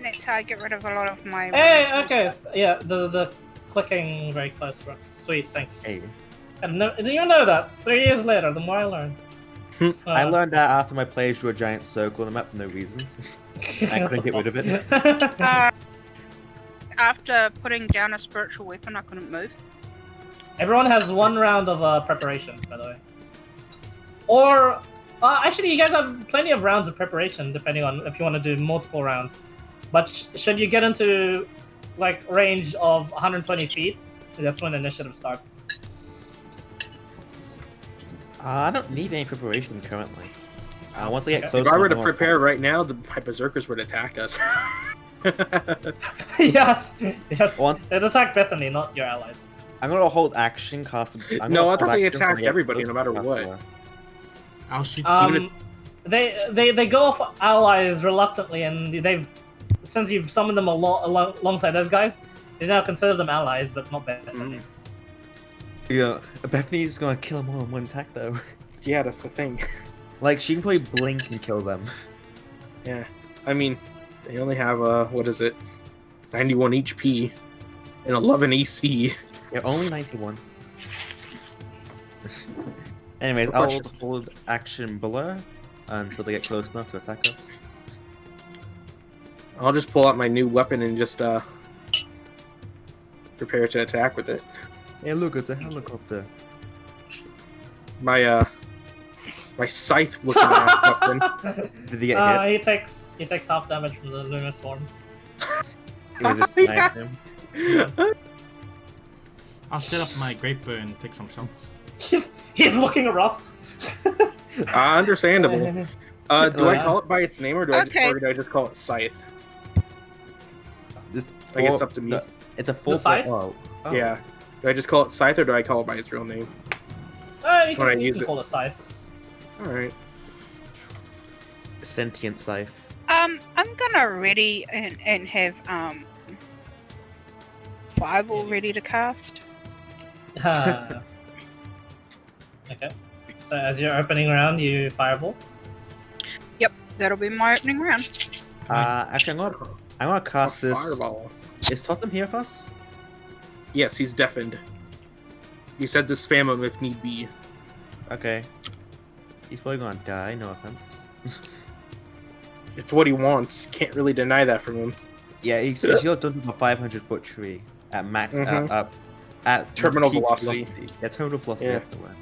That's how I get rid of a lot of my. Hey, okay, yeah, the clicking very close works. Sweet, thanks. Hey. And you know that 3 years later, the more I learn. I learned that after my players drew a giant circle on the map for no reason. I couldn't get rid of it. After putting down a spiritual weapon, I couldn't move. Everyone has 1 round of preparation, by the way. Or actually, you guys have plenty of rounds of preparation, depending on if you want to do multiple rounds. But should you get into like range of 120 feet, that's when initiative starts. I don't need any preparation currently. Once I get close, If I were to more- prepare right now, my berserkers would attack us. Yes, yes. One- It attack Bethany, not your allies. I'm gonna hold action, cast. I'm No, gonna I hold thought they action attacked from everybody, close no matter cast what. blur. I'll shoot They go off allies reluctantly, and they've since you've summoned them alongside those guys, they now consider them allies, but not Bethany. Yeah, Bethany's gonna kill them all in one attack though. Yeah, that's the thing. Like she can probably blink and kill them. Yeah, I mean, they only have what is it, 91 HP and 11 AC. Yeah, only 91. Anyways, Good I'll question. hold action blur until they get close enough to attack us. I'll just pull out my new weapon and just prepare to attack with it. Hey, look, it's a helicopter. My scythe looking ass weapon. Did he get hit? He takes half damage from the lunar swarm. It was just Yeah. him. I'll set up my grape and take some shots. He's looking rough. Understandable. Do I Yeah. call it by its name or do Okay. I just call it scythe? This I guess it's up to me. It's a full scythe? Oh. Yeah. Do I just call it scythe or do I call it by its real name? You When I can, you use can it. call it scythe. All right. Sentient scythe. I'm gonna ready and have Fireball ready to cast. Okay. So as you're opening round, you fireball. That'll be my opening round. Actually, I'm gonna cast this. Fireball. Is Totem here for us? Yes, he's deafened. He said to spam him if need be. Okay. He's probably gonna die. No offense. It's what he wants. Can't really deny that from him. Yeah, he's got done to a 500-foot tree at max Mhm. at Terminal peak velocity. Yeah, terminal velocity. Yeah. Afterward.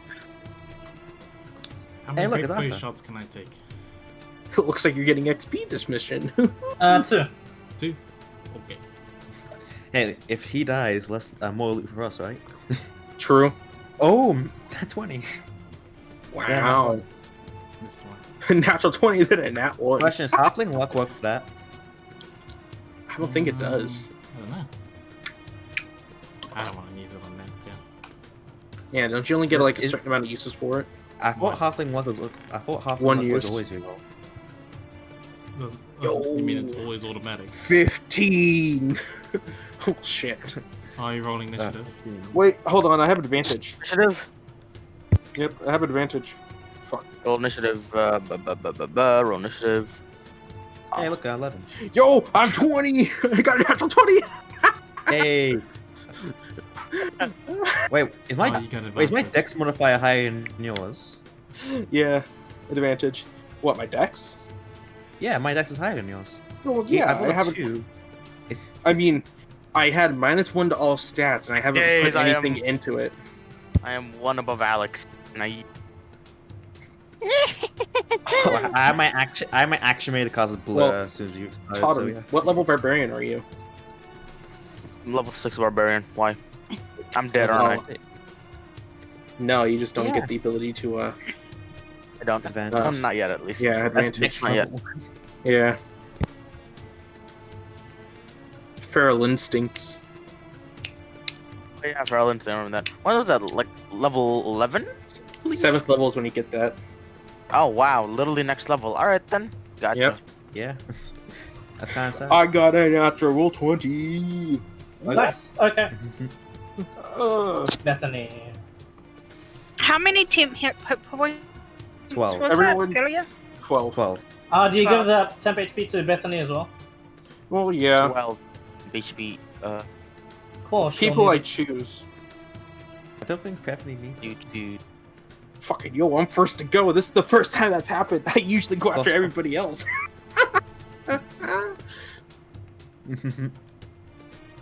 How Hey, many look, grape it's Arthur. shots can I take? It looks like you're getting XP this mission. 2. 2? Okay. Hey, if he dies, less more loot for us, right? True. Oh, 20. Wow. Missed one. Natural 20 than a nat 1. Question is, halfling luck work for that? I don't think it does. I don't know. I don't want to use it on that, yeah. Yeah, don't you only get like a Is- certain amount of uses for it? I thought What? halfling luck was. I thought halfling One luck was use. always reroll. You mean it's always automatic? 15! Oh shit. Are you rolling initiative? Wait, hold on, I have advantage. Initiative. Yep, I have advantage. Fuck. Roll initiative. Roll initiative. Hey, look, 11. Yo, I'm 20! I got a natural 20! Hey. Wait, is my Oh, you got wait, is my advantage. dex modifier higher than yours? Yeah, advantage. What, my dex? Yeah, my dex is higher than yours. Well, yeah, I've I got haven't. 2. I mean, I had -1 to all stats, and I haven't Yay, put I am- anything into it. I am one above Alex. And I. I might actually made the cast blur Well, as soon as you started. Totem, So yeah. what level barbarian are you? I'm level 6 barbarian. Why? I'm dead, aren't I? No, you just don't Yeah. get the ability to. I don't. Advantage. Not yet, at least. Yeah, That's advantage. next Not yet. level. Yeah. Feral instincts. Oh, yeah, for Ellen, I remember that. When was that? Like level 11? 7th level is when you get that. Oh wow, literally next level. All right then. Gotcha. Yep. Yeah. That's kind of sad. I got a natural 20. Nice. Okay. Ugh. Bethany. How many temp hit points 12. was Everyone- that earlier? 12. 12. Do you give the temp HP to Bethany as well? Well, yeah. 12 BHP. Cool. It's she'll people need I it. choose. I don't think Bethany needs it. Dude. Fucking yo, I'm first to go. This is the first time that's happened. I usually go after Plus- everybody else.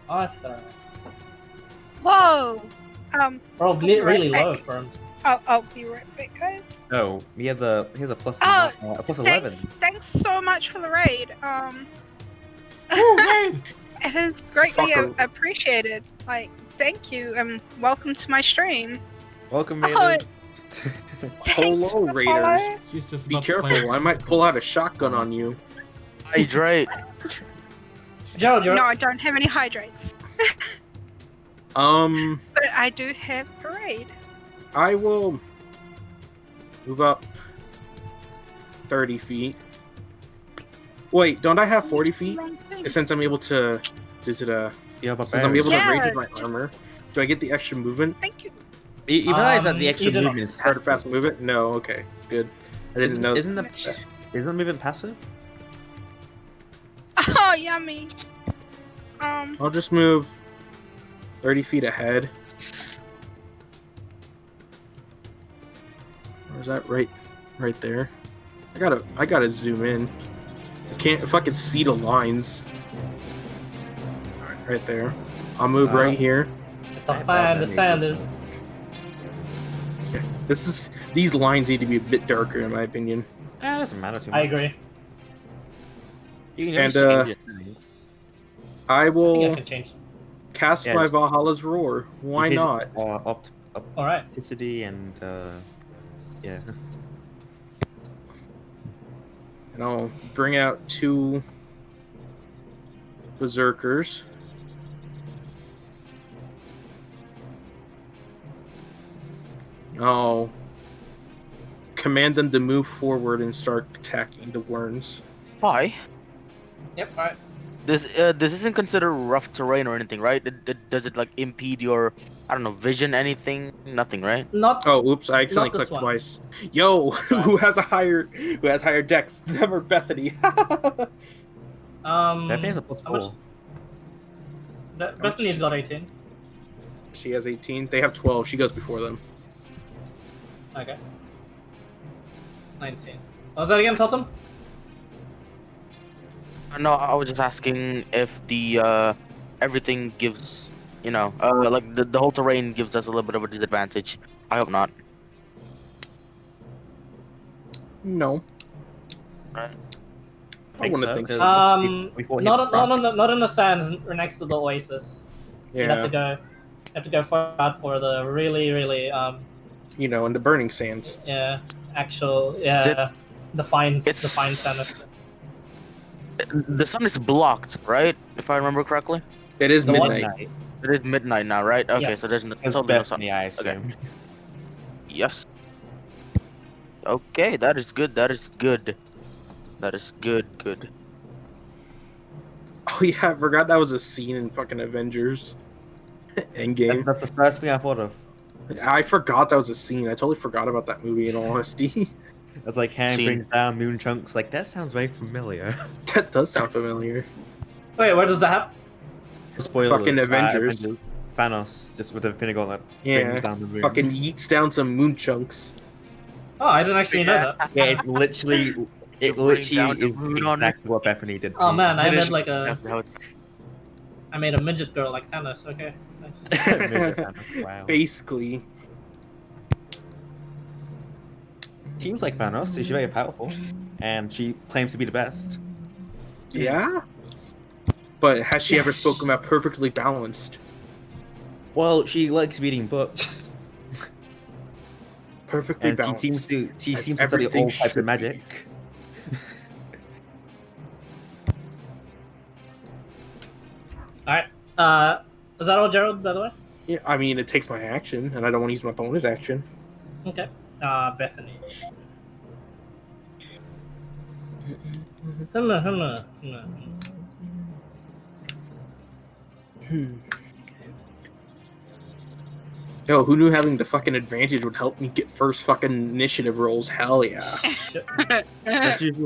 Awesome. Whoa! Bro, be right really back. low for him. I'll be right back, guys. Oh, here's a plus. Oh, A plus 11. Thanks so much for the raid. Oh, It is greatly Fucker. appreciated. Like, thank you, and welcome to my stream. Welcome, Oh, Maiden. Hello, for Raiders. follow. She's just Be about to play. careful. I might pull out a shotgun on you. Hydrate. Gerald, you're No, I don't have any hydrates, but I do have parade. I will move up 30 feet. Wait, don't I have 40 feet? Wrong thing. Since I'm able to, since Yeah, but I'm able to Yeah, raise my just- armor, do I get the extra movement? Thank you. You realize that the You extra did- movement is Part of fast passive. movement? No, okay, good. I didn't know. Isn't the movement passive? Oh, yummy. I'll just move 30 feet ahead. Or is that right there? I gotta zoom in. I can't, if I could see the lines. Alright, right there. I'll move right here. it's a fine. The sand is. Okay. These lines need to be a bit darker in my opinion. Yeah, it doesn't matter too much. I agree. You can And, always change it. Things. I I think I will can change. cast Yeah, my just- Valhalla's Roar. Why You change not? it, All right. opticity and yeah. And I'll bring out 2 berserkers. I'll command them to move forward and start attacking the worms. Why? Yep. All right. This isn't considered rough terrain or anything, right? Does it like impede your, I don't know, vision, anything? Nothing, right? Not. Oh, oops! I accidentally Not this clicked one. twice. Yo, who has higher dex? Them or Bethany? Bethany has a plus how much- 4. Bethany's got 18. She has 18. They have 12. She goes before them. Okay. 19. What was that again, Totem? No, I was just asking if the everything gives, you know, like the whole terrain gives us a little bit of a disadvantage. I hope not. No. I wouldn't think so. we fought Not him from- not in the sands or next to the oasis. You have Yeah. to go far out for the really You know, in the burning sands. actual Is it- the fine It's- sand. The sun is blocked, right? If I remember correctly. It is The one- midnight. It is midnight now, right? Okay, so there's Yes. It's totally no sun. Bethany, I assume. Yes. Okay, that is good. That is good. That is good. Good. Oh yeah, I forgot that was a scene in fucking Avengers Endgame. That's the first thing I thought of. I forgot that was a scene. I totally forgot about that movie in all honesty. It's like hand Scene. brings down moon chunks. Like that sounds very familiar. That does sound familiar. Wait, where does that happen? Spoilers. Fucking Avengers. Thanos just with the Infinity that Yeah, brings down the moon. Fucking yeets down some moon chunks. Oh, I didn't actually know that. Yeah, it's literally. It Bring literally down the is moon on exactly what Bethany did. Oh man, I It made is- like Yeah, a I made a midget girl like Thanos. Okay, nice. Wow. Basically. Seems like Thanos. She's very powerful, and she claims to be the best. Yeah? But has she ever spoken about perfectly balanced? Well, she likes reading books, Perfectly and she balanced. seems to As study everything all types should of magic. Alright. Is that all, Gerald, by the way? Yeah, I mean, it takes my action, and I don't want to use my bonus action. Okay. Bethany. Yo, who knew having the fucking advantage would help me get first fucking initiative rolls? Hell yeah. Shit, That's usually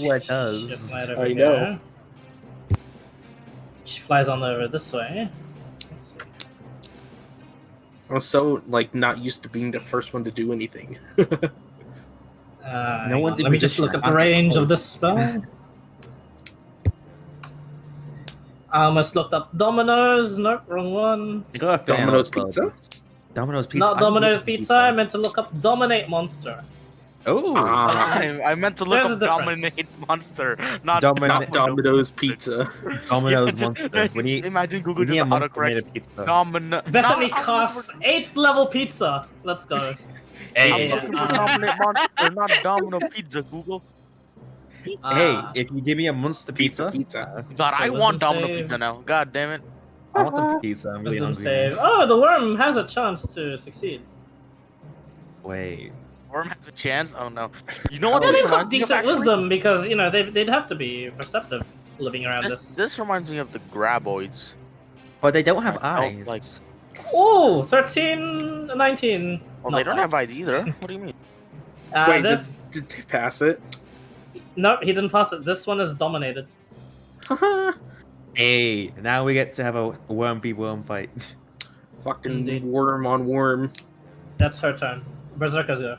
what it does. shit right over I here. know. She flies on over this way. Let's see. I'm so, like, not used to being the first one to do anything. No one's Let me just look at the range of this spell. I almost looked up Domino's. Nope, wrong one. You got a fan Domino's as well. Pizza? Domino's Pizza. Not I Domino's love Pizza. I meant to look up Dominate Monster. Oh, I meant to look There's up a difference. Dominate Monster, not Dominate- Domino's Pizza. Domino's Yeah, Monster. just- We need, Imagine Google we need just a monster made autocorrect of pizza. Domino. Bethany costs 8th level pizza. Let's go. Hey, I'm Yeah, looking for dominant monster, not Domino Pizza, Google. hey, if you give me a monster Pizza, pizza, pizza. God, So I wisdom want Domino save. Pizza now. God damn it. I want some pizza. I'm really Wisdom hungry. save. Now. Oh, the worm has a chance to succeed. Wait. Worm has a chance? Oh no. You know what Yeah, this they've got reminds me of decent actually? wisdom because they'd have to be perceptive living around This, this. this reminds me of the Graboids. But they don't have I felt eyes. like- Oh, 13, 19. Well, Not they don't bad. have eyes either. What do you mean? Wait, This did they pass it? no, he didn't pass it. This one is dominated. Hey, now we get to have a worm v worm fight. Fucking Indeed. worm on worm. That's her turn. Berserker's go.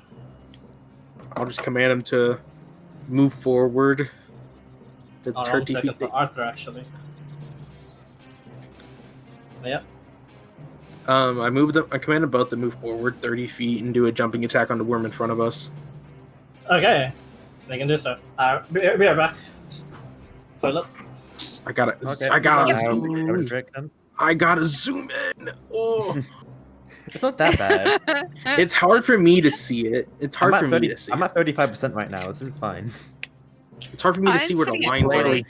I'll just command him to move forward. To Oh, wrong 30 second feet. for Arthur actually. Yep. I moved them. I command them both to move forward 30 feet and do a jumping attack on the worm in front of us. Okay. They can do so. Be right back. Just toilet. I gotta. Okay. I gotta. Now, Zoom, cover trick then. I gotta zoom in. Oh, It's not that bad. it's hard for me to see it. It's hard I'm for at me 30. to see. I'm It. at 35% right now. This is fine. It's hard for me to I'm see where the sitting at lines are. 40.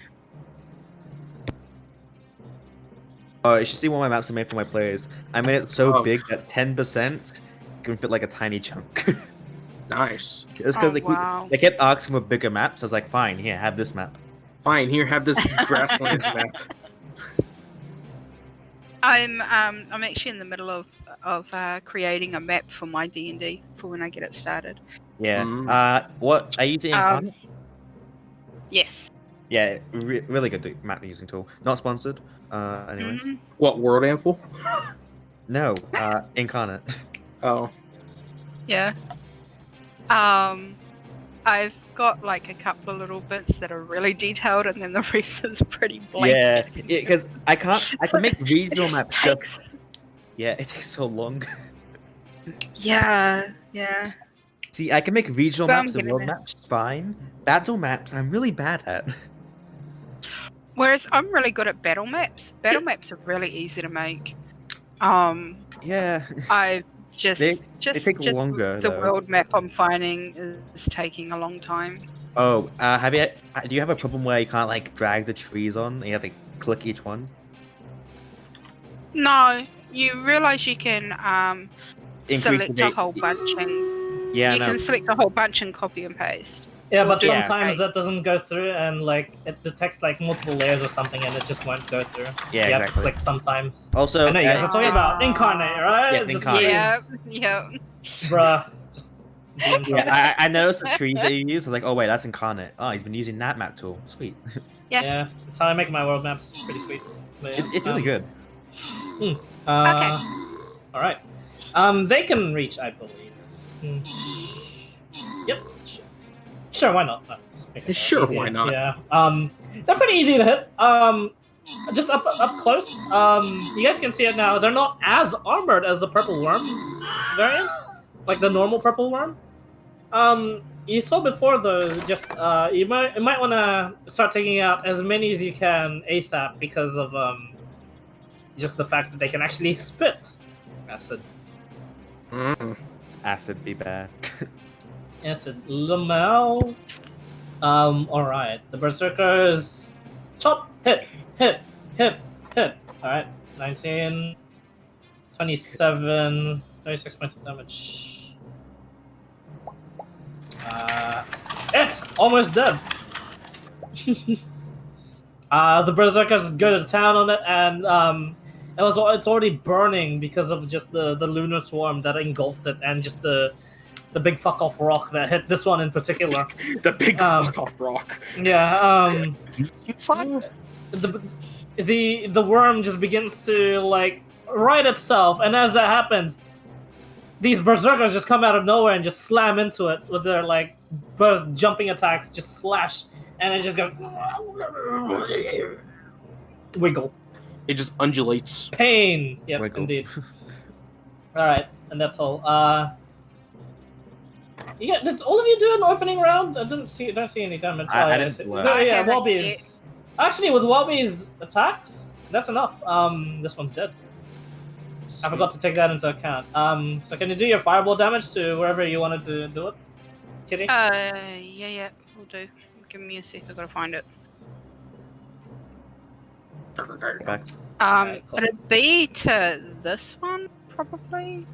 You should see one of my maps I made for my players. I made it so Oh. big that 10% can fit like a tiny chunk. Nice. It's because Oh, wow. they kept asking for bigger maps. I was like, fine, here, have this map. Fine. Here, have this grassland map. I'm actually in the middle of creating a map for my D&D for when I get it started. Yeah. Mm. What are you using? Um, Yes. Yeah, really good map using tool. Not sponsored. Anyways, Mhm. What world ample? no. Incarnate. Oh, Yeah. I've got like a couple of little bits that are really detailed, and then the rest is pretty blank. Yeah, because I can make It regional just maps. takes. Yeah, it takes so long. Yeah. Yeah. See, I can make regional But I'm maps and getting world there. maps fine. Battle maps, I'm really bad at. Whereas I'm really good at battle maps. Battle maps are really easy to make. Yeah, I just They just take just longer, the though. world map I'm finding is taking a long time. Oh, do you have a problem where you can't like drag the trees on? And you have to click each one. No, you realize you can Increase select the a date- whole bunch and Yeah, you no. can select a whole bunch and copy and paste. Yeah, Or but do- sometimes okay. that doesn't go through, and like it detects like multiple layers or something, and it just won't go through. Yeah, you have to exactly. click sometimes. Also, I know you guys are talking about Ah. incarnate, right? Yeah, Just Incarnate. Yeah, please, yeah. bruh. Just yeah, I noticed the tree that you use. I was like, oh wait, that's incarnate. Oh, he's been using that map tool. Sweet. yeah, that's how I make my world maps. Pretty sweet. But, yeah, It's really good. Okay. All right. They can reach, I believe. Yep. Sure, why not? No, just make it Sure, easier. why not? Yeah. They're pretty easy to hit. Just up close. You guys can see it now. They're not as armored as the purple worm variant, like the normal purple worm. You saw before though. Just you might want to start taking out as many as you can ASAP because of just the fact that they can actually spit acid. Acid be bad. Acid. Lamel. Alright. The Berserkers. Chop! Hit! Hit! Hit! Hit! Alright. 19. 27. 36 points of damage. It's almost dead! The Berserkers go to town on it, and it's already burning because of just the lunar swarm that engulfed it, and just the big fuck off rock that hit this one in particular. the big fuck off rock. Yeah, You fuck. the worm just begins to like right itself, and as that happens, these berserkers just come out of nowhere and just slam into it with their like both jumping attacks, just slash, and it just goes wiggle. It just undulates. Pain. Yep, Wiggle. indeed. All right, and that's all. Yeah, did all of you do an opening round? I don't see any damage. I yeah, didn't see- do yeah, I haven't Wobby's. yet. Actually, with Wobby's attacks, that's enough. This one's dead. I forgot to take that into account. So can you do your fireball damage to wherever you wanted to do it, Kitty? Yeah, we'll do. Give me a sec, I gotta find it. Back. Alright, cool. Would it be to this one, probably?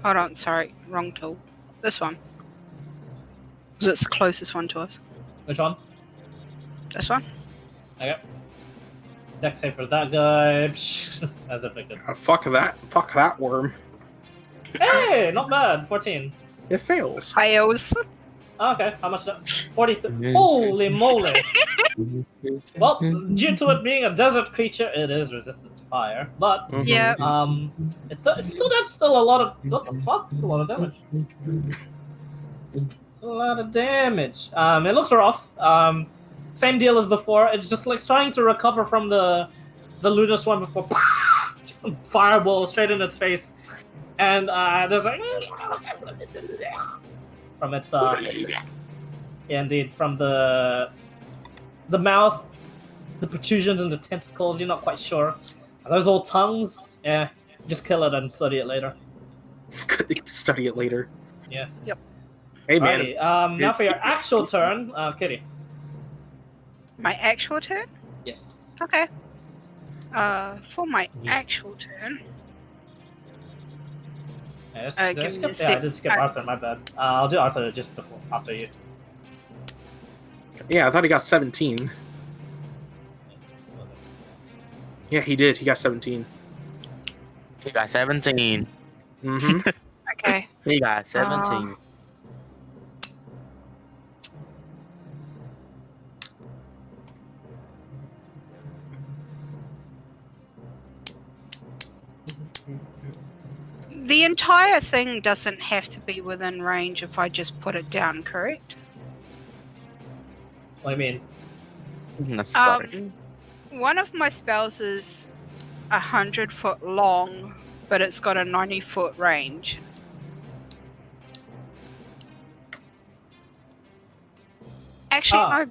Hold on, sorry, wrong tool. This one. Because it's the closest one to us. Which one? This one? Okay. Deck save for that guy. As if it could. Fuck that worm. Hey, not bad. 14. It fails. Fails. Okay, how much? 43. Holy moly! Well, due to it being a desert creature, it is resistant to fire. But Yeah. it still that's still a lot of what the fuck? It's a lot of damage. It's a lot of damage. It looks rough. Same deal as before. It's just like trying to recover from the Ludus one before. Just a fireball straight in its face, and there's like from its yeah, indeed, from the mouth, the protrusions and the tentacles. You're not quite sure. Are those all tongues? Yeah, just kill it and study it later. Study it later. Yeah. Yep. Hey man. Alrighty, now for your actual turn, Kitty. My actual turn? Yes. Okay. For my Yes. actual turn. Yeah, give did I me skip? a Yeah, I sec. did skip Arthur. My bad. I'll do Arthur just before after you. Yeah, I thought he got 17. Yeah, he did. He got 17. He got 17. Mm-hmm. Okay. He got 17. The entire thing doesn't have to be within range if I just put it down, correct? What do you mean? I'm sorry. One of my spells is 100-foot long, but it's got a 90-foot range. Actually, Ah. no.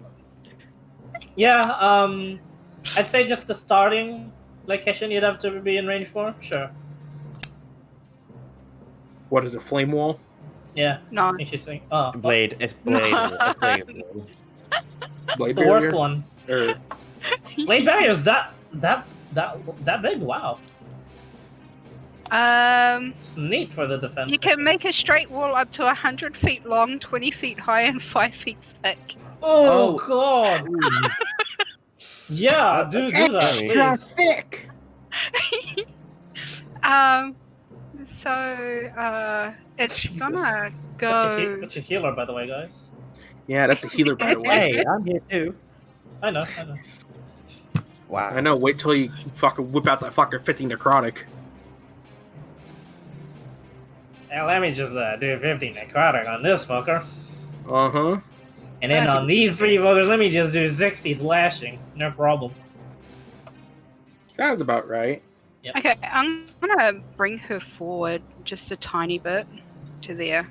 Yeah. I'd say just the starting location you'd have to be in range for. Sure. What is it, flame wall? Yeah. No. Interesting. Oh, Blade. It's blade. It's blade. Blade the worst barrier? one. Or, Blade barriers that big. Wow. It's neat for the defense. You can make a straight wall up to 100 feet long, 20 feet high, and 5 feet thick. Oh, Oh. god. Yeah, do that, extra please. thick! It's Jesus. gonna That's go. a healer, by the way, guys. Yeah, that's a healer, by the way. Hey, I'm here too. I know. Wow. I know, wait till you fucking whip out that fucking 50 necrotic. Now let me just do 50 necrotic on this fucker. Uh-huh. And then on these 3 fuckers, let me just do 60 slashing. No problem. Sounds about right. Okay, I'm gonna bring her forward just a tiny bit to there.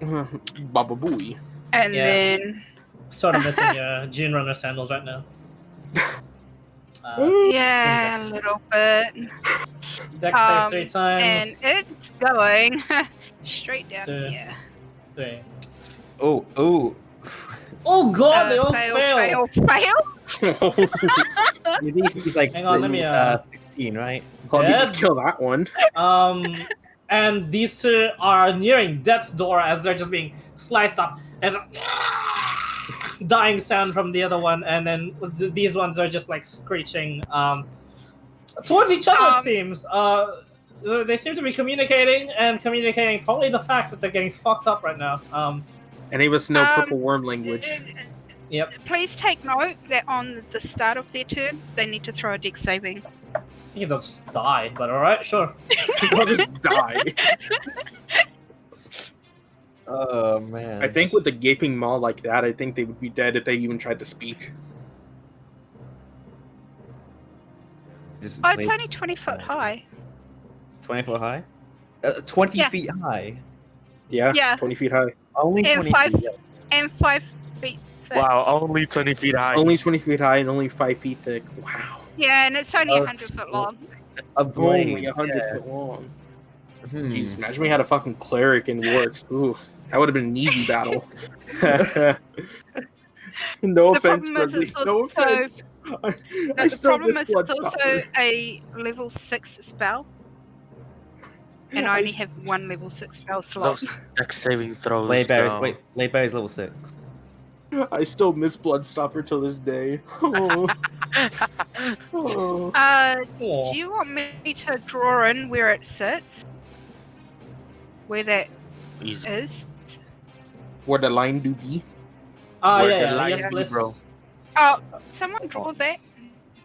Baba Booey. And Yeah. then, Sort of missing your June Runner sandals right now. yeah, a little bit. Dex save 3 times. And it's going straight down Two. here. 3. Oh. Oh god, they all fail. Fail. He's like Hang on, let me, 16, right? Oh, you Dead. just kill that one. And these 2 are nearing death's door as they're just being sliced up. There's a dying sound from the other one, and then these ones are just like screeching towards each other. It seems. They seem to be communicating probably the fact that they're getting fucked up right now. And he was no purple worm language. Yep. Please take note that on the start of their turn, they need to throw a dex saving. I think they'll just die, but alright, sure. They'll just die. Oh man. I think with the gaping maw like that, I think they would be dead if they even tried to speak. Just Oh, it's blade only 20 foot high. 20 foot high? 20 Yeah. feet high. Yeah, Yeah. 20 feet high. Only And 20 five- feet. Yeah. And 5 feet thick. Wow, only 20 feet high. Only 20 feet high and only 5 feet thick. Wow. Yeah, and it's only Oh, 100 foot long. A blade. Only 100 foot long. Hmm. Jeez, imagine we had a fucking cleric in Works. Ooh, that would have been an easy battle. No The offense, problem is Bradley. it's No also offense. I no, the still problem miss is it's also Bloodstopper. a level 6 spell, and I I only s- have one level 6 spell slot. Those dex saving throws. Blade Bear's though. wait, Blade Bear's level 6. I still miss Bloodstopper till this day. Oh, oh. Cool. Do you want me to draw in where it sits? Where that Easy. is? Where the line do be? Where the Yeah. line Yes, be, please. bro. Oh, someone draw that.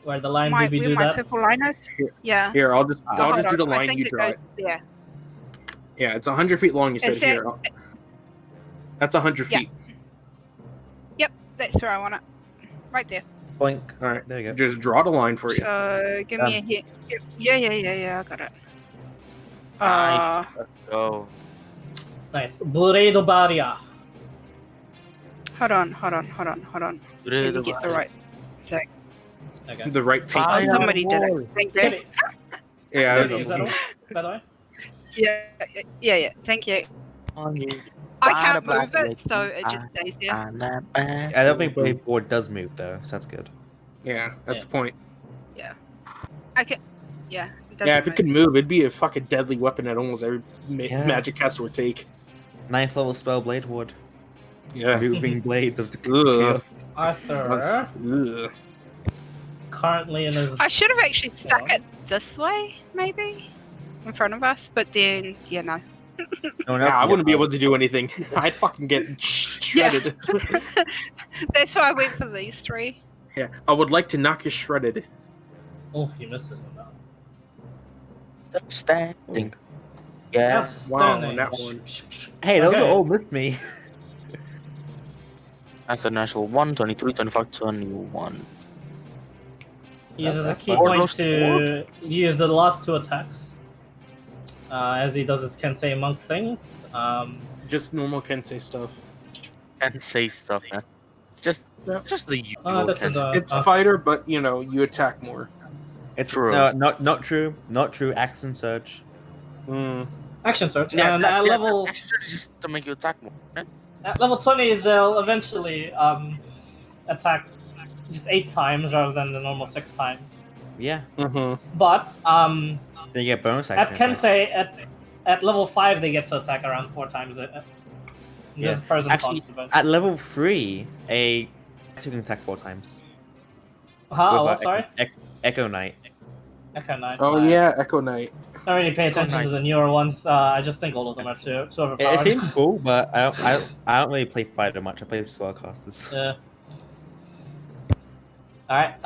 Where the line My, do we where do my that? purple line is. Yeah. Here, I'll just Hold do the on, I line think you it draw. goes there. Yeah, it's 100 feet long. You said Is that- here. That's 100 Yeah. feet. Yep, that's where I want it. Right there. Boink. All right, There you go. just draw the line for you. So give me a hit. Yeah, I got it. Nice. Let's go. Nice. Buredo Baria. Hold on. Let me get the right thing. Okay. The right feet. Oh, somebody did it. Thank you. Kitty. Yeah, I Kitty, was is that all? By the way? Yeah. Thank you. On you. I can't move it, so it just stays there. I don't think Blade Board does move though, so that's good. Yeah, that's Yeah. the point. I can. Yeah. It Yeah, if doesn't it could move, it'd be a fucking deadly weapon that almost every Yeah. magic caster would take. 9th level spell Blade Ward. Yeah. Moving blades of the Ugh. chaos. Arthur, Ugh. currently in his. I should have actually stuck Yeah. it this way, maybe, in front of us. But then, no. No one else Yeah, I can wouldn't get be able to do anything. I'd fucking get shredded. That's why I went for these three. Yeah, I would like to knock you shredded. Oh, he missed this one now. Outstanding. Yeah. Wow, Outstanding. on that one. Hey, those Okay. are all missed me. That's a natural 1, 23, 25, 21. He uses a That's key fine. point to use the last two attacks. As he does his Kensei monk things. Just normal Kensei stuff. Can't say stuff, man. Just the usual. this is Ken. a- It's fighter, but you attack more. It's True. No, not true. Not true. Action surge. Mm. action search. Yeah, And at yeah, level actually, just to make you attack more. Right? at level 20, they'll eventually attack just 8 times rather than the normal 6 times. Yeah. Mm-hmm. But Then you get bonus at action. Kensei, at level 5, they get to attack around 4 times. Yeah. Just pros and Actually, cons of it. at level 3, a can attack 4 times. Oh, with, I'm sorry. Echo Knight. Echo Knight. Oh yeah, Echo Knight. I don't really pay attention to the newer ones. I just think all of them are too overpowered. It seems cool, but I don't really play fighter much. I play spellcasters. Yeah. Alright,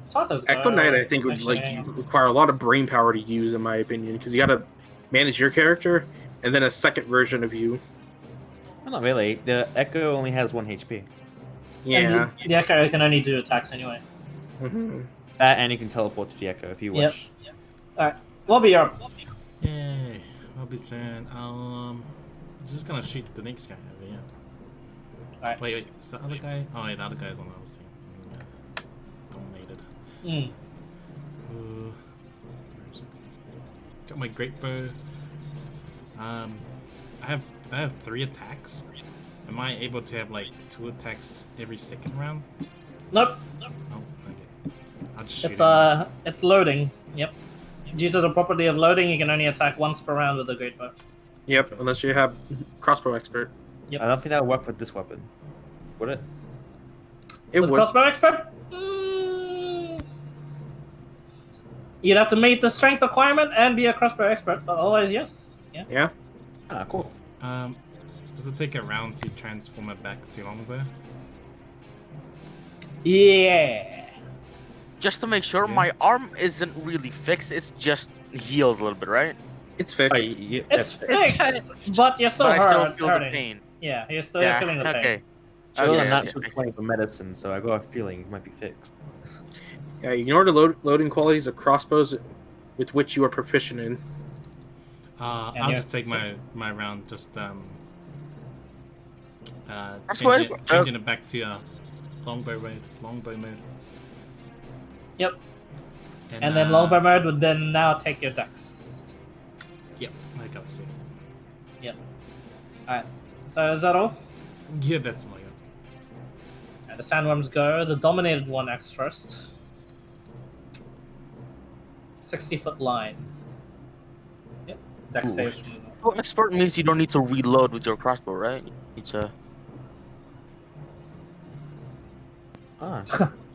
Sarthas Echo Knight, I think, would require a lot of brain power to use, in my opinion, because you got to manage your character and then a second version of you. Well, not really. The Echo only has 1 HP. Yeah. And the Echo can only do attacks anyway. Mm-hmm. And you can teleport to the Echo if you Yep. wish. Alright, we'll be your. Yay. I'll be saying, just gonna shoot the next guy over here. Alright. Wait, is the other guy? Oh, yeah, the other guy's on the other team. Dominated. Where is it? Got my great bow. I have 3 attacks. Am I able to have like 2 attacks every second round? Nope. Oh, okay. I'll just shoot It's him. it's loading. Yep. Due to the property of loading, you can only attack once per round with the great bow. Yep, unless you have crossbow expert. I don't think that would work with this weapon. Would it? It With would. crossbow expert? You'd have to meet the strength requirement and be a crossbow expert, but otherwise, yes. Yeah. Yeah. Ah, cool. Does it take a round to transform it back to longbow? Yeah. Just to make sure, Yeah. my arm isn't really fixed. It's just healed a little bit, right? It's fixed. It's It's fixed, but you're still But I still hurt, feel hurting. the pain. Yeah, you're still Yeah. feeling the pain. Okay. Still Okay, a okay, natural okay. play for medicine, so I got a feeling it might be fixed. Yeah, ignore the loading qualities of crossbows with which you are proficient in. I'll you're just take six. my round, just That's changing it back to longbow mode. Yep. And then Longbird would then now take your dex. Yep, I gotta say. Alright. So is that all? Yeah, that's my And the sandworms go. The dominated one acts first. 60-foot line. Yep. Dex Ooh. saves from Oh, expert means you don't need to reload with your crossbow, right? It's a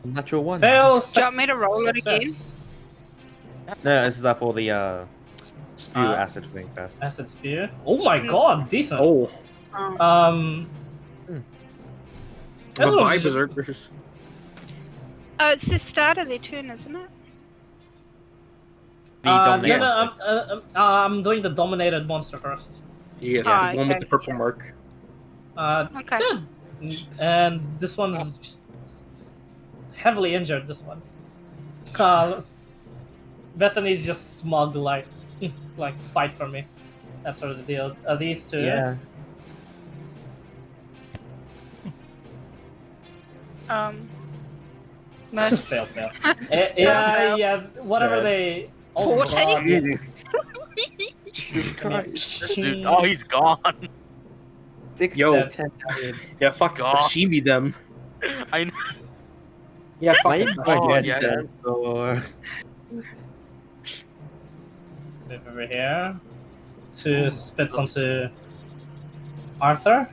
Natural one. fail. Do you want me to roll it again? success. No, this is that for the spew Uh, acid thing first. Acid spear. Oh my god, decent. Oh, Um. Hmm. This but my was- berserkers. It's the start of their turn, isn't it? The no, dominator. I'm doing the dominated monster first. Yes, Ah, the one with okay. the purple mark. Okay. Good. And this one's just heavily injured. This one. Bethany's just smug, like fight for me. That sort of the deal. These two. Yeah. Miss. Fail. Yeah. Whatever Yeah. they. 40? God, yeah. Jesus Christ. dude. Oh, he's gone. 6 Yo. 10 damage. Yeah, fuck God. sashimi them. I know. Yeah, fuck Why them. didn't Oh, I yeah. get that? Or... Move over here. To spits onto Arthur.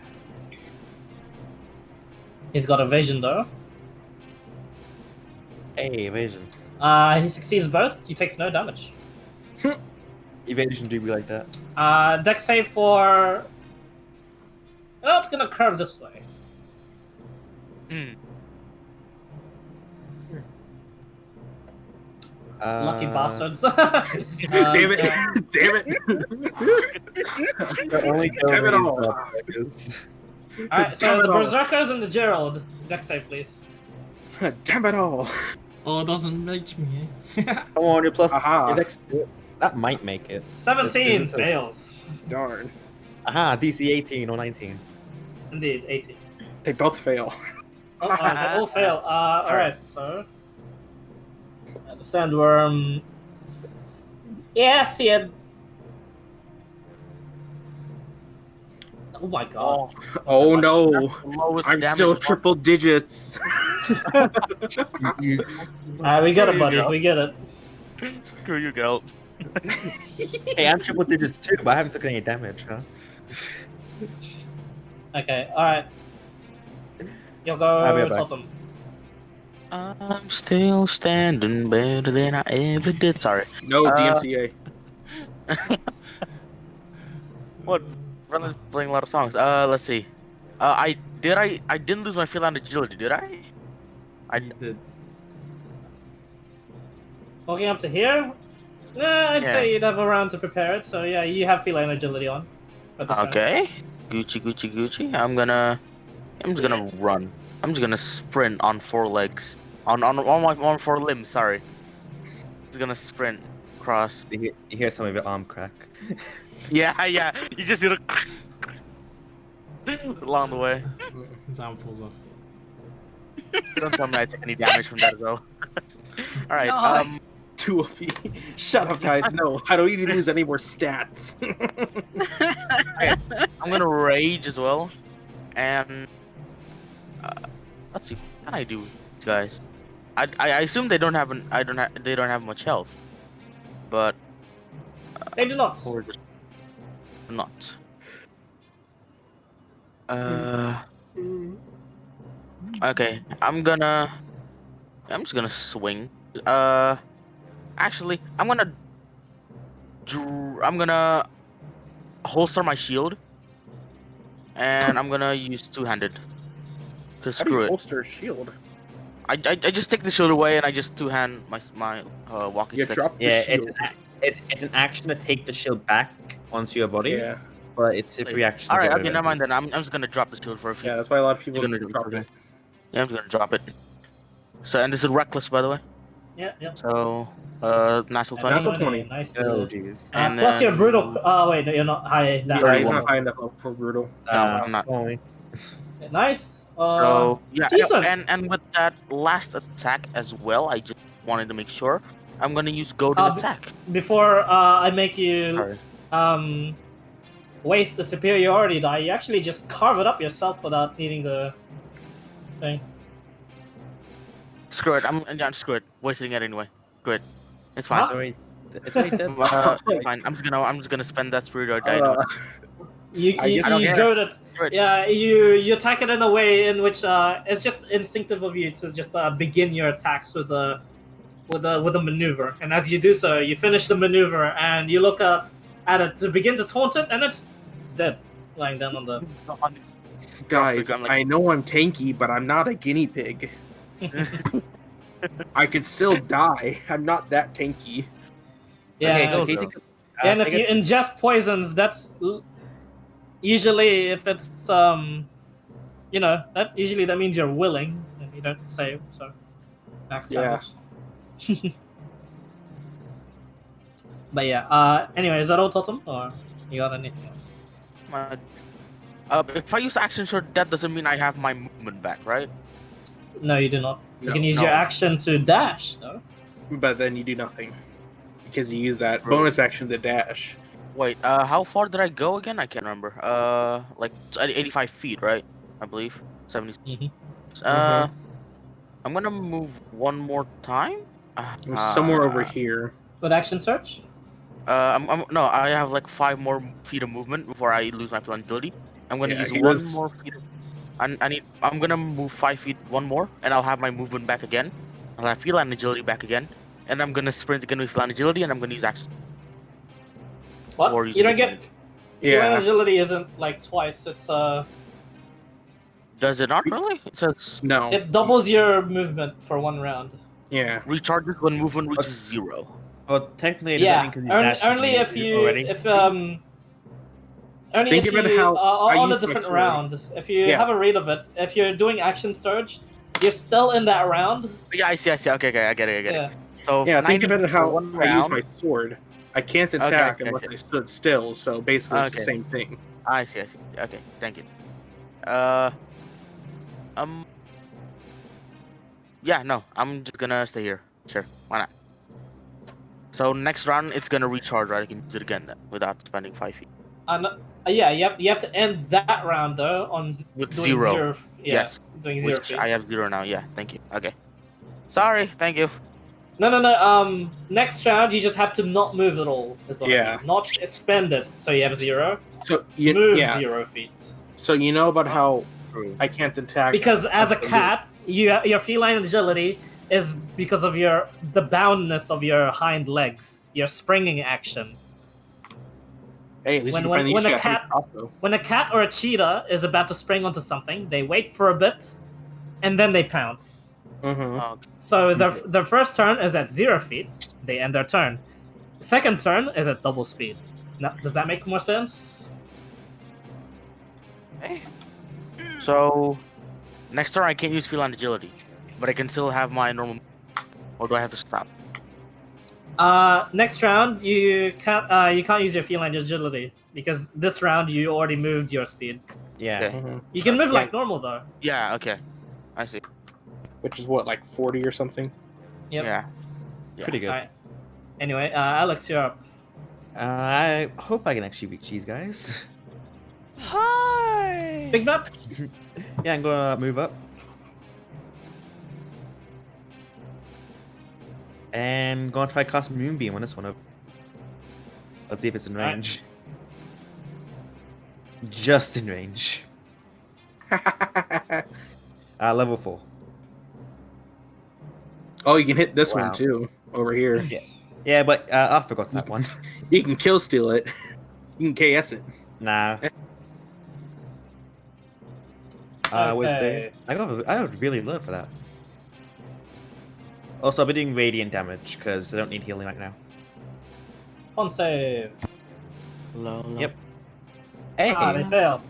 He's got evasion though. Hey, evasion. He succeeds both. He takes no damage. Evasion do be like that. Dex save for. Oh, it's gonna curve this way. Hmm. Lucky bastards. Damn it! Yeah. Damn it! The only Damn it all. Alright, so Damn it the all. Berserkers and the Gerald. Dex save, please. Damn it all! Oh, it doesn't make me. Eh? Come on, your plus. Aha. Your dex, that might make it. 17 This is a- fails. Darn. Aha, DC 18 or 19. Indeed, 18. They both fail. Oh, they all fail. Alright, so. The sandworm. Yes, he had. Oh my god. Oh no! That's the lowest I'm damage still of all- triple digits. You- We get There it, you buddy. go. We get it. Screw you, Gelt. hey, I'm triple digits too, but I haven't taken any damage, huh? Okay, alright. You'll I'll be go right back. Totem. I'm still standing better than I ever did. Sorry. No DMCA. What? Runner's playing a lot of songs. Let's see. I didn't lose my feline agility, did I? I did. Walking up to here? Nah, I'd Yeah. say you'd have a round to prepare it, so yeah, you have feline agility on. at this round. Okay. Gucci. I'm just gonna run. I'm just gonna sprint on 4 legs. On my 4 limbs. Sorry. Just gonna sprint across. You hear some of your arm crack. Yeah. You just hear a along the way. Examples of. Don't tell me I take any damage from that as well. All right. No. 2 of you. Shut up, guys. No, I don't need to lose any more stats. I'm gonna rage as well, and let's see. What can I do, guys? I assume they don't have they don't have much health, but They do not. or just not. Okay. I'm just gonna swing. Actually, I'm gonna holster my shield, and I'm gonna use 2-handed. Cause How do screw you it. holster a shield? I just take the shield away and I just 2-hand my walking You stick. drop the Yeah, shield. it's an action to take the shield back onto your body, Yeah, but it's a free action. to All right, get okay, rid never of mind then. I'm just gonna drop the shield for a few. yeah. That's why a lot of people You're gonna drop it. Yeah, I'm just gonna drop it. So, and this is reckless, by the way. Yeah. So, natural 20. Natural 20. Nice. it. Oh jeez. And Plus your then- brutal. Oh wait, no, you're not high. That Yeah, high. he's 31. not high enough for brutal. I'm not. Only. Nice. So yeah, decent. and with that last attack as well, I just wanted to make sure I'm gonna use goaded attack. Before I make you Sorry. waste the superiority die, you actually just carve it up yourself without needing the thing. Screw it. I'm screw it. Wasting it anyway. Screw it. It's fine. It's already dead. Fine. I'm just gonna spend that superiority die anyway. You I guess- you goad it. Screw it. Yeah, you attack it in a way in which it's just instinctive of you to just begin your attacks with a maneuver, and as you do so, you finish the maneuver and you look up at it to begin to taunt it, and it's dead, lying down on the. Guys, I'm like- I know I'm tanky, but I'm not a guinea pig. I could still die. I'm not that tanky. Yeah, Okay, so those can you are- think and I if you guess- ingest poisons, that's usually if it's that usually that means you're willing and you don't save, so max Yeah. damage. But yeah, anyway, is that all, Totem, or you got anything else? If I use action surge, that doesn't mean I have my movement back, right? No, you do not. You No, can use no. your action to dash, though. But then you do nothing. Because you use that Right. bonus action to dash. Wait, how far did I go again? I can't remember. Like 85 feet, right? I believe 70. Mhm. I'm gonna move one more time. Somewhere over here. With action search? No, I have like 5 more feet of movement before I lose my agility. I'm gonna Yeah, use he one was- more feet. I'm gonna move 5 feet, one more, and I'll have my movement back again. I'll have feline agility back again, and I'm gonna sprint again with feline agility, and I'm gonna use action. What? Or You don't using get. Feline Yeah. agility isn't like twice. It's Does it not really? It says No. it doubles your movement for one round. Yeah. recharges when movement reaches 0. Well, technically, does that Yeah, mean 'cause he's dashing only you if you already? only Think if about you how I on a use my different sword. round. If you Yeah. have a read of it, if you're doing action surge, you're still in that round. Yeah, I see. Okay, I get it. Yeah. So Yeah, think 90 about it for how one I use round. my sword. I can't Okay, attack okay, unless okay. I stood still, so basically it's the Okay. same thing. I see. Okay, thank you. Yeah, no, I'm just gonna stay here. Sure, why not? So next round, it's gonna recharge, right? I can use it again then, without spending 5 feet. Yeah, you have to end that round though on With doing 0. Yeah, Yes. doing 0 Which feet. I have 0 now. Yeah, thank you. Okay. Sorry, thank you. No. Next round you just have to not move at all. Is what I Yeah. mean. Not spend it, so you have 0. So Move yeah. 0 feet. So you know about how True. I can't attack Because as a Absolutely. cat, your feline agility is because of the boundness of your hind legs, your springing action. Hey, at least when- you when- finally when use a that cat- crossbow. When a cat or a cheetah is about to spring onto something, they wait for a bit, and then they pounce. Mhm. Okay. So their first turn is at 0 feet. They end their turn. Second turn is at double speed. Now, does that make more sense? Okay. So next turn, I can't use feline agility, but I can still have my normal. Or do I have to stop? Next round you can't use your feline agility because this round you already moved your speed. Yeah. Okay. Mhm. You can move Yeah. like normal though. Yeah. Okay. I see. Which is what, like 40 or something? Yep. Yeah. Pretty good. Alright. Anyway, Alex, you're up. I hope I can actually reach these guys. Big map. Yeah, I'm gonna move up. And gonna try cast Moonbeam on this one. Let's see if it's in Alright. range. Just in range. Level 4. Oh, you can hit this Wow. one too, over here. Yeah, but I forgot that one. You can kill steal it. You can KS it. Nah. I would Okay. say I would really love for that. Also, I'll be doing radiant damage because I don't need healing right now. Con save. Yep. Hey, They failed.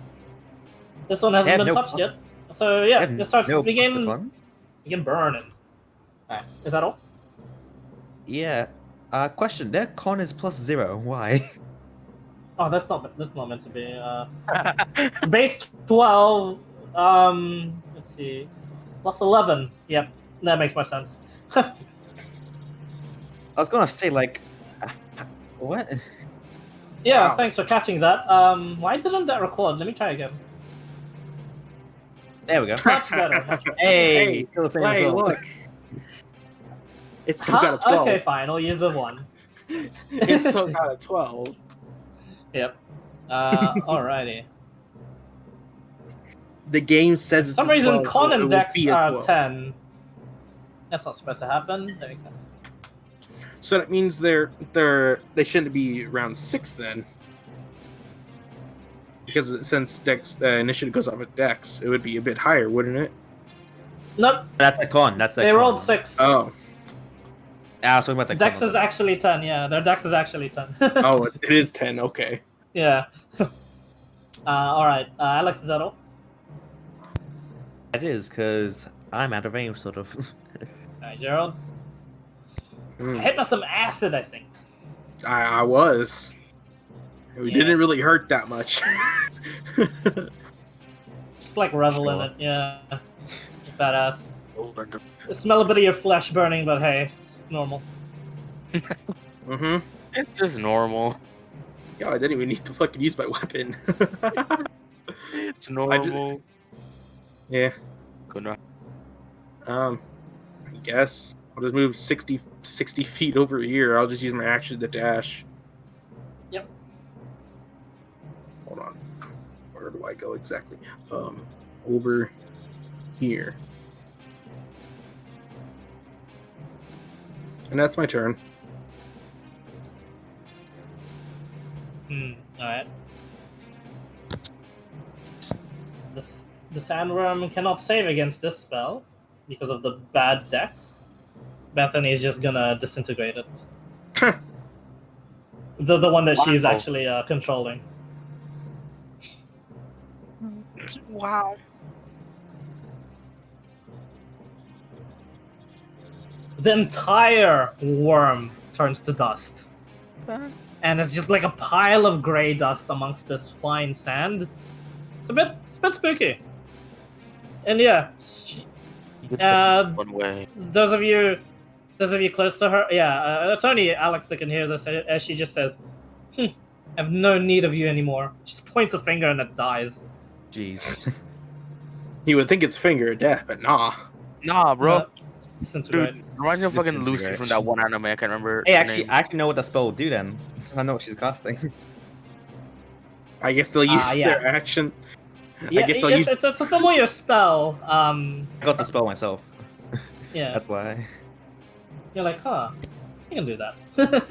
This one hasn't Yeah, been no touched con- yet. So yeah, I have it starts no begin con. burning. Alright, is that all? Yeah. Question: their con is +0. Why? Oh, that's not meant to be. Base 12. Let's see, +11. Yep, that makes more sense. I was gonna say like, what? Yeah, Wow. thanks for catching that. Why didn't that record? Let me try again. There we go. Much better, much better. Hey, still the same Hey, result. look. It's still got a 12. Okay, fine. We'll use the 1. It's still got a 12. Yep. Alrighty. The game says For it's some a reason, 12, Con so it and would Dex be a are 12. 10. That's not supposed to happen. There we go. So that means they shouldn't be around 6 then. Because since Dex initiative goes off at Dex, it would be a bit higher, wouldn't it? Nope, That's a con. That's a they con. rolled 6. Oh, I was talking about the Dex con. is actually 10, yeah. Their Dex is actually 10. oh, it is 10. Okay. Yeah. Alright, Alex, is that all? It is because I'm out of range, sort of. Alright, Gerald. Hmm. Hit by some acid, I think. I was. We Yeah. didn't really hurt that much. Just like revel in Sure. it, yeah. It's badass. Over the- Smell a bit of your flesh burning, but hey, it's normal. Mm-hmm. It's just normal. Yeah, I didn't even need to fucking use my weapon. It's normal. Yeah. Gonna- I guess I'll just move 60 feet over here. I'll just use my action to dash. Yep. Hold on. Where do I go exactly? Over here. And that's my turn. Alright. The sandworm cannot save against this spell because of the bad dex. Bethany is just gonna disintegrate it. The one that she's Wow. actually controlling. Wow. The entire worm turns to dust. And it's just like a pile of gray dust amongst this fine sand. It's a bit spooky. And yeah, You get one way. those of you close to her, yeah, it's only Alex that can hear this, as she just says, I have no need of you anymore. Just points a finger and it dies. Jeez. You would think it's finger of death, but nah. Nah, bro. Disintegrate. Dude, reminds me of fucking Lucy Disintegrate. from that one anime. I can't remember. Hey, the actually, name. I actually know what the spell will do then. So I know what she's casting. I guess they'll use Yeah. their action. Yeah, I guess I'll it's, use. it's a familiar spell. I got the spell myself. Yeah, That's why. you're like, huh, I can do that. They'll just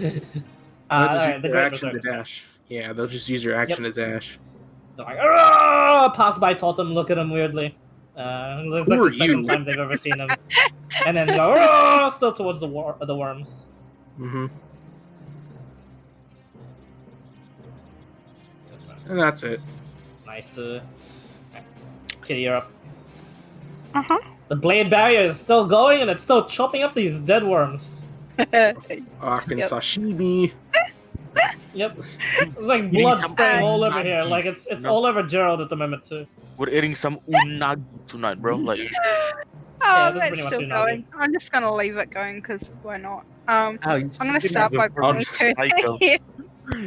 Alright, use the their Great action to Berserker. dash. Yeah, they'll just use your action to dash. They're like, "Arrgh!" Pass by Totem, look at him weirdly. It's like Who are the second you? time they've ever seen him. And then go, "Arrgh!" Still towards the worms. Mm-hmm. That's right. And that's it. Nice. Kitty, you're up. Uh-huh. The blade barrier is still going and it's still chopping up these dead worms. Fucking Yep. sashimi. Yep. It's like Eating blood some spraying all over unagi. here. Like it's No. all over Gerald at the moment too. We're eating some unagi tonight, bro. Like, Yeah, Oh, this is that's pretty much still unagi. going. I'm just gonna leave it going because why not? Oh, you I'm gonna stupid start my motherfucker. broken. Psycho.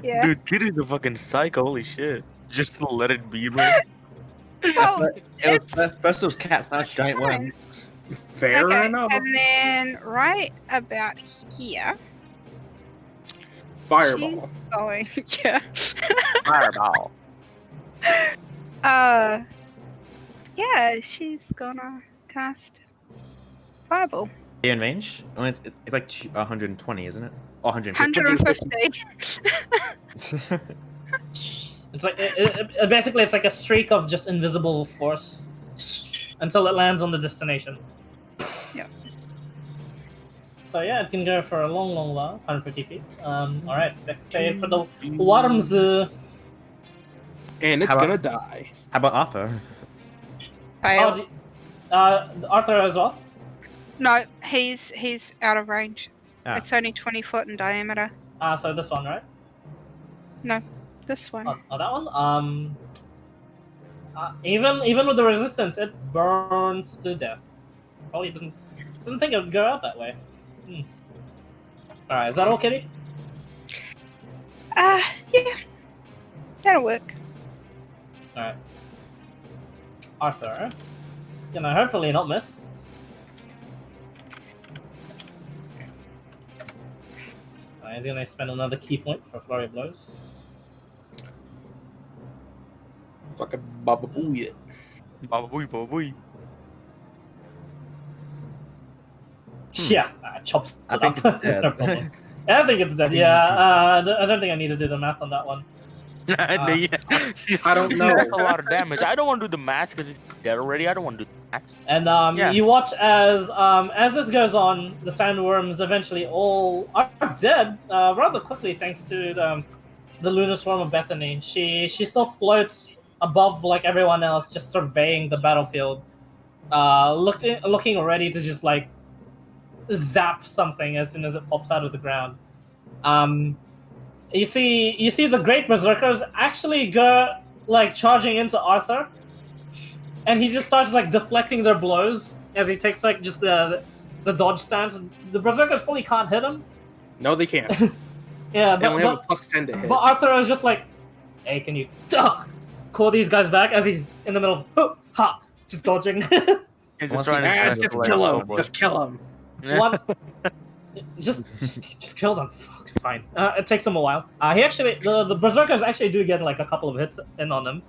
Yeah. dude, Kitty's a fucking psycho. Holy shit. Just let it be, bro. Well, It it's was first those cats, now giant fine. worms. Fair okay, enough. and then right about here, Fireball. she's going. Yeah. Fireball. Yeah, she's gonna cast fireball. Are you in range? Oh, it's like 120, isn't it? Or 150. 150. It's like basically it's like a streak of just invisible force until it lands on the destination. Yep. So yeah, it can go for a long while, 150 feet. All right, dex save for the worms. And it's How about- gonna die. How about Arthur? Fail. Arthur as well. No, he's out of range. Ah. It's only 20 foot in diameter. So this one, right? This one. Oh, that one. Even with the resistance, it burns to death. Probably didn't think it would go out that way. Alright, is that all, Kitty? Yeah. That'll work. Alright. Arthur. It's gonna hopefully not miss. He's gonna spend another key point for Flurry of Blows. Fucking Baba Booey. Baba booey. Yeah, chops I it think up. it's dead. No problem. I think it's dead. Yeah, I don't think I need to do the math on that one. I don't know. That's a lot of damage. I don't want to do the math because it's dead already. I don't want to do the math. And Yeah. you watch as this goes on, the sandworms eventually all are dead rather quickly thanks to the lunar swarm of Bethany. She still floats above like everyone else, just surveying the battlefield, looking ready to just like zap something as soon as it pops out of the ground. You see the great berserkers actually go like charging into Arthur, and he just starts like deflecting their blows as he takes like just the dodge stance. The berserkers fully can't hit him. No, they can't. Yeah, They only have a but plus 10 to hit. but Arthur is just like, hey, can you call these guys back as he's in the middle of just dodging. He's Once just trying he- to Just like, kill oh, him. boy. Just kill him. One, just kill them. Fuck, fine. It takes him a while. He actually the berserkers actually do get like a couple of hits in on them,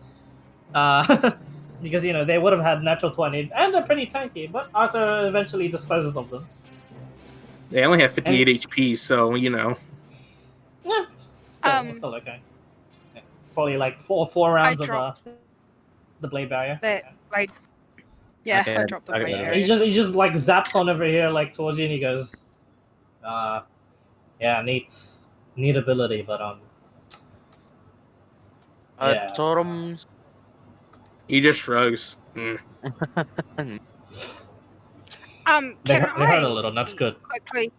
because they would have had natural 20 and they're pretty tanky. But Arthur eventually disposes of them. They only have 58 HP, so Yeah, still okay. Yeah. Probably like four I rounds of dropped the blade barrier. that blade. Yeah, Okay, I dropped the I blade got it. barrier. He just like zaps on over here like towards you and he goes, yeah, neat ability, but yeah. Totems. he just shrugs. They Can hurt a I little. That's good. quickly?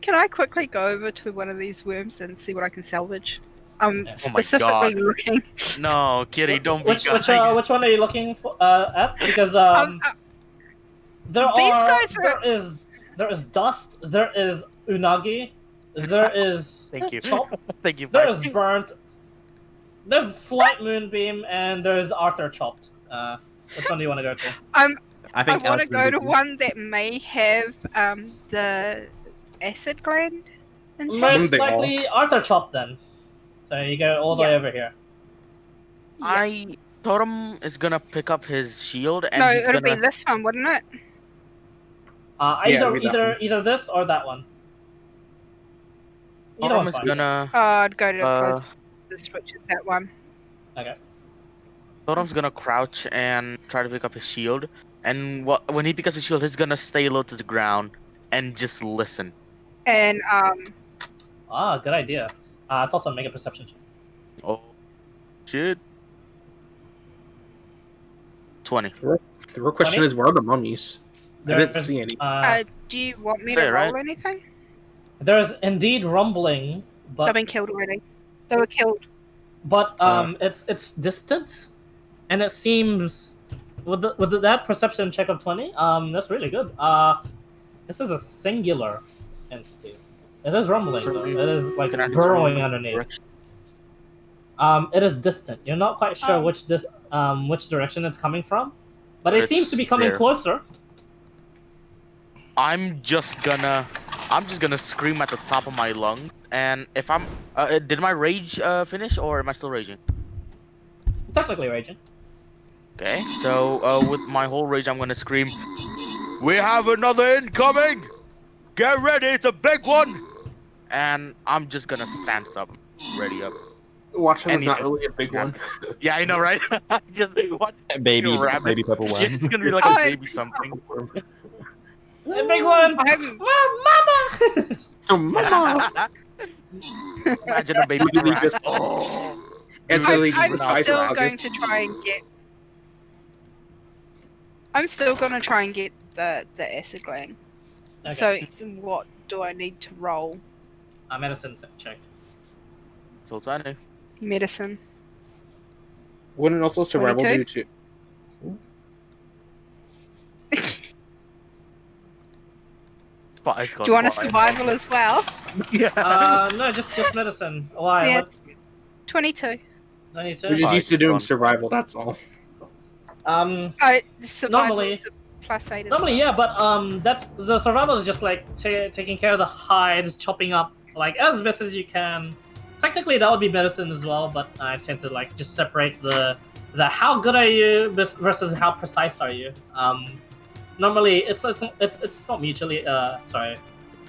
Can I quickly go over to one of these worms and see what I can salvage? I'm Oh my specifically God. looking. No, Kitty, don't be Which guys. which one are you looking for at? Because there These guys there is dust, there is unagi, there is Thank you. chop, Thank you. there Mike. is burnt, there's slight moonbeam, and there's Arthur chopped. Which one do you want to go to? I I think want to Alex go to is- one that may have the acid gland. intact. Most they all? likely Arthur chopped then. So you go all the way Yeah. over here. Totem is gonna pick up his shield and No, he's it'll gonna. be this one, wouldn't it? Yeah, it'll be that one. Either this or that one. Either Totem one's is fine. gonna. Oh, I'd go to Uh, the switch is that one. Okay. Totem's gonna crouch and try to pick up his shield, and when he picks up his shield, he's gonna stay low to the ground and just listen. And Good idea. It's also make a perception check. Oh, shit. 20. The real question 20? is, where are the mummies? I didn't There's- see any. do you want me Say to it, roll right? anything? There's indeed rumbling, They've but been killed already. They were killed. it's distant, and it seems with that perception check of 20, that's really good. This is a singular entity. It is rumbling though. It is like Can I burrowing determine underneath. direction? It is distant. You're not quite sure Oh. which direction it's coming from, but it It's seems to be coming there. closer. I'm just gonna scream at the top of my lungs, and if I'm, did my rage finish, or am I still raging? Technically raging. Okay, so with my whole rage, I'm gonna scream, "We have another incoming! Get ready, it's a big one!" And I'm just gonna stand up, ready up. Watch is not anything. really a big one. Yeah, I know, right? Just watch. Baby Rabbit. purple one. It's gonna be like Oh, a baby something. A big one. I'm- Mama. Oh, mama! Imagine a baby Literally rat. just- Oh. And so they I'm just still eyebrows going it. to try and get. I'm still going to try and get the acid gland. Okay. So, what do I need to roll? Medicine check. So tiny. Medicine. Wouldn't also survival 22? do too? Spice Do you want a survival as well? Yeah. No, just medicine. Why? Yeah. What? 22. 92? We're just used to doing Spice, survival. That's all. Oh, the survival Normally- is a +8 as Normally, well. yeah, but that's the survival is just like taking care of the hides, chopping up like as best as you can. Technically, that would be medicine as well, but I tend to like just separate the how good are you versus how precise are you. Normally, it's not mutually sorry,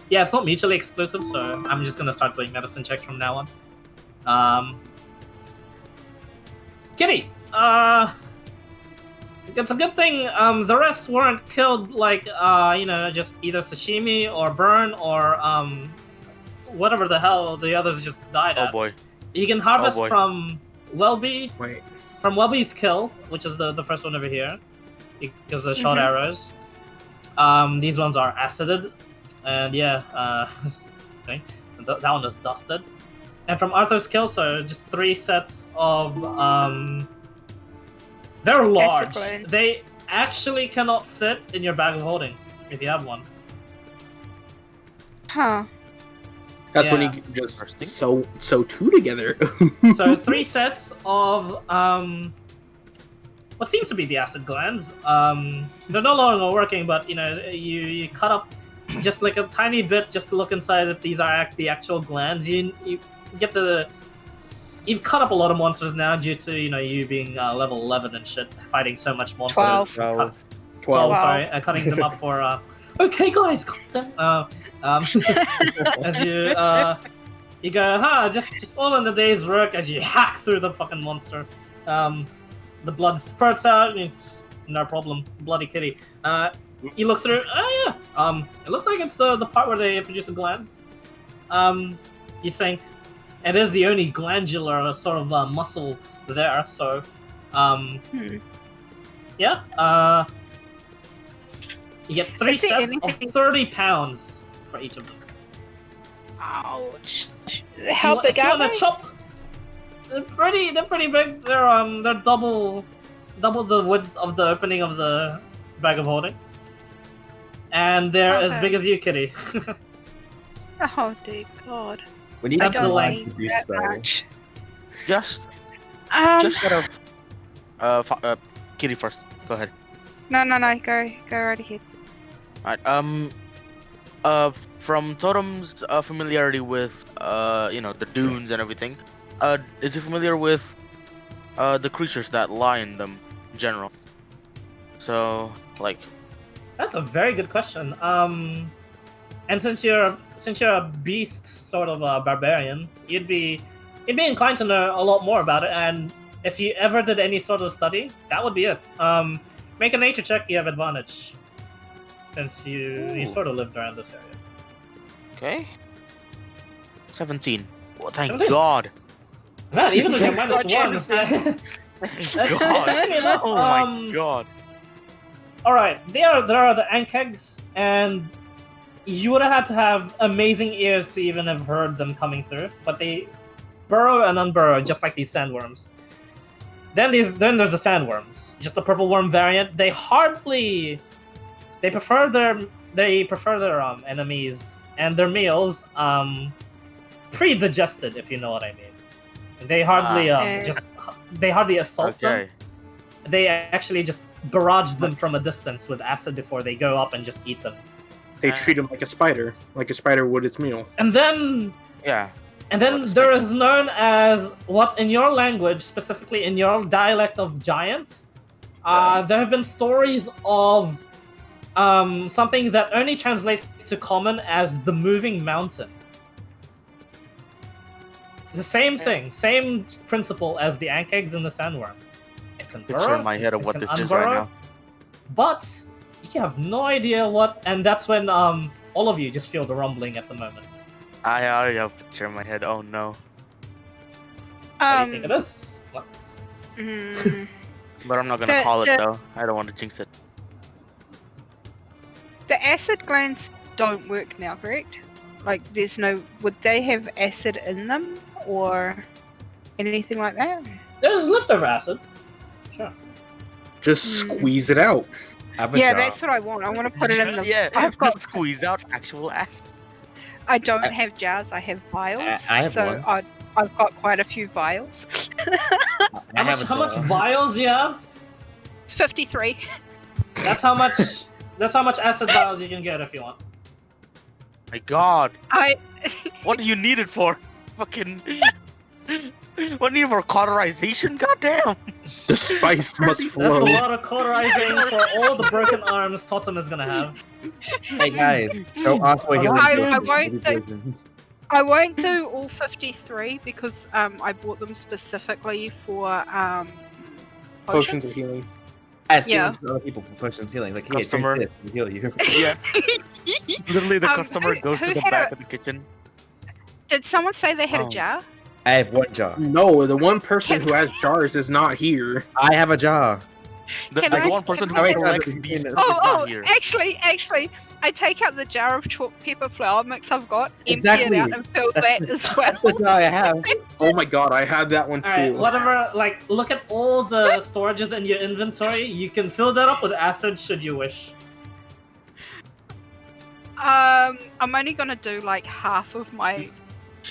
yeah, it's not mutually exclusive. So I'm just gonna start doing medicine checks from now on. Kitty, it's a good thing the rest weren't killed like just either sashimi or burn or whatever the hell the others just died Oh at. boy. You can harvest boy. from Welby, Wait. from Welby's kill, which is the first one over here, because the short arrows. These ones are acided, and yeah, okay. That one is dusted. And from Arthur's kill, so just 3 sets of they're large. gland. They actually cannot fit in your bag of holding if you have one. Huh. That's when Yeah. you can just Interesting. sew 2 together. So 3 sets of what seems to be the acid glands. They're no longer working, but you cut up just like a tiny bit just to look inside if these are the actual glands. You get you've cut up a lot of monsters now due to you being level 11 and shit, fighting so much monsters. 12. Cut- 12. 12, sorry, cutting them up for okay guys, cut them. As you go, just all in the day's work as you hack through the fucking monster. The blood spurts out, no problem, bloody kitty. You look through, it looks like it's the part where they produce the glands. You think it is the only glandular sort of muscle there, so yeah, you get 3 Is there sets anything- of 30 pounds for each of them. Ouch. How big if you are wanna they? chop, they're pretty big. They're double the width of the opening of the bag of holding, and they're as Okay. big as you, Kitty. Oh dear God. We need That's to the find length. to do That spell. much. Just Just out of Kitty first. Go ahead. No, go right ahead. Alright, from Totem's familiarity with the dunes and everything, is he familiar with the creatures that lie in them in general? So, like, That's a very good question. And since you're a beast sort of barbarian, you'd be inclined to know a lot more about it. And if you ever did any sort of study, that would be it. Make a nature check. You have advantage, since you Ooh. sort of lived around this area. okay, 17. Well, thank 17? God. Man, even if you're Thank minus God, one, Jameson. Thank God. actually enough. Oh my God. All right, there are the ankegs, and you would have had to have amazing ears to even have heard them coming through. But they burrow and unburrow just like these sandworms. Then there's the sandworms, just the purple worm variant. They prefer their enemies and their meals pre-digested, if you know what I mean. They hardly they hardly assault them. Okay. They actually just barrage them from a distance with acid before they go up and just eat them. They treat him like a spider would its meal. And then Yeah. there is known as what in your language, specifically in your dialect of giant, there have been stories of something that only translates to common as the moving mountain. The same thing, same principle as the ankegs and the sandworm. It can Picture burrow, in my head of it what can this is right unburrow, now. but you have no idea what, and that's when all of you just feel the rumbling at the moment. I already have a picture in my head. Oh no. What do you think it is? What? mm, But I'm not gonna The- call it the- though. I don't want to jinx it. the acid glands don't work now, correct? Like, would they have acid in them or anything like that? There's leftover acid. Sure. Just squeeze it out. Have a Yeah, jar. that's what I want. I want to put it in the. Yeah, I've got. squeeze out actual acid. I don't have jars. I have vials. I have so one. I've got quite a few vials. I have a How much jar. vials do you have? 53. That's how much. That's how much acid vials you can get if you want. My God, I. what do you need it for? Fucking. What do you need for cauterization? Goddamn. The spice must That's flow. a lot of cauterizing for all the broken arms Totem is gonna have. Hey guys, don't ask for healing. I potions. won't It'll be do- poison. I won't do all 53 because I bought them specifically for Potions of healing. Asking Yeah. other people for potions of healing. Like, here, Customer. drink this, we'll heal you. Yeah. Literally, the Um, customer who- goes to who the had back a- of the kitchen. Did someone say they had Oh. a jar? I have one jar. No, the one person who has jars is not here. I have a jar. The Can like, I- one person can who I- collects these is Oh, not here. actually, I take out the jar of chalk pepper flour mix I've got, empty Exactly. it out, and fill that as well. That's the jar I have. Oh my god, I had that one Alright, too. whatever. Like, look at all the storages in your inventory. You can fill that up with acid should you wish. I'm only gonna do like half of my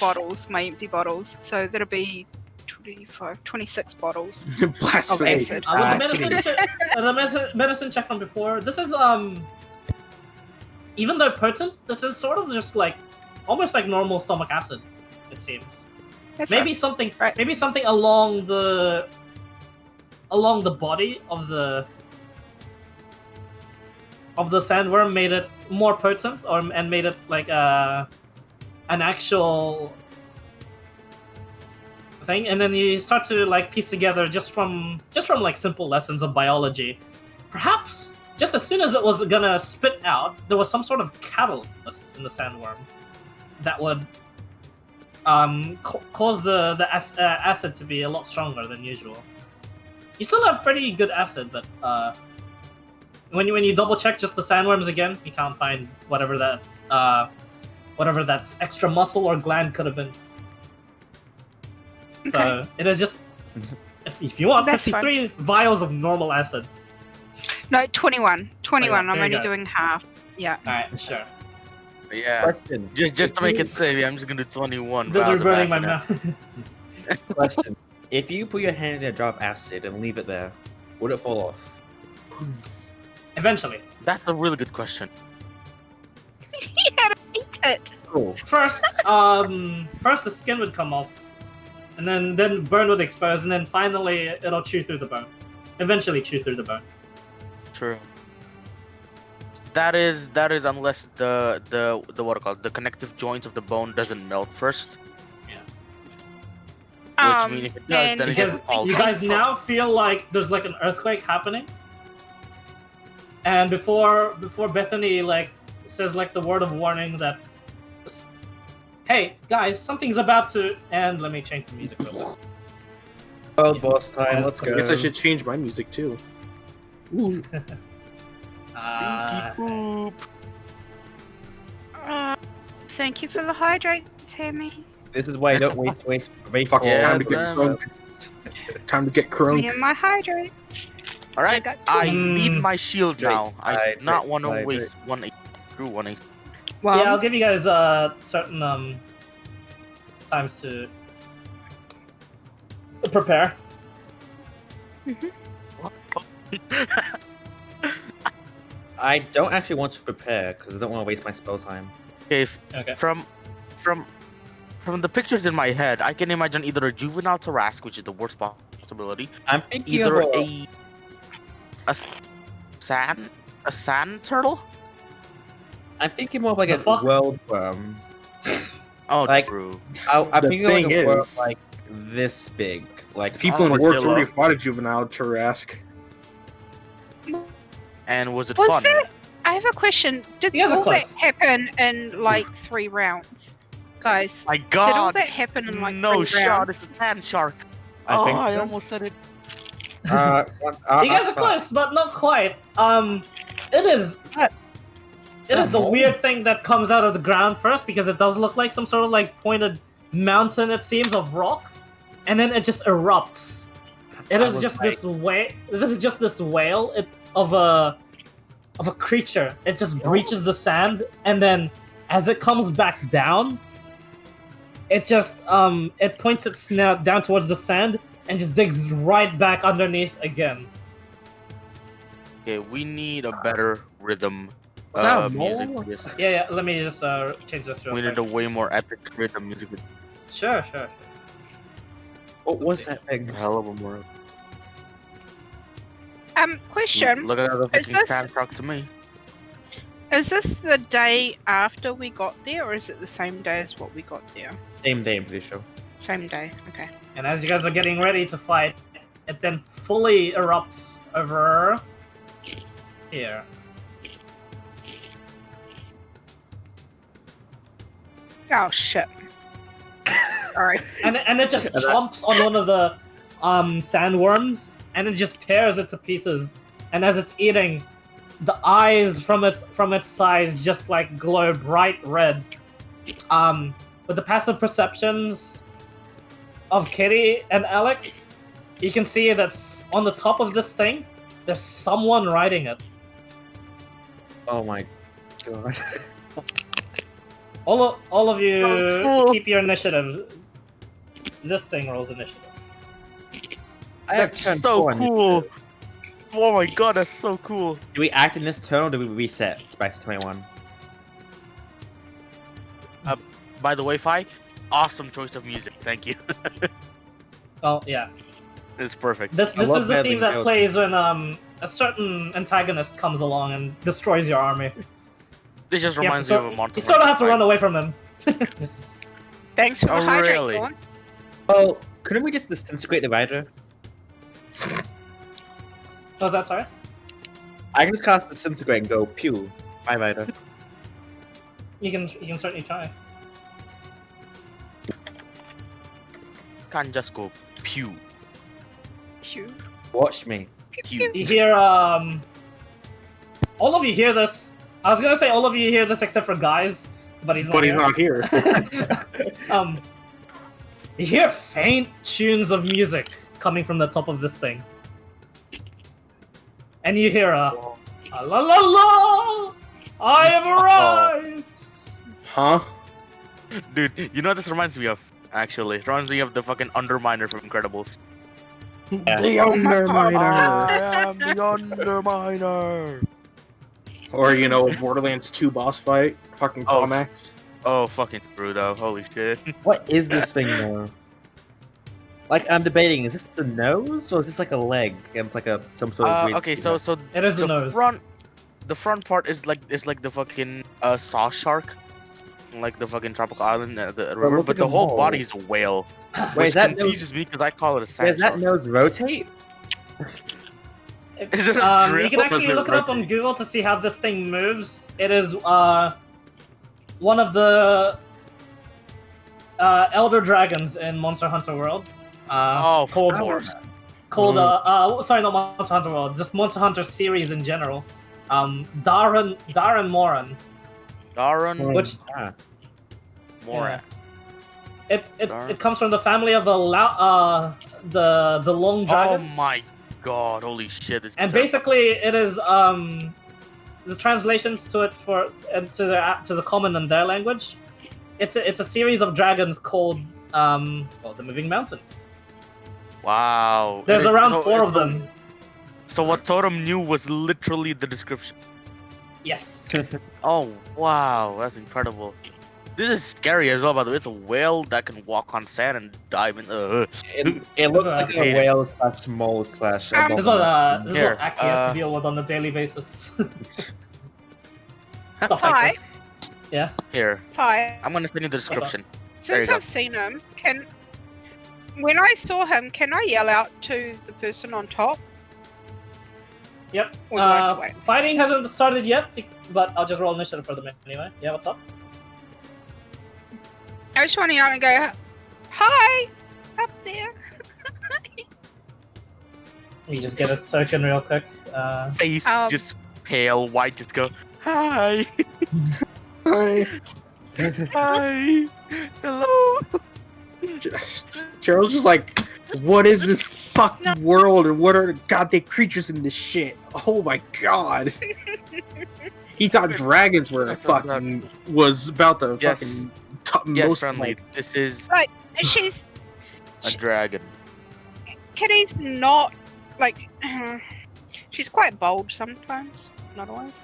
bottles, my empty bottles, so that'll be 25, 26 bottles of Blasphemy. acid. With the Ah, medicine check from before, this is even though potent, this is sort of just like almost like normal stomach acid. It seems. That's Maybe right. something. Right. Maybe something along the body of the sandworm made it more potent, and made it like an actual thing. And then you start to like piece together just from like simple lessons of biology. Perhaps just as soon as it was gonna spit out, there was some sort of catalyst in the sandworm that would cause the acid to be a lot stronger than usual. You still have pretty good acid, but when you double check just the sandworms again, you can't find whatever that extra muscle or gland could have been. So Okay. it is just if you want That's 53 vials of normal acid. No, 21. 21. there I'm you only go. doing half. Yeah. All right, sure. Yeah. Question. Just to make it safe, I'm just gonna do 21 They're vials of burning my acid. mouth. Question. If you put your hand in a jar of acid and leave it there, would it fall off? Eventually. That's a really good question. He had to eat it. Cool. First the skin would come off, and then bone would expose, and then finally it'll chew through the bone. Eventually chew through the bone. True. That is unless the what are called the connective joints of the bone doesn't melt first. Which means if it does, and then it Because gets all you guys painful. now feel like there's like an earthquake happening. And before Bethany like says like the word of warning that, hey guys, something's about to end. Let me change the music real quick. Well, boss time. Yes, Let's I go. guess I should change my music too. Ooh. Stinky poop. Thank you for the hydrate, Tammy. This is why I don't waste very Fuck Yeah, time to get damn. crunk. Time to get crunk. Me and my hydrate. All right, got I two. need my shield Right, now. I right, do not right, want to right, waste one through one. Well, Yeah, I'll give you guys certain times to prepare. I don't actually want to prepare because I don't want to waste my spell time. Okay, Okay. from the pictures in my head, I can imagine either a juvenile Tarask, which is the worst possibility, I'm thinking either of a sand turtle. I'm thinking more of like The a fuck? world worm. Oh, Like- true. I'm The thinking of like thing a worm is- like this big. Like People in Oh, Warp's Godzilla. already fought a juvenile Tarask. And was it Was fun? there- I have a question. Did You guys are all that close. happen in like 3 rounds? Guys, My did all God! that happen in like No 3 shot! rounds? It's a sand shark. I think I so. almost said it. You guys are close, but not quite. It is a weird thing that comes out of the ground first because it does look like some sort of like pointed mountain, it seems, of rock, and then it just erupts. It I is was just like- this way. This is just this whale of a of a creature. It just breaches the sand, and then as it comes back down, it just it points its snout down towards the sand and just digs right back underneath again. Okay, we need a better rhythm Was that a music mole? for this. Yeah. Let me just change this real We quick. need a way more epic rhythm music with Sure. What was that thing? a hell of a more. Question. Look at the Is fucking this- sand truck to me. Is this the day after we got there, or is it the same day as what we got there? Same day, I'm pretty sure. Same day. Okay. And as you guys are getting ready to fight, it then fully erupts over here. Oh shit. Alright. And it just chomps on one of the sandworms, and it just tears it to pieces. And as it's eating, the eyes from its sides just like glow bright red. With the passive perceptions of Kitty and Alex, you can see that on the top of this thing, there's someone riding it. Oh my god. All of you Oh, cool. keep your initiative. This thing rolls initiative. I have That's turned so 4 on cool. initiative. Oh my god, that's so cool. Do we act in this turn or do we reset back to 21? By the way, Fi, awesome choice of music. Thank you. Oh yeah. It's perfect. This I love is the Madly theme that Ghost. plays when a certain antagonist comes along and destroys your army. This just You have reminds to me sort- of a Monster You sort of have to Hunter run away from him. Thanks for the Oh, hydrate, really? Dawn. Oh, couldn't we just disintegrate the rider? Was that sorry? I can just cast disintegrate and go pew. Bye, rider. You can certainly try. Can't just go pew. Phew. Watch me. Pew. You hear all of you hear this. I was gonna say all of you hear this except for guys, but he's not. But he's here. not here. You hear faint tunes of music coming from the top of this thing, and you hear a la la la. I have arrived. Huh? Dude, you know what this reminds me of? Actually, it reminds me of the fucking Underminer from Incredibles. Yeah. The Underminer! I am the Underminer. Or, you know, Borderlands 2 boss fight. Fucking Oh, climax. Oh, fucking true though. Holy shit. What is this thing though? Like, I'm debating, is this the nose or is this like a leg? And like a some sort of weird Okay, so It is the nose. the front part is like the fucking sauce shark, like the fucking tropical island, the river. look But at the the whole mole. body is a whale, Wait, which is that nose, confuses me because I call it a sand does that shark. nose rotate? Is it a drill? You can actually look it up on Google to see how this thing moves. It is one of the elder dragons in Monster Hunter World. Oh, called of course. sorry, not Monster Hunter World, just Monster Hunter series in general. Darren Moran. Darren Which Moran. it comes from the family of the long Oh dragons. my god! Holy shit! It's And terrible. basically, it is the translations to it to the common in their language. It's a series of dragons called the Moving Mountains. Wow. There's It is- around so- 4 of so- them. So what Totem knew was literally the description. Yes. Oh wow, that's incredible. This is scary as well, by the way. It's a whale that can walk on sand and dive in. It looks like hate a it. whale slash mole slash. Um, This is what Here, Aki has to deal with on a daily basis. Stuff Hi. like this. Yeah. Here, Hi. I'm gonna send you the description. Since you go. I've seen him, when I saw him, can I yell out to the person on top? Yep. Or do I have to wait? Fighting hasn't started yet, but I'll just roll initiative for them anyway. Yeah, what's up? I just want to yell and go, hi, up there. You just get his token real quick. Face just pale, white, just go, hi, Hi. hi, hello. Cheryl's just like, what is this fucking world and what are the goddamn creatures in this shit? Oh my god. He thought dragons were That's what I fucking was about the Yes. fucking Yes, most friendly. like This is She's a dragon. Kitty's not like she's quite bold sometimes, not always.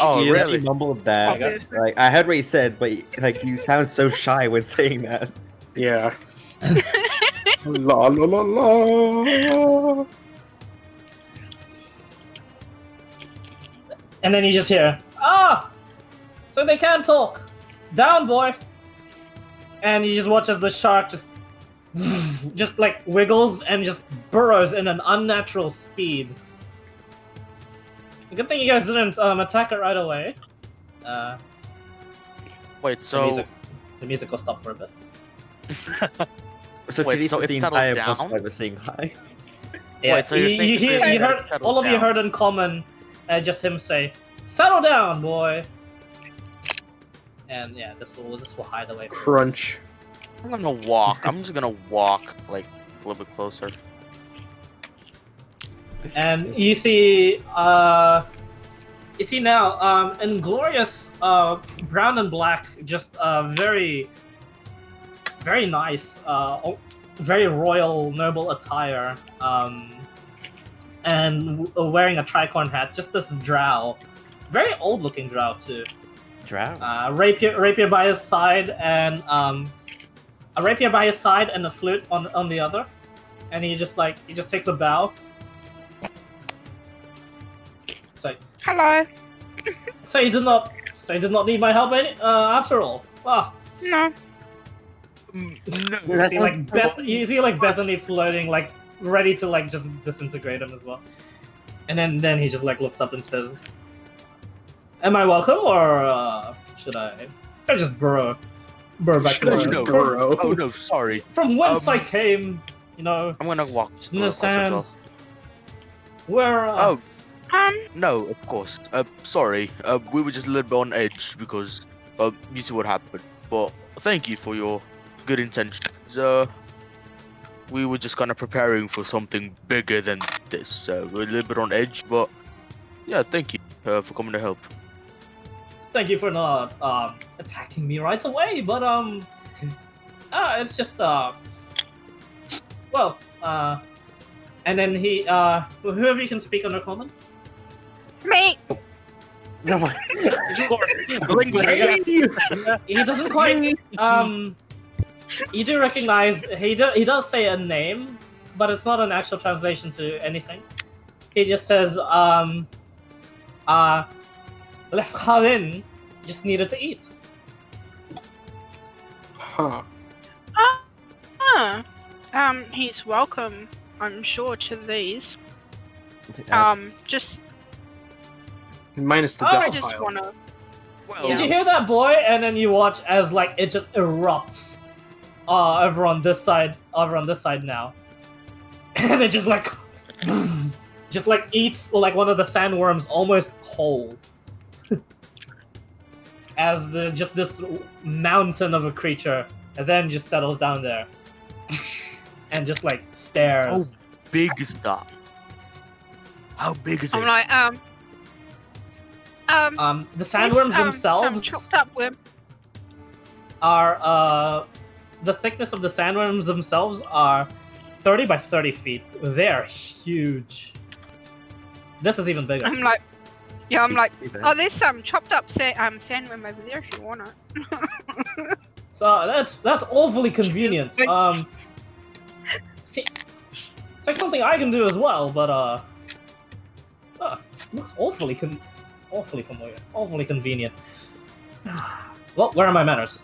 Oh, You really? mumbled that. Yeah. Like I heard what he said, but like you sound so shy when saying that. yeah. La la la la. And then you just hear, so they can talk. Down, boy. And you just watch as the shark just like wiggles and just burrows in an unnatural speed. Good thing you guys didn't attack it right away. Wait, so The music will stop for a bit. So Wait, Kitty so spent it the settled entire down? plus 5 was saying hi. Yeah, Wait, so you're saying you that heard, it settled all of you down? heard in common, just him say, "Settle down, boy." And yeah, this will hide away. Crunch. I'm gonna walk. I'm just gonna walk like a little bit closer. And you see now, in glorious brown and black, just very, very nice, very royal, noble attire, and wearing a tricorn hat. Just this drow, very old-looking drow too. Drow. Rapier by his side, and a rapier by his side, and a flute on the other. And he just takes a bow. It's like, Hello. so you did not need my help after all. Ah, No. No. you see like Bethany floating, like ready to like just disintegrate him as well. And then he just like looks up and says, "Am I welcome, or should I just burrow back Should I to just no. burrow? Oh no, sorry. from whence I came? You know, I'm gonna walk in the closer as well. sands. Where? Oh no, of course. Sorry. We were just a little bit on edge because you see what happened. But thank you for your good intentions. We were just kind of preparing for something bigger than this. We're a little bit on edge, but yeah, thank you for coming to help. Thank you for not attacking me right away, but it's just and then he whoever you can speak under common. Me. No, He doesn't quite you do recognize he does say a name, but it's not an actual translation to anything. He just says Lef Khalin just needed to eat. Huh. He's welcome, I'm sure, to these. Just Minus the Oh, death I just pile. wanna. Well, Did you hear that, boy? And then you watch as like it just erupts over on this side now. And it just like eats like one of the sandworms almost whole. As this mountain of a creature, and then just settles down there. And just like stares. How big is that? How big is it? I'm like, The sandworms some themselves chopped up worm. are the thickness of the sandworms themselves are 30 by 30 feet. They're huge. This is even bigger. I'm like, oh, there's some chopped up sandworm over there if you want it. So that's awfully convenient. See, it's like something I can do as well, but looks awfully familiar, awfully convenient. Well, where are my manners?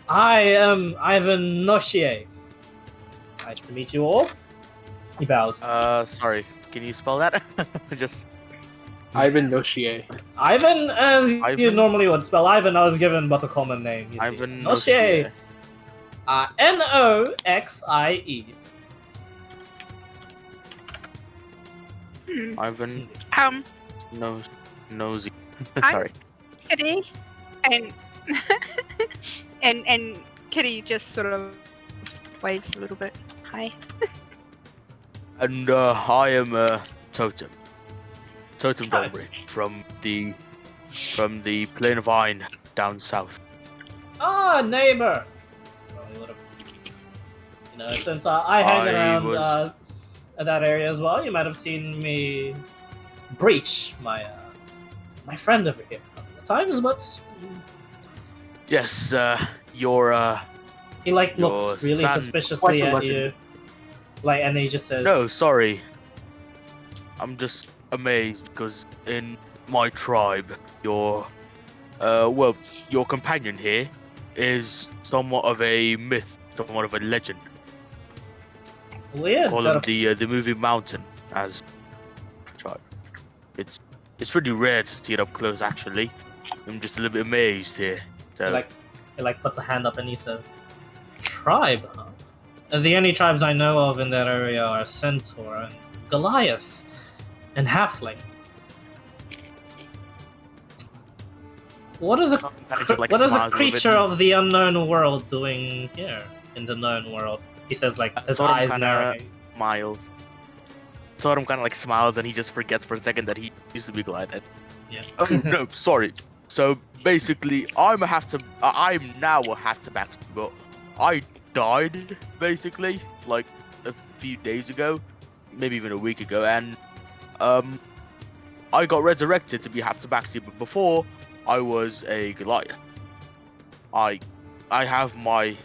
I am Ivan Nochier. Nice to meet you all. He bows. Sorry. Can you spell that? Just Ivan Nochier. Ivan, as you Ivan? normally would spell Ivan, I was given but a common name. You see. Ivan Nochier. Nochier. Noxie. Ivan Nosy. Sorry. Kitty, and and Kitty just sort of waves a little bit. Hi. And I am Totem. totem delivery from the Plain of Vine down south. Ah, neighbor. Well, he would've- You know, since I hang around that area as well, you might have seen me breach my friend over here a couple of times, but Yes, your he like Your looks really son- suspiciously Quite a at legend. you, like, and he just says, no, sorry. I'm just amazed because in my tribe, your companion here is somewhat of a myth, somewhat of a legend. weird. Call him the moving mountain as tribe. It's pretty rare to see it up close, actually. I'm just a little bit amazed here. So He like puts a hand up and he says, "Tribe, huh? The only tribes I know of in that area are Centaur and Goliath and Halfling. What is a what is a creature of the unknown world doing here in the known world?" He says, like, his Totem eyes kinda narrowing. smiles. Totem kind of like smiles and he just forgets for a second that he used to be Goliath. Yeah. Oh no, sorry. So basically, I'm now a have to back, but I died basically like a few days ago, maybe even a week ago, and I got resurrected to be have to back, but before I was a Goliath. I have my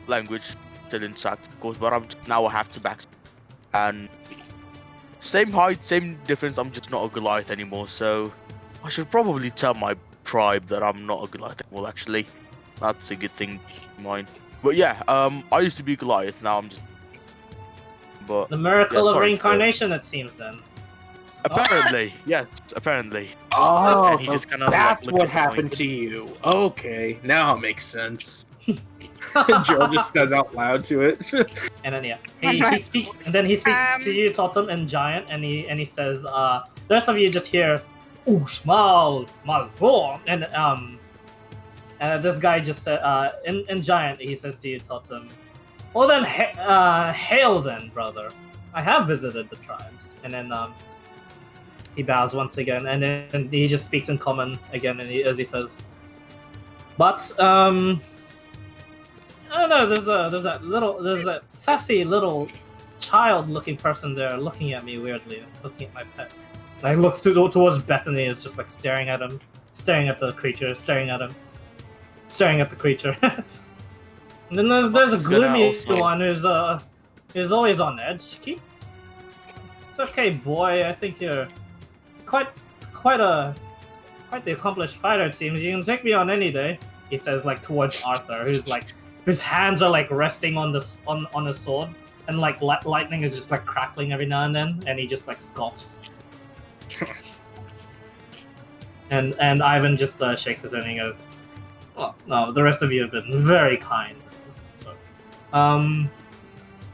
language still intact, of course, but I'm now a have to back, and same height, same difference. I'm just not a Goliath anymore, so I should probably tell my tribe that I'm not a Goliath anymore. Actually, that's a good thing in mind. But yeah, I used to be Goliath. Now I'm just. But The miracle yeah, of sorry, reincarnation, it seems. Then. apparently, yes, apparently. Oh, And he just kinda, like, that's looked what happened disappointed. to you. Okay, now it makes sense. Joe just says out loud to it. And then he Alright. speaks, and then he speaks to you, Totem and Giant, and he says, the rest of you just hear, "Oosh, mal, bo," and this guy just said, in Giant, he says to you, Totem, "Well then, hail then, brother. I have visited the tribes." And then he bows once again, and then he just speaks in common again, and as he says, "But I don't know. There's that sassy little child-looking person there looking at me weirdly, looking at my pet. Like, looks towards Bethany, is just like staring at him, staring at the creature, staring at him, staring at the creature. And then there's a He's gonna gloomy also- one who's always on edge. It's okay, boy. I think you're quite the accomplished fighter. It seems you can take me on any day. He says, like, towards Arthur, whose hands are like resting on his sword, and like lightning is just like crackling every now and then, and he just like scoffs. and Ivan just shakes his head and he goes, "Well, no, the rest of you have been very kind." So,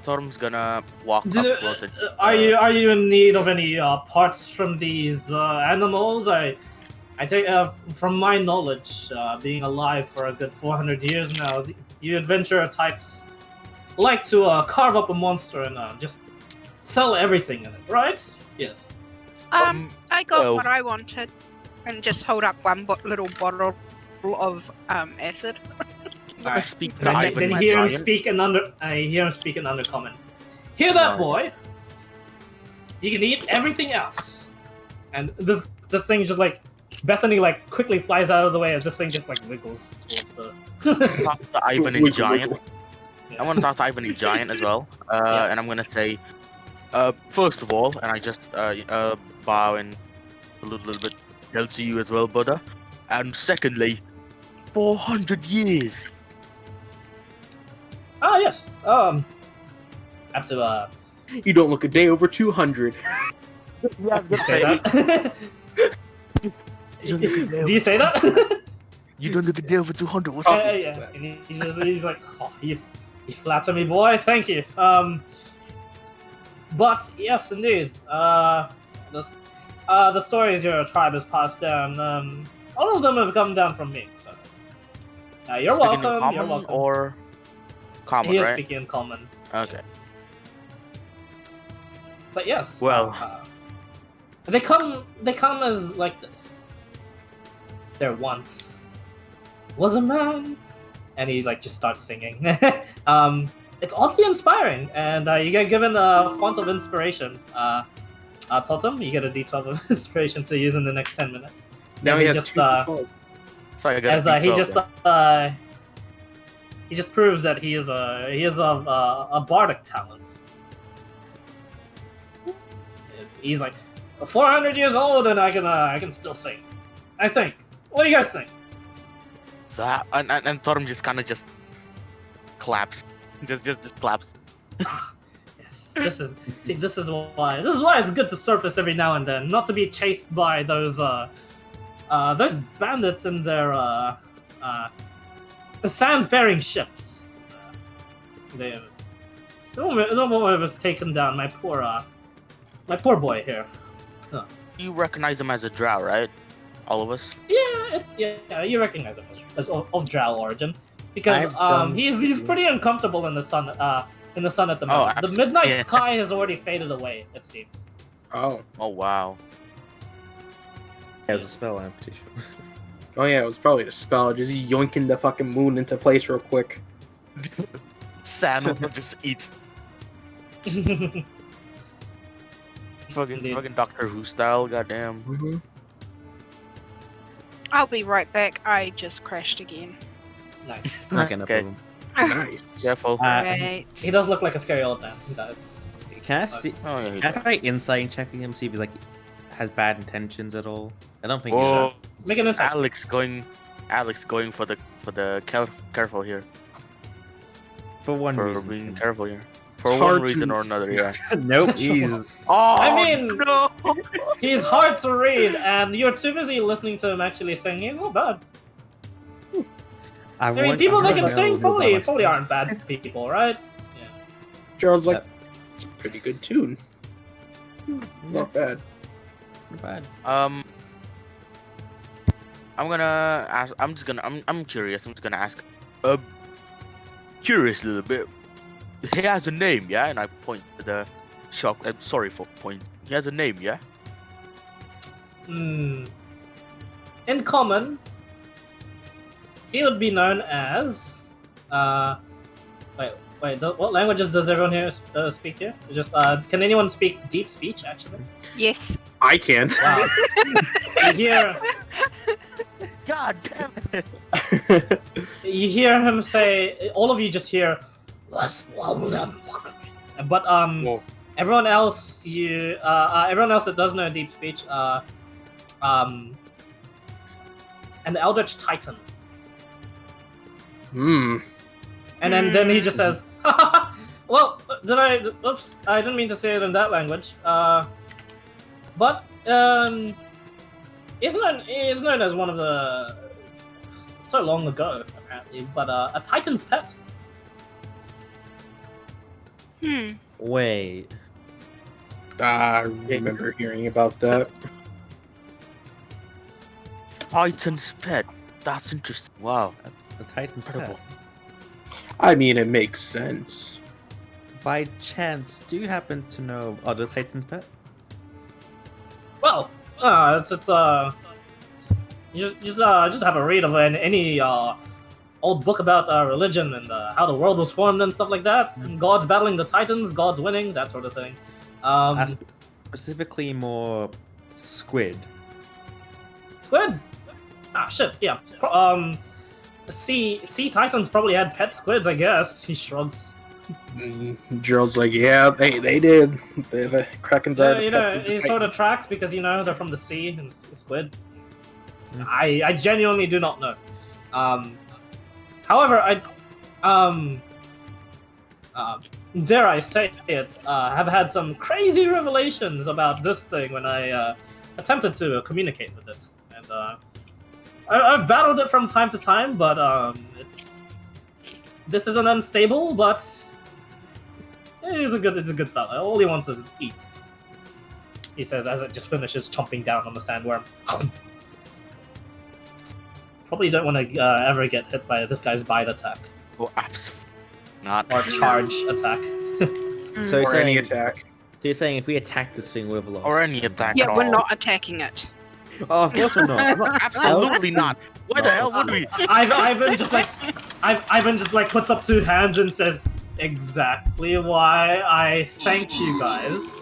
Totem's gonna walk do- up close. are you in need of any parts from these animals? I take, from my knowledge, being alive for a good 400 years now, you adventurer types like to carve up a monster and just sell everything in it, right? Yes. I got well- what I wanted, and just hold up one little bottle of acid. I'm gonna speak to Then, Ivan then and hear him Giant. speak in undercommon. Hear that, boy? You can eat everything else. And this thing just like Bethany like quickly flies out of the way as this thing just like wiggles towards the. Talk to Ivan and Giant. I want to talk to Ivan and Giant as well, Yeah. and I'm gonna say, first of all, and I just bow and a little bit hail to you as well, Buddha. And secondly, 400 years. Ah, yes. Have to You don't look a day over 200. Yeah, say that. Do you say that? You don't look a day over 200. What's Yeah, up? yeah. And he's like, "Oh, you flatter me, boy. Thank you." But yes, indeed. The stories your tribe has passed down, all of them have come down from me. So, you're Speaking in welcome. common You're welcome. or common, He is right? speaking in common. Okay. But yes. Well. They come as like this. There once was a man, and he like just starts singing. It's oddly inspiring, and you get given a font of inspiration. Totem, you get a D12 of inspiration to use in the next 10 minutes. Now And he has just, 2 D12. Sorry, I got as a he D12. just proves that he is a bardic talent. He's like 400 years old, and I can still sing. I think. What do you guys think? So, and Totem just kind of just claps, just claps. Yes, this is why it's good to surface every now and then, not to be chased by those bandits in their sand-faring ships. No one was taken down. My poor boy here. You recognize him as a drow, right? All of us. Yeah, you recognize him as of drow origin, because he's pretty uncomfortable in the sun. In the sun at the moment. The midnight sky has already faded away, it seems. Oh. Oh wow. Yeah, it was a spell, I'm pretty sure. Oh yeah, it was probably the spell, just yoinking the fucking moon into place real quick. Sand just eats. Fucking Doctor Who style, goddamn. Mm-hmm. I'll be right back. I just crashed again. Nice. Okay, no Okay. problem. Nice. Careful. Right. He does look like a scary old man. He does. Can I see? Oh, yeah, Can I try insight checking him, see if he's like has bad intentions at all? I don't think he Whoa. does. Make an insight. Alex going for the careful here. For one For reason. being careful here. For It's one hard reason to- or another, yeah. Nope, he's Oh, I mean- no. He's hard to read, and you're too busy listening to him actually sing. He's not bad. I mean, people that can sing probably aren't bad people, right? Yeah. Charles like, it's a pretty good tune. Not bad. Not bad. I'm gonna ask. I'm curious. I'm just gonna ask. Curious a little bit. He has a name, yeah, and I point to the shock. I'm sorry for pointing. He has a name, yeah. In common, he would be known as. Wait. What languages does everyone here speak here? Just can anyone speak deep speech? Actually, Yes. I can't. wow. You hear. God damn it! You hear him say. All of you just hear. But Whoa. everyone else that does know deep speech, an Eldritch Titan. Hmm. And then he just says, well, oops, I didn't mean to say it in that language. But it's known as one of the, so long ago, apparently, but a Titan's pet. Wait. I remember hearing about that. Titan's pet. That's interesting. Wow. The Titan's Incredible. pet. I mean, it makes sense. By chance, do you happen to know other Titan's pet? Well, you just have a read of any old book about religion and how the world was formed and stuff like that. And gods battling the Titans, gods winning, that sort of thing. Specifically more squid. Squid? Ah, shit, yeah. Sea Titans probably had pet squids, I guess. He shrugs. Gerald's like, yeah, they did. The Krakens are. It sort of tracks because they're from the sea and squid. I genuinely do not know. However, dare I say it, have had some crazy revelations about this thing when I attempted to communicate with it, and I've battled it from time to time, but this isn't unstable, but it's a good fella. All he wants is eat. He says as it just finishes chomping down on the sandworm. Probably don't want to ever get hit by this guy's bite attack Oh, absolutely not. or charge attack. So Or you're any saying attack. So you're saying if we attack this thing, we've lost? Or any attack Yeah, at we're all. not attacking it. Oh, of course we're not. I'm not. Absolutely not. Why the hell would we? Ivan just like puts up two hands and says, "Exactly why I thank you guys."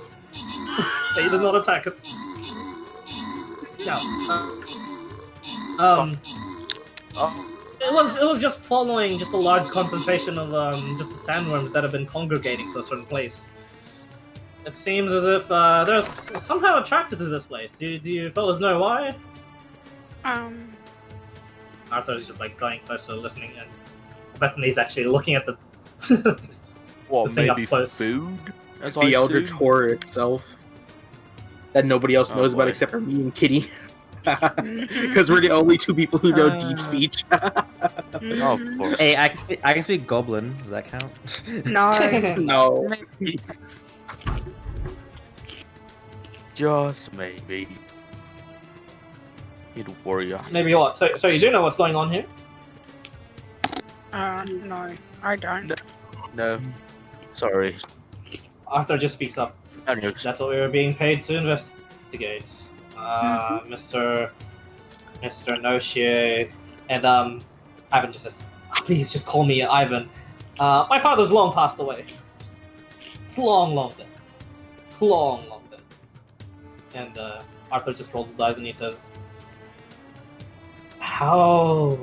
They did not attack it. No. It was just following just a large concentration of just the sandworms that have been congregating to a certain place. It seems as if they're somehow attracted to this place. Do you fellas know why? Arthur's just like going closer, listening, and Bethany's actually looking at the What, the thing up maybe close. food? As The I Elder assume? Tor itself. That nobody else Oh, knows about boy. except for me and Kitty. Because we're the only two people who know deep speech. Oh, of course. Hey, I can speak Goblin. Does that count? No. No. Just maybe. Need a warrior. Maybe what? So you do know what's going on here? No, I don't. No. Sorry. Arthur just speaks up. No news. That's what we were being paid to investigate. Mr. Nochier, and Ivan just says, "Please just call me Ivan. My father's long passed away. It's long dead. Long dead." And Arthur just rolls his eyes and he says, "How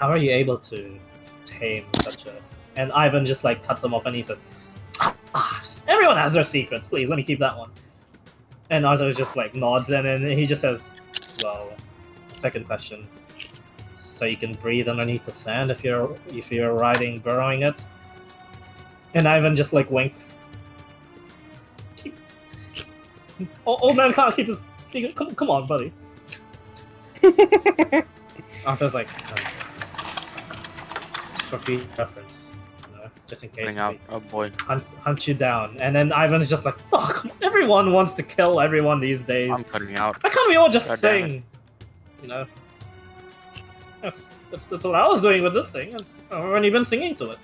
are you able to tame such a?" And Ivan just like cuts them off and he says, "Everyone has their secrets. Please let me keep that one." And Arthur just like nods and then he just says, "Well, second question. So you can breathe underneath the sand if you're burrowing it?" And Ivan just like winks. Old man can't keep his secret. Come on, buddy. Arthur's like, just for future reference, just in case. Running out. Oh boy. Hunt you down, and then Ivan's just like, "Oh, come on. Everyone wants to kill everyone these days. I'm cutting out. Why can't we all just God damn sing? You know, that's what I was doing with this thing. I've already been singing to it.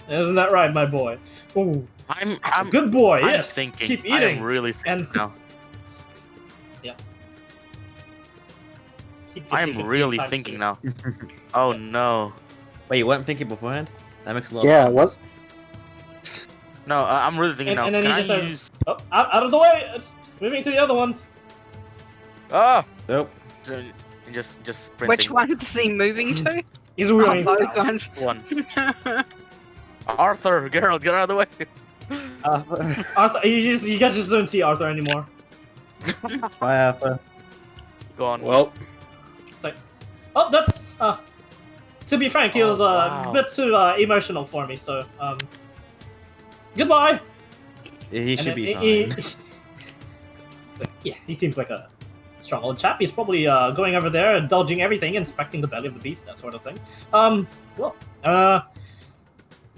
Isn't that right, my boy? Ooh, I'm good boy. I'm Yes, thinking. keep I eating. am really thinking And- now. Keep your I'm secrets really anytime thinking soon. now. Oh no. Wait, you weren't thinking beforehand? That makes a lot Yeah, of what? sense. No, I'm really thinking And now. then Can he I just says- use? Oh, out of the way! It's moving to the other ones. Ah! Nope. Just sprinting. Which one's he moving to? He's Oh, really those ones. One. Arthur, Geralt, get out of the way. Arthur, you guys just don't see Arthur anymore. Bye, Alpha. Go on. Well, Oh, that's to be frank, he Oh, was wow. a bit too emotional for me. So goodbye. He And should then be he- fine. It's like, yeah, he seems like a strong old chap. He's probably going over there, indulging everything, inspecting the belly of the beast, that sort of thing.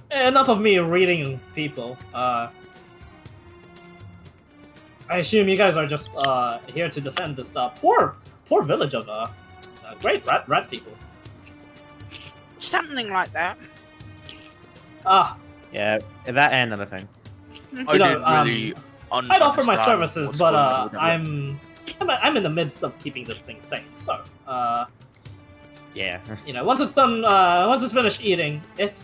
Enough of me reading people. I assume you guys are just here to defend this poor village of great rat people. Something like that. Yeah, Yeah, that and another thing. I you know, didn't really I'd offer my understand services, what's but going on with the- I'm in the midst of keeping this thing safe. So, Yeah. you know, once it's done, once it's finished eating it,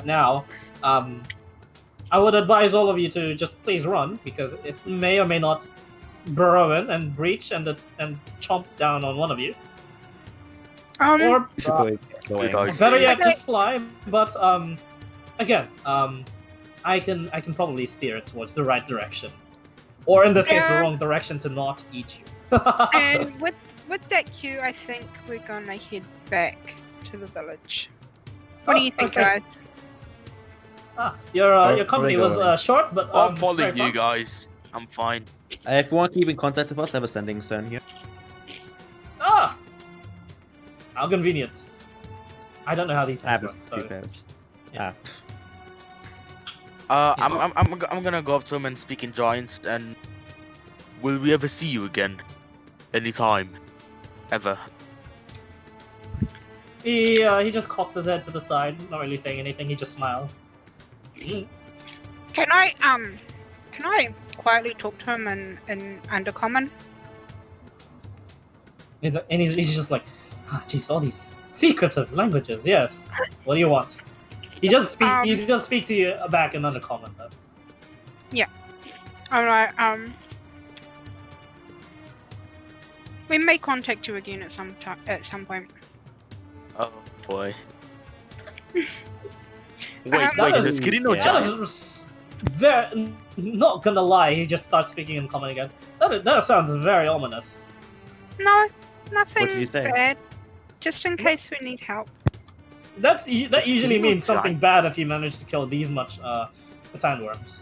now, I would advise all of you to just please run because it may or may not burrow in and breach and chomp down on one of you, or We should probably get going. Good better yet, Okay. just fly. But again, I can probably steer it towards the right direction, or in this case, the Yeah. wrong direction to not eat you. And with that cue, I think we're gonna head back to the village. What do you think, okay. guys? Your Where company are they was going? short, but I'm very following you fun. guys. I'm fine. If you want to keep in contact with us, I have a sending stone here. Ah, how convenient. I don't know how these I have things a work. few So pairs. yeah. I'm gonna go up to him and speak in Giants. And will we ever see you again? Anytime, ever? He just cocks his head to the side, not really saying anything. He just smiles. Can I Can I quietly talk to him in Undercommon? He's just like, jeez, all these secretive languages. Yes. What do you want? He just speak to you back in Undercommon though. Alright, we may contact you again at some point. Oh boy. Wait, That does Kitty know yeah. Giant? Very, not gonna lie, he just starts speaking in common again. That sounds very ominous. No, nothing What did you say? bad. Just in case we need help. That usually Kitty means know something Giant? bad if you manage to kill these much sandworms.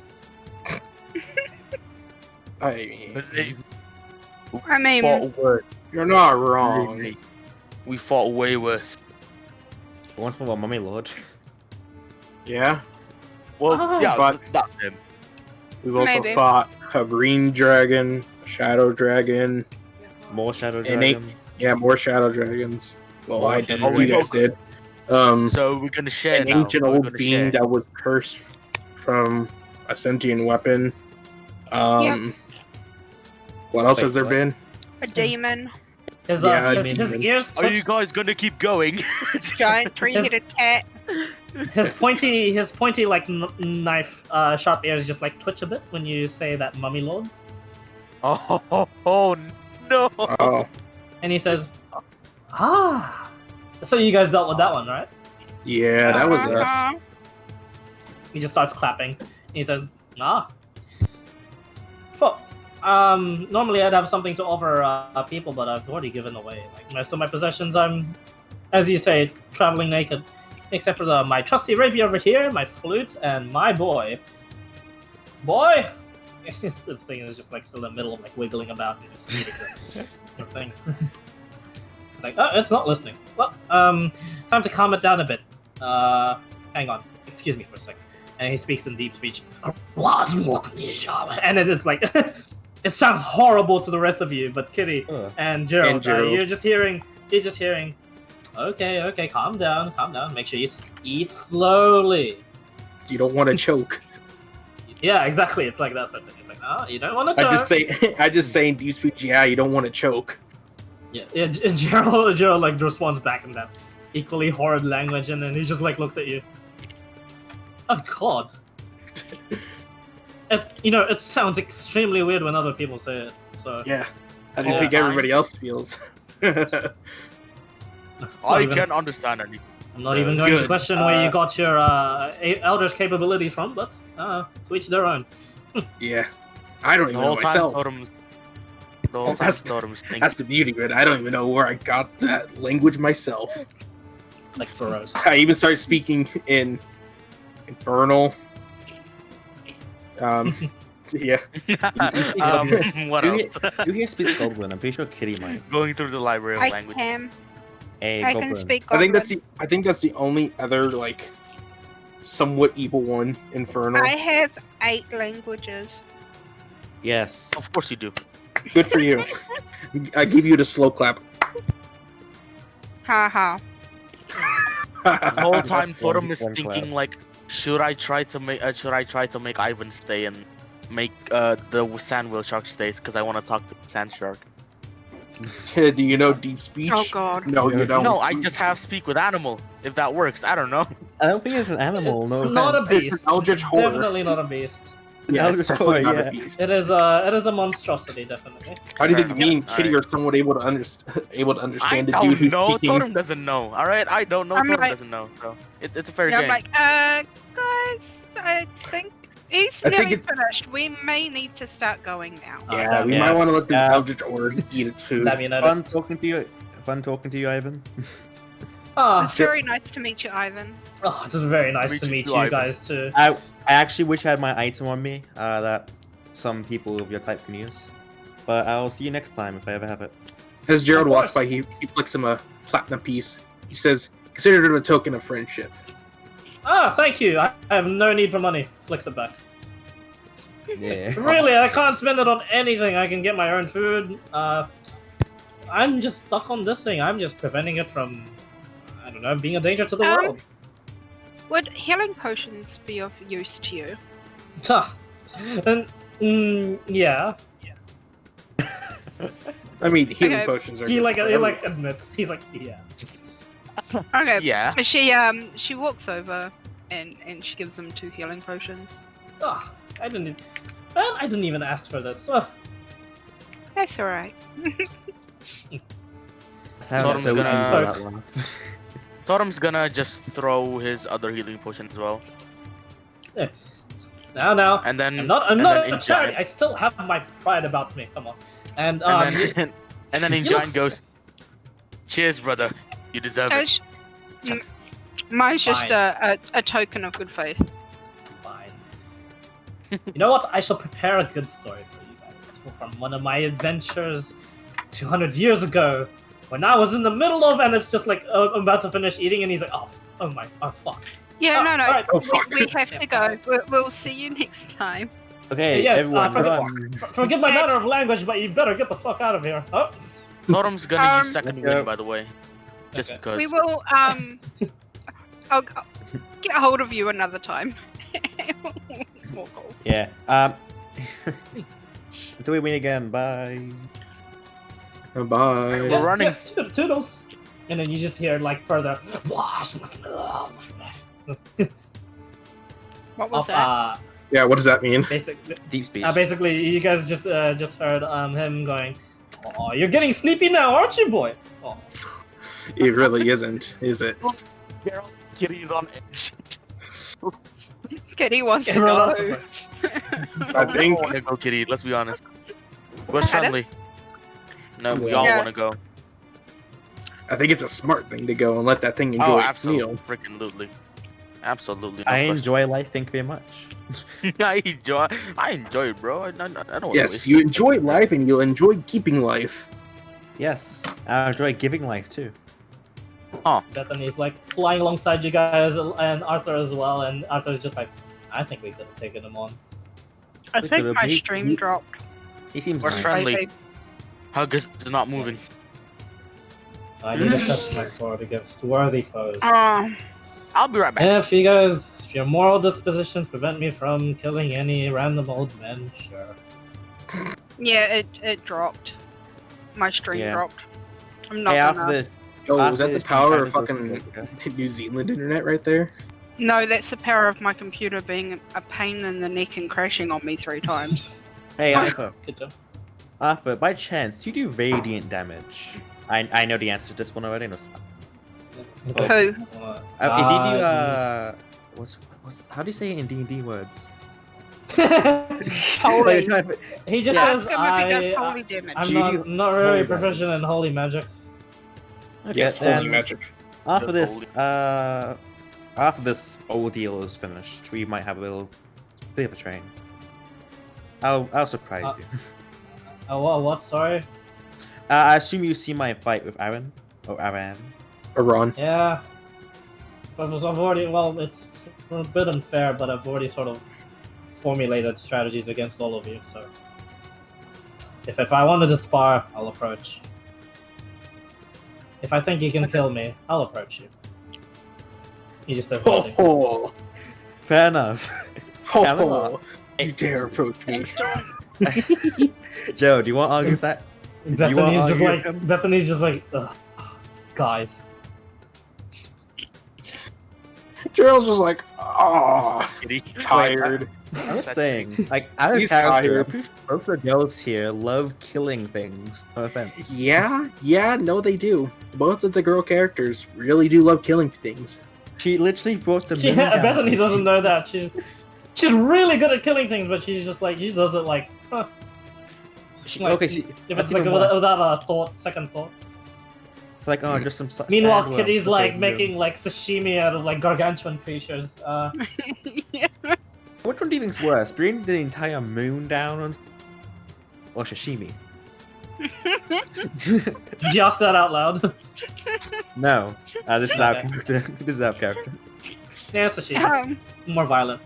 I mean, Fought worse. You're not wrong. We fought way worse. Once more, Mummy Lord. Yeah. Well, Ah. yeah, But- that's him. We've also Maybe. fought a green dragon, a shadow dragon. More Shadow And they- Dragon. Yeah, more shadow dragons. Well, More I shadow didn't. You guys did. So we're gonna share An now. ancient We're old gonna being share. that was cursed from a sentient weapon. What else Wait, has there what? been? a demon, His Yeah, his ears Are you twitch. guys gonna keep going? giant three-headed cat. His pointy like knife sharp ears just like twitch a bit when you say that Mummy Lord, Oh no! Oh, and he says, "Ah, so you guys dealt with that one, right?" yeah, that was us. Uh-huh. He just starts clapping. And he says, "Ah, well, normally I'd have something to offer people, but I've already given away like most of my possessions. I'm, as you say, traveling naked, except for my trusty rapier over here, my flute, and my boy. Boy." This thing is just like still in the middle of like wiggling about and just eating the thing. It's like, oh, it's not listening. Well, time to calm it down a bit. Hang on. Excuse me for a second. And he speaks in deep speech. And it's like, it sounds horrible to the rest of you, but Kitty and Gerald, Gerald. you're just hearing, okay, calm down. Make sure you eat slowly. You don't want to choke. Yeah, exactly. It's like that sort of thing. It's like, you don't want to I choke. just say in deep speech. Yeah, you don't want to choke. Yeah, Gerald like responds back in that equally horrid language, and then he just like looks at you. Oh God! It sounds extremely weird when other people say it. So Yeah, I didn't Yeah. think everybody else feels. I can't understand anything. I'm not even going to Good. question where you got your Elder's capabilities from, but to each their own. Yeah, I don't The even whole know time myself. Totem's. The whole time That's- Totem's thinking. That's the beauty of it. I don't even know where I got that language myself. Like Pharaohs. I even started speaking in Infernal. Yeah. What Do you, else? do you speak Goblin? I'm pretty sure Kitty might. Going through the library of I language. can. Hey, I Goblin. can speak I Goblin. think that's the only other like somewhat evil one. Infernal. I have 8 languages. Yes. Of course you do. Good for you. I give you the slow clap. Ha ha. The whole time Totem is One thinking clap. like, should I try to make Ivan stay and make the sand whale shark stay because I want to talk to the sand shark. Do you know deep speech? Oh god. No, you don't. No, I just have speak with animal. If that works, I don't know. I don't think it's an animal. It's no not a offense. It's beast. an eldritch horror. Definitely not a beast. Yeah, Eldritch it's definitely horror, not yeah. a beast. It is a monstrosity, definitely. How do you think Fair me and enough. Kitty Alright. are somewhat able to I understand the dude don't who's know. speaking? Totem doesn't know. All right, I don't know. I'm Totem like- doesn't know. So it's a fair Yeah, game. I'm like, guys, I think he's I think nearly it- finished. We may need to start going now. Yeah, we Yeah. might want to let the Yeah. eldritch horror eat its food. Damn, you Fun noticed. talking to you. Fun talking to you, Ivan. It's very nice to meet you, Ivan. It's very nice to meet you Ivan. guys too. I actually wish I had my item on me that some people of your type can use. But I'll see you next time if I ever have it. As Gerald Of walks course. by, he flicks him a platinum piece. He says, "Consider it a token of friendship." Thank you. I have no need for money. Flicks it back. Yeah. Really, I can't spend it on anything. I can get my own food. I'm just stuck on this thing. I'm just preventing it from, I don't know, being a danger to the world. Would healing potions be of use to you? Tuh. And Yeah. I mean, healing Okay. potions are. He good like for he like everyone. admits. He's like, yeah. Okay. Yeah. She walks over and she gives him 2 healing potions. Oh, I didn't. Man, I didn't even ask for this. Oh. That's all right. Sounds Totem's so gonna- easy for that one. Totem's gonna just throw his other healing potion as well. Now, And then I'm not and a then in charity. giant- I still have my pride about me. Come on. And and then and then in he giant looks- goes, "Cheers, brother. You deserve Uh, it." sh- Mine's just Fine. a token of good faith. fine. You know what? I shall prepare a good story for you guys from one of my adventures 200 years ago when I was in the middle of, and it's just like I'm about to finish eating, and he's like, oh fuck. Yeah, Oh, no. alright. Oh, fuck. We have to go. We'll see you next time. Okay, Yes, everyone, forget- run. Forgive my manner of language, but you better get the fuck out of here. Oh, Totem's gonna use Um, second Let's go. wind, by the way, just Okay. because. We will I'll get a hold of you another time. We'll go. Yeah. Until we win again. Bye. Bye. yes, running. yes, toodles. And then you just hear like further. What was that? Yeah, what does that mean? Basically, Deep speech. basically, you guys just heard him going. Oh, you're getting sleepy now, aren't you, boy? Oh. It really isn't, is it? Kitty's on edge. Kitty wants to Everyone else go. is like, I think. want to go, Kitty. Let's be honest. Where's Pardon? friendly? No, we all Yeah. want to go. I think it's a smart thing to go and let that thing enjoy Oh, its absolutely, meal. freaking absolutely, absolutely. I enjoy life. Thank you very much. I enjoy it, bro. I don't want to Yes, waste you it. enjoy life and you'll enjoy keeping life. Yes, I enjoy giving life too. Bethany's like flying alongside you guys and Arthur as well, and Arthur's just like, I think we could have taken him on. I We think could've- my he- stream he- dropped. He seems Where's nice. friendly? Maybe. Huggus is not moving. I need to test my sword against worthy foes. I'll be right back. If your moral dispositions prevent me from killing any random old men, sure. Yeah, it dropped. My stream Yeah. dropped. I'm not Hey, after gonna. this, Oh, after was that the this, power of we can fucking find it. New Zealand internet right there? No, that's the power of my computer being a pain in the neck and crashing on me 3 times. Hey, Nice. Arthur. Good job. Arthur, by chance, do you do radiant damage? I know the answer to this one already. No, He's Oh. like, Who? did you what's how do you say it in D&D words? Holy. he just Ask says, him if he does holy damage. I'm not really proficient in holy magic. Okay, Yes, then holy magic. after The this, holy- after this ordeal is finished, we might have a little bit of a train. I'll surprise you. Oh, what? Sorry. I assume you see my fight with Aaron or Aran. Iran. Yeah. I've already. Well, it's a bit unfair, but I've already sort of formulated strategies against all of you. So, if I wanted to spar, I'll approach. If I think you can kill me, I'll approach you. He just says nothing. Oh, Fair enough. oh, you dare approach me. Joe, do you want to argue with that? You wanna Bethany's just argue like with him? Bethany's just like, ugh, guys. Gerald's just like, oh, Kitty. tired. I'm just saying, like, out of He's character, tired. both the girls here love killing things. No offense. Yeah, no, they do. Both of the girl characters really do love killing things. She literally brought the moon down. Bethany doesn't know that. She's really good at killing things, but she's just like, she does it like, huh. Like, okay, if that's it's like even worse. without a second thought. It's like, oh, just some. Meanwhile, sandworms. Kitty's Okay, like no. making like sashimi out of like gargantuan creatures. Which one do you think's worse? Bringing the entire moon down on, or sashimi? Just that out loud. No, this is our Okay. character. This is our character. Yeah, sashimi. It's more violent.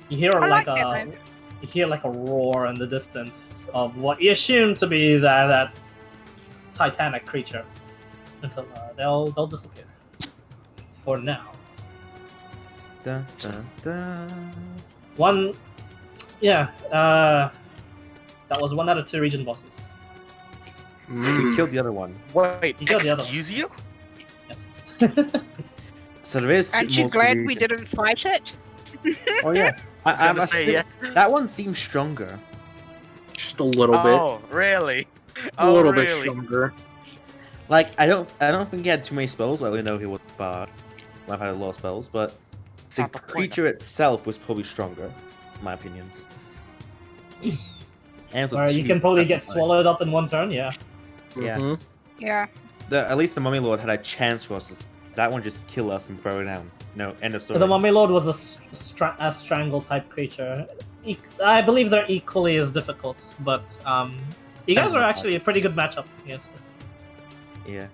You hear I like like that a move. you hear like a roar in the distance of what you assume to be that titanic creature until they'll disappear. for now. Dun, dun, dun. One, yeah, that was 1 out of 2 region bosses. We killed the other one. Wait, You killed the other excuse you? Yes. So there is. Aren't you more glad to we do. didn't fight it? Oh yeah. I was gonna say, think yeah. That one seems stronger. Just a little Oh, really? bit. Oh, A little really? bit stronger. Like I don't think he had too many spells. Well, I know he was bard. I've had a lot of spells, but the not the point. creature itself was probably stronger, in my opinion. And it's a Or you two- can probably get that's fine. swallowed up in 1 turn, yeah. Yeah. Mhm. Yeah. At least the Mummy Lord had a chance for us. That one just kill us and throw it down. No, end of story. The Mummy Lord was a strangle type creature. I believe they're equally as difficult, but you guys are actually a pretty good matchup. Yes. Yeah.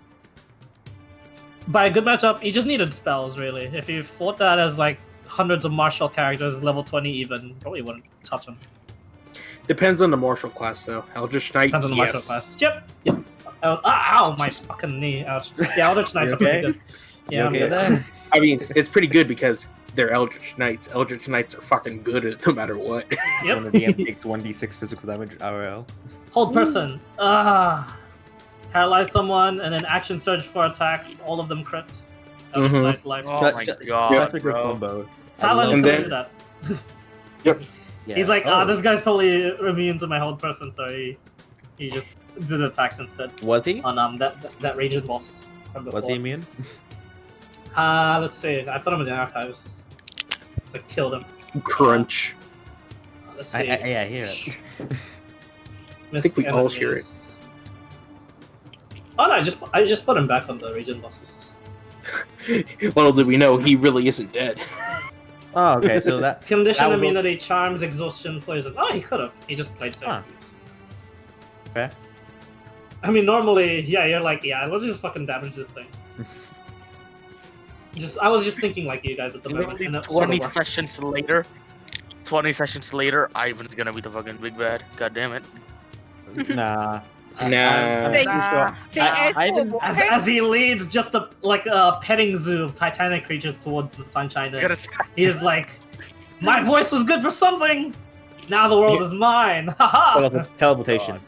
By a good matchup, you just needed spells, really. If you fought that as like hundreds of martial characters, level 20 even, probably wouldn't touch them. Depends on the martial class, though. Eldritch Knight, Depends on the yes. martial class. Yep. Ow, my fucking knee. Ouch. Yeah, Eldritch Knights are pretty okay? good. Yeah, I'm okay good. then? I mean, it's pretty good because they're Eldritch Knights. Eldritch Knights are fucking good no matter what. When the DM takes 1d6 physical damage RL. Hold person. Paralyze someone and then action surge for attacks. All of them crit. Eldritch Mhm. Knight life. Oh That- my that- god, That's a good bro. combo. Talon And can then- do that. Yeah. He's like, Oh, this guy's probably immune to my hold person, so he just did attacks instead Was he? on that raging boss from before. Was he immune? Let's see. I put him in the archives. So I killed him. Crunch. Let's I see. hear it. I think we all hear it. Enemies. Oh no! I just put him back on the region bosses. Little did we know, he really isn't dead. Oh, okay. So that. Condition That would- immunity, charms, exhaustion, poison. Oh, he could have. He just played safe. Huh. Fair. I mean, normally, yeah, you're like, yeah, let's just fucking damage this thing. I was just thinking like you guys at the moment. Literally And it sort of 20 worked. sessions later. 20 sessions later, Ivan's gonna be the fucking big bad. God damn it. Nah. Nah. I'm pretty sure. See, I as we're didn't- walking- As he leads just a petting zoo of Titanic creatures towards the sunshine, He's gonna he's like, "My voice was good for something. Now the world is mine." Haha. Teleportation.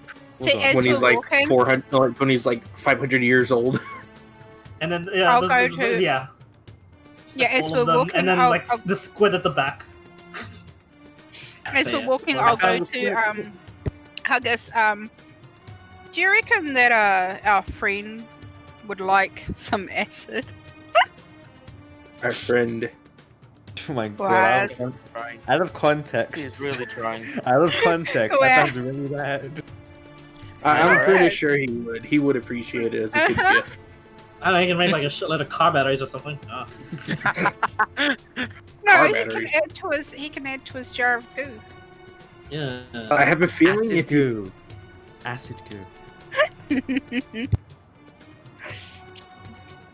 See, as When he's we're like walking, 400, or when he's like 500 years old. And then yeah, I'll go to- yeah. Just, Yeah, like, as all we're of them, walking, and then I'll- like the squid at the back. as So, we're yeah. walking, Well, I'll I go found to Huggus. Do you reckon that our friend would like some acid? Our friend. Oh my Was- god. trying. Out of context. He's really trying. Out of context. Wow. That sounds really bad. I'm Alright. pretty sure he would. He would appreciate it as a good gift. I don't know, you can make like a shitload of car batteries or something. Oh. No, Car he batteries. can add to his jar of goo. Yeah. I have a feeling Acid if you. goo. Acid goo.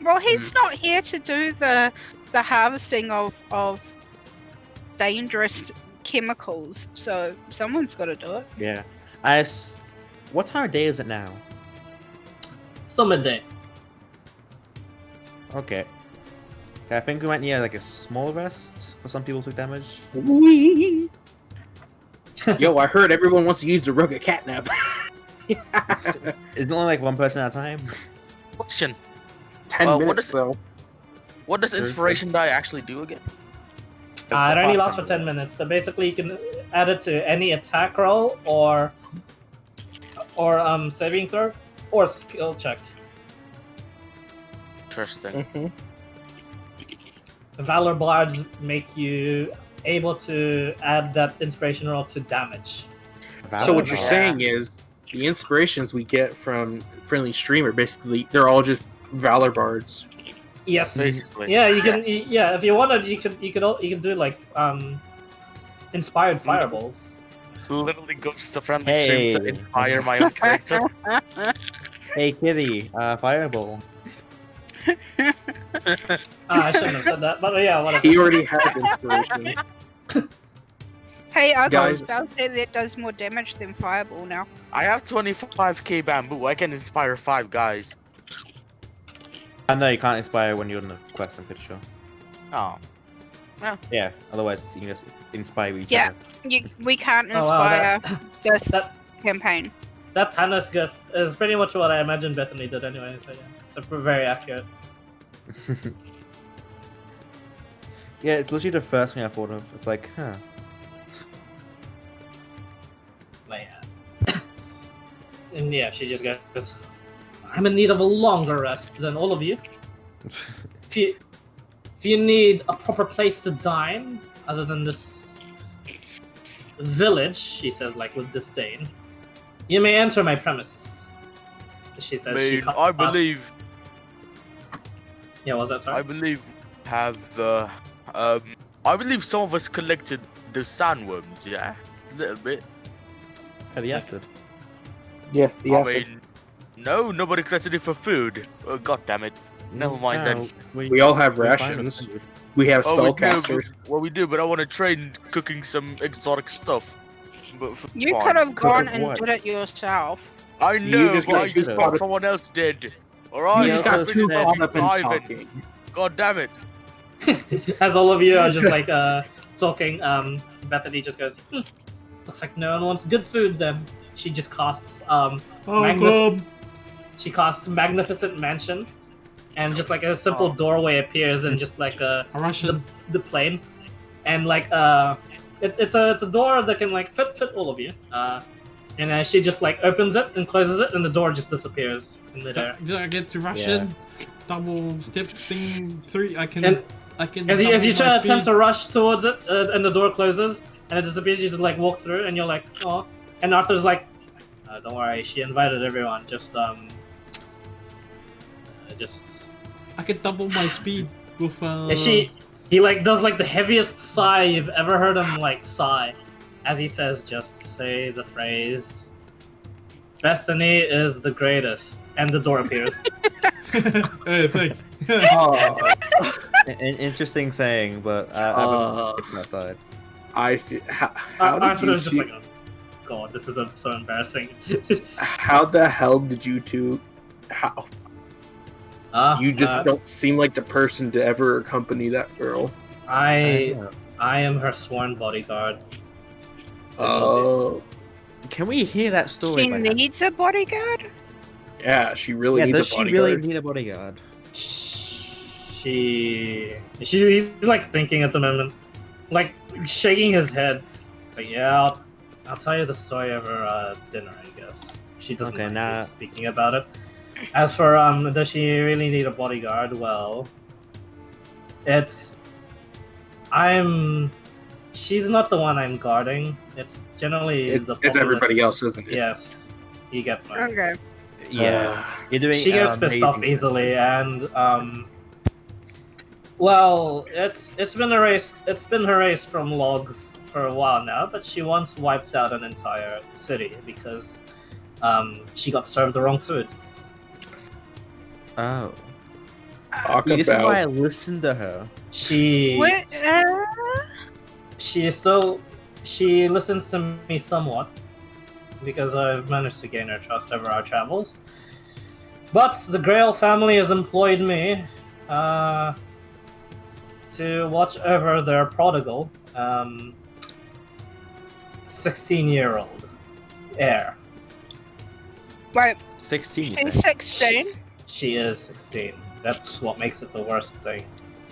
Well, he's not here to do the harvesting of dangerous chemicals, so someone's got to do it. Yeah. What time of day is it now? Still midday. Okay. I think we might need like a small rest for some people who took damage. Wee. Yo, I heard everyone wants to use the rugged catnap. It's only like one person at a time. Question. 10 what minutes is- though. What does inspiration die actually do again? It only lasts for 10 minutes, but basically you can add it to any attack roll or saving throw or skill check. Interesting. Mhm. Valor Bards make you able to add that inspiration roll to damage. So what you're Yeah. saying is the inspirations we get from friendly streamer basically they're all just Valor Bards. Yes. Basically. Yeah, you can. Yeah, if you wanted, you can do like inspired fireballs. Literally goes to friendly stream to Hey. inspire my own character. Hey kitty, fireball. I shouldn't have said that, but yeah, whatever. He already has inspiration. Hey, I got a Guys- spell set that does more damage than fireball now. I have 25k bamboo. I can inspire 5 guys. know you can't inspire when you're on the quest, I'm pretty sure. Oh. Yeah, otherwise you can just inspire each Yeah. other. We can't Oh, wow, inspire this that- campaign. That Thanos gift is pretty much what I imagined Bethany did anyway, so yeah. It's very accurate. Yeah, it's literally the first thing I thought of. It's like, huh. But yeah. And yeah, she just goes, I'm in need of a longer rest than all of you. If you need a proper place to dine, other than this village, she says, like, with disdain, you may enter my premises. She says, I believe. Yeah, what was that, sorry? I believe have the. I believe some of us collected the sandworms. Yeah, a little bit. Oh, the acid. Yeah, the I acid. mean, no, nobody collected it for food. Oh, God damn it! Never mind then. We all have we're fine with rations. food. We have Oh, we do, spellcasters. well, we do, but I want to train cooking some exotic stuff. But You fine. could have gone of and what? did it yourself. I know, just but got I too just caught thought up- someone else did. Alright, You just got also too said caught up in driving. talking. God damn it. As all of you are just like talking, Bethany just goes, looks like no one wants good food then. She just casts Oh, Magnus- God. she casts Magnificent Mansion, and just like a simple doorway appears in just like A Russian. the plane, and like it's a door that can like fit all of you. And she just like opens it and closes it, and the door just disappears in midair. Did I get to Russian? Double step thing 3. I can. And I can. As you double my attempt speed. to rush towards it, and the door closes, and it disappears, you just like walk through, and you're like, oh. And Arthur's like, don't worry, she invited everyone. Just I can double my speed with. And he like does like the heaviest sigh you've ever heard him like sigh, as he says, just say the phrase, Bethany is the greatest, and the door appears. Hey, thanks. An interesting saying, but I haven't put outside. I feel. How did Arthur you is just two, like, oh, God, this is so embarrassing. How the hell did you two? How you just don't seem like the person to ever accompany that girl. I am her sworn bodyguard. Oh, Can we hear that story? She by now? needs a bodyguard? yeah, she really Yeah, needs does a she bodyguard. really need a bodyguard? He's like thinking at the moment, like shaking his head. It's like, yeah, I'll tell you the story of her dinner, I guess. She doesn't Okay, like now- me speaking about it. As for does she really need a bodyguard? Well, she's not the one I'm guarding. It's generally It's populace. everybody else, isn't it? Yes, you get my. Okay. Yeah, you're doing. She gets pissed off amazing. easily, and well, it's been erased. It's been erased from logs for a while now, but she once wiped out an entire city because she got served the wrong food. Oh, Talk this is about. why I listened to her. She What? she listens to me somewhat because I've managed to gain her trust over our travels. But the Grail family has employed me to watch over their prodigal 16-year-old heir. Wait, 16. You she's said. 16? She is 16. That's what makes it the worst thing.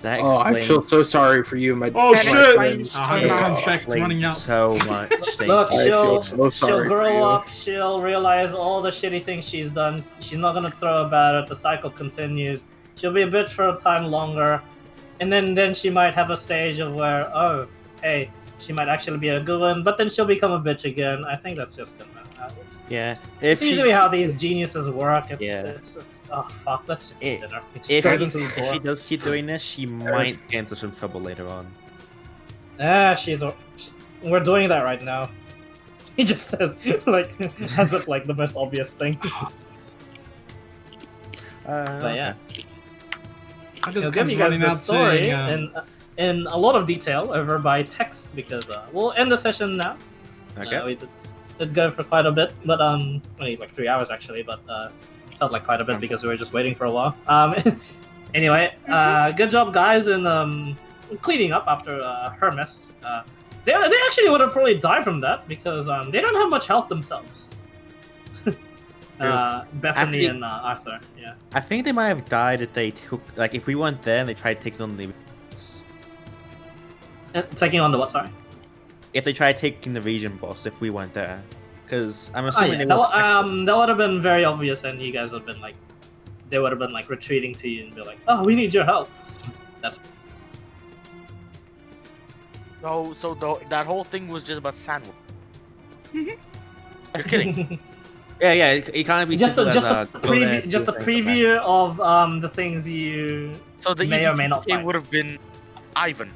That Oh, I feel explains- so sorry for you, my. Oh, That shit! explains Hans so comes much. back running out. So much. Thank Look, you. I she'll feel so sorry she'll for grow you. up. She'll realize all the shitty things she's done. She's not gonna throw about it. The cycle continues. She'll be a bitch for a time longer, and then she might have a stage of where, oh, hey, she might actually be a good one. But then she'll become a bitch again. I think that's just gonna happen. Yeah. It's If usually she, how these geniuses work. It's, Yeah. it's oh fuck. Let's just get dinner. It just if goes she, into the if door. she does keep doing this, she might get into some trouble later on. We're doing that right now. He just says, like, as if like the most obvious thing. But yeah, I he'll just give comes you guys running the out story saying, in a lot of detail over by text because we'll end the session now. Okay. We did go for quite a bit, but only like 3 hours actually, but felt like quite a bit because we were just waiting for a while. Anyway, good job, guys, in cleaning up after Hermes. They actually would have probably died from that because they don't have much health themselves. Bethany Actually- and Arthur, yeah. I think they might have died if they took, like, if we went there and they tried taking on the. Taking on the what? Sorry. If they tried taking the region boss, if we went there, because I'm Oh, assuming yeah. they would. That would have been very obvious, and you guys would have been like, they would have been like retreating to you and be like, "Oh, we need your help." That's That whole thing was just about sandwich. Mhm. You're kidding. Yeah, it can't be just simple a, just as, a go there, preview, just a do thing, preview of the things you So the may easy or may not it find. would have been Ivan.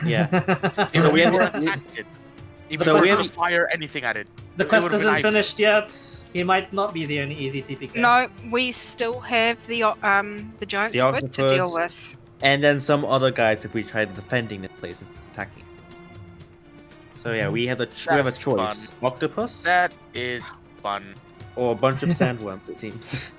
Yeah. If So we we were have- attacked it. If So we we didn't have- fire anything at it. The It quest would've been isn't Ivan. finished yet. He might not be the only easy TPK. No, we still have the giant The squid to deal octopus. with. And then some other guys if we tried defending the place and attacking. So yeah, we have we have a That's choice: octopus That is fun. or a bunch of sandworms. It seems.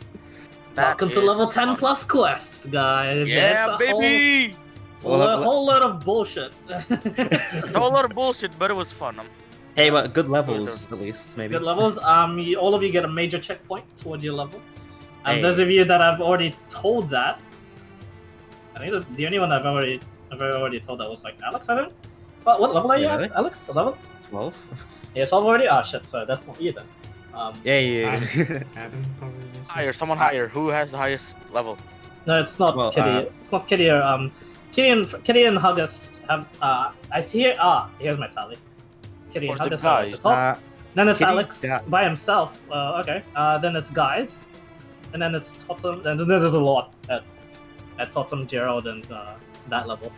That Welcome to is level 10 fun. plus quests, guys. It's Yeah, a baby! whole lot of bullshit. It's a whole lot of bullshit, but it was fun. Hey, but good levels at least, maybe. Good levels. All of you get a major checkpoint towards your level. Hey. Those of you that I've already told that, I think the only one I've already told that was like Alex. I think. What level are you Really? at, Alex? 11? 12. Yeah, 12 already. Ah, shit. Sorry, that's not you then. Yeah. Adam probably is. Higher, someone higher. Who has the highest level? No, it's not Well, Kitty. It's not Kitty or Kitty and Huggus have. I see here. Here's my tally. Kitty and Or the Huggus are at the guys. top. Then it's Kitty, Alex yeah. by himself. Okay. Then it's guys, and then it's Totem. And then there's a lot at Totem, Gerald, and that level.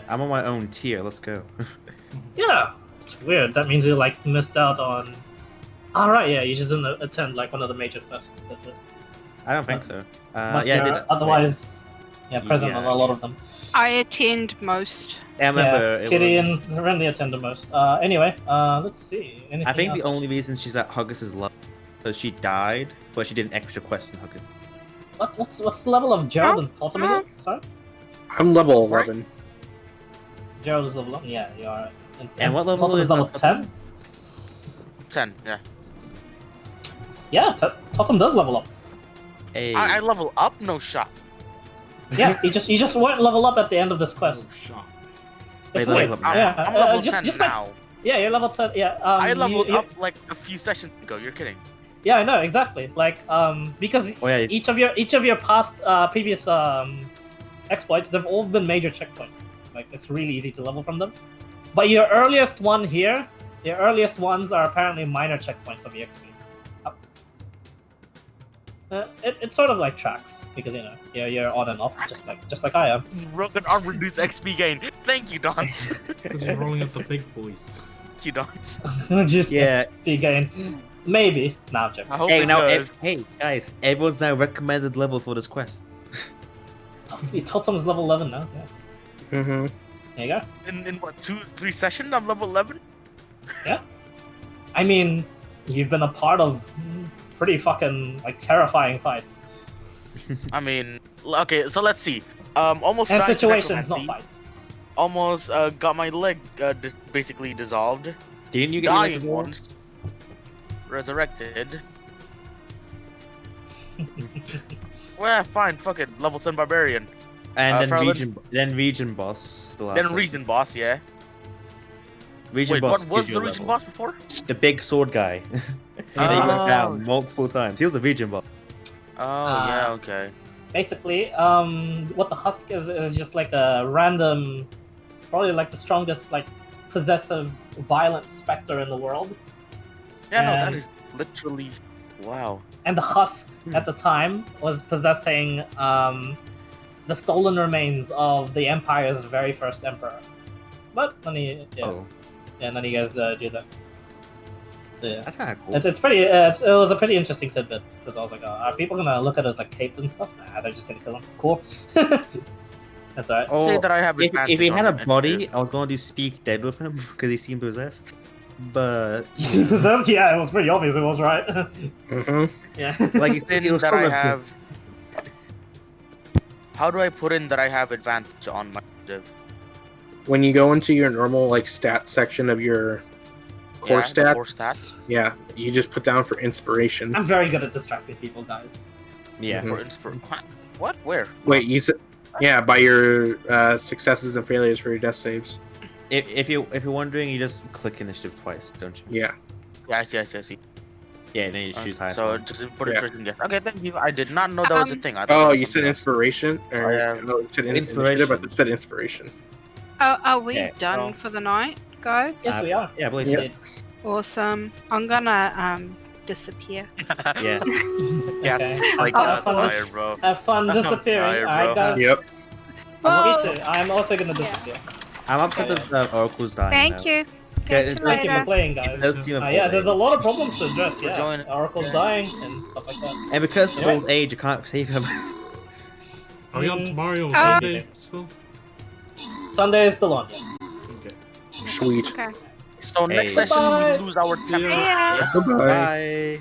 I'm on my own tier. Let's go. Yeah, it's weird. That means you like missed out on. All right, yeah, you just didn't attend like one of the major fests. That's it. I don't think so. But Yeah, I you're did. otherwise, present Yeah. on a lot of them. I attend most. I remember. Yeah, it Kitty was- and Randy attend the most. Anyway, let's see. Anything I think the else? only reason she's at Huggis's level is she died, but she did an extra quest in Huggus. What's the level of Gerald and Totem again? Sorry, I'm level Right. 11. Gerald is level 11. Yeah, you are. And what level Totem is is level Totem? 10? 10, yeah. Yeah, Totem does level up. Hey. I level up? No shot. Yeah, you just won't level up at the end of this quest. Oh, shot. It's Wait, weird. level up I'm, now. Yeah, I'm level just 10 like- now. Yeah, you're level 10. Yeah. I leveled you- up like a few sessions ago. You're kidding. Yeah, I know exactly. Like, because Oh yeah. each of your past previous exploits, they've all been major checkpoints. Like, it's really easy to level from them. But your earliest one here, your earliest ones are apparently minor checkpoints of EXP. It sort of like tracks because you're on and off just like I am. Broken arm reduced XP gain. Thank you, Dons. Because you're rolling up the big boys. Thank you, Dons. Just Yeah. XP gain. Maybe. Nah, I'm joking. I hope Hey, it now, does. hey guys, everyone's now recommended level for this quest. Totem's level 11 now. Yeah. Mm-hmm. There you go. In what, 2-3 sessions? I'm level 11? I mean, you've been a part of pretty fucking like terrifying fights I mean, okay, so let's see. Almost and died to situations, not necromancy. fights. Almost got my leg basically dissolved. Didn't you get Dying your level? ones. Resurrected. Well, fine, fuck it. Level 10 barbarian. And then Farland- region boss. The last Then session. region boss, yeah. Region Wait, boss what was gives you the a region level. boss before? The big sword guy. He went Oh. down multiple times. He was a region boss. Oh, yeah, okay. Basically, what the husk is just like a random, probably like the strongest like possessive, violent specter in the world. Yeah, no, that And- is literally. Wow. And the husk at the time was possessing the stolen remains of the Empire's very first emperor. But then Oh, none of you guys do that. So yeah, that's kind of cool. it's pretty. It was a pretty interesting tidbit because I was like, are people gonna look at us like caped and stuff? Nah, they're just gonna kill him. Cool. That's alright. Oh, Say that I have if advantage he had a on it, body, I was going to speak dead with him because he seemed possessed. but You see possessed? Yeah, it was pretty obvious. It was right. Mm-hmm. Yeah. like you said, it In was that sort I of- have. How do I put in that I have advantage on my div? When you go into your normal like stat section of your core Yeah, the core stats, stats. yeah, you just put down for inspiration. I'm very good at distracting people, guys. yeah. For inspir. What? Where? Wait, you said yeah, by your successes and failures for your death saves. If you're wondering, you just click initiative twice, don't you? Yeah. Yeah, I see. Yeah, and then you choose highest. So one. just put it Yeah. straight in there. Okay, thank you. I did not know that was a Um, thing. I thought Oh, it was you said something else. inspiration, or I have no, you said inspiration. inspiration, but it said inspiration. Are we Okay, done well- for the night, guys? Yes, we are. Yeah, I believe Yeah. so. Awesome. I'm gonna disappear. Yeah. Yeah, Okay. it's like Have fun. tired, bro. Have fun I'm disappearing. tired, Alright, bro. guys. Yep. Well, Me too. I'm also gonna disappear. I'm upset that the Oracle's dying. thank now. you. Okay, Catch it's you Thank you for later. playing, It guys. does seem Yeah, there's a important. lot of problems to address. For Yeah, joining. Oracle's dying and stuff like that. And because Anyway. old age, you can't save him. Are we on tomorrow or Oh. Sunday still? Sunday is still on. Yes. Okay. Sweet. Okay. So next Hey. session Bye. we lose our temper. Yeah. Goodbye. Bye.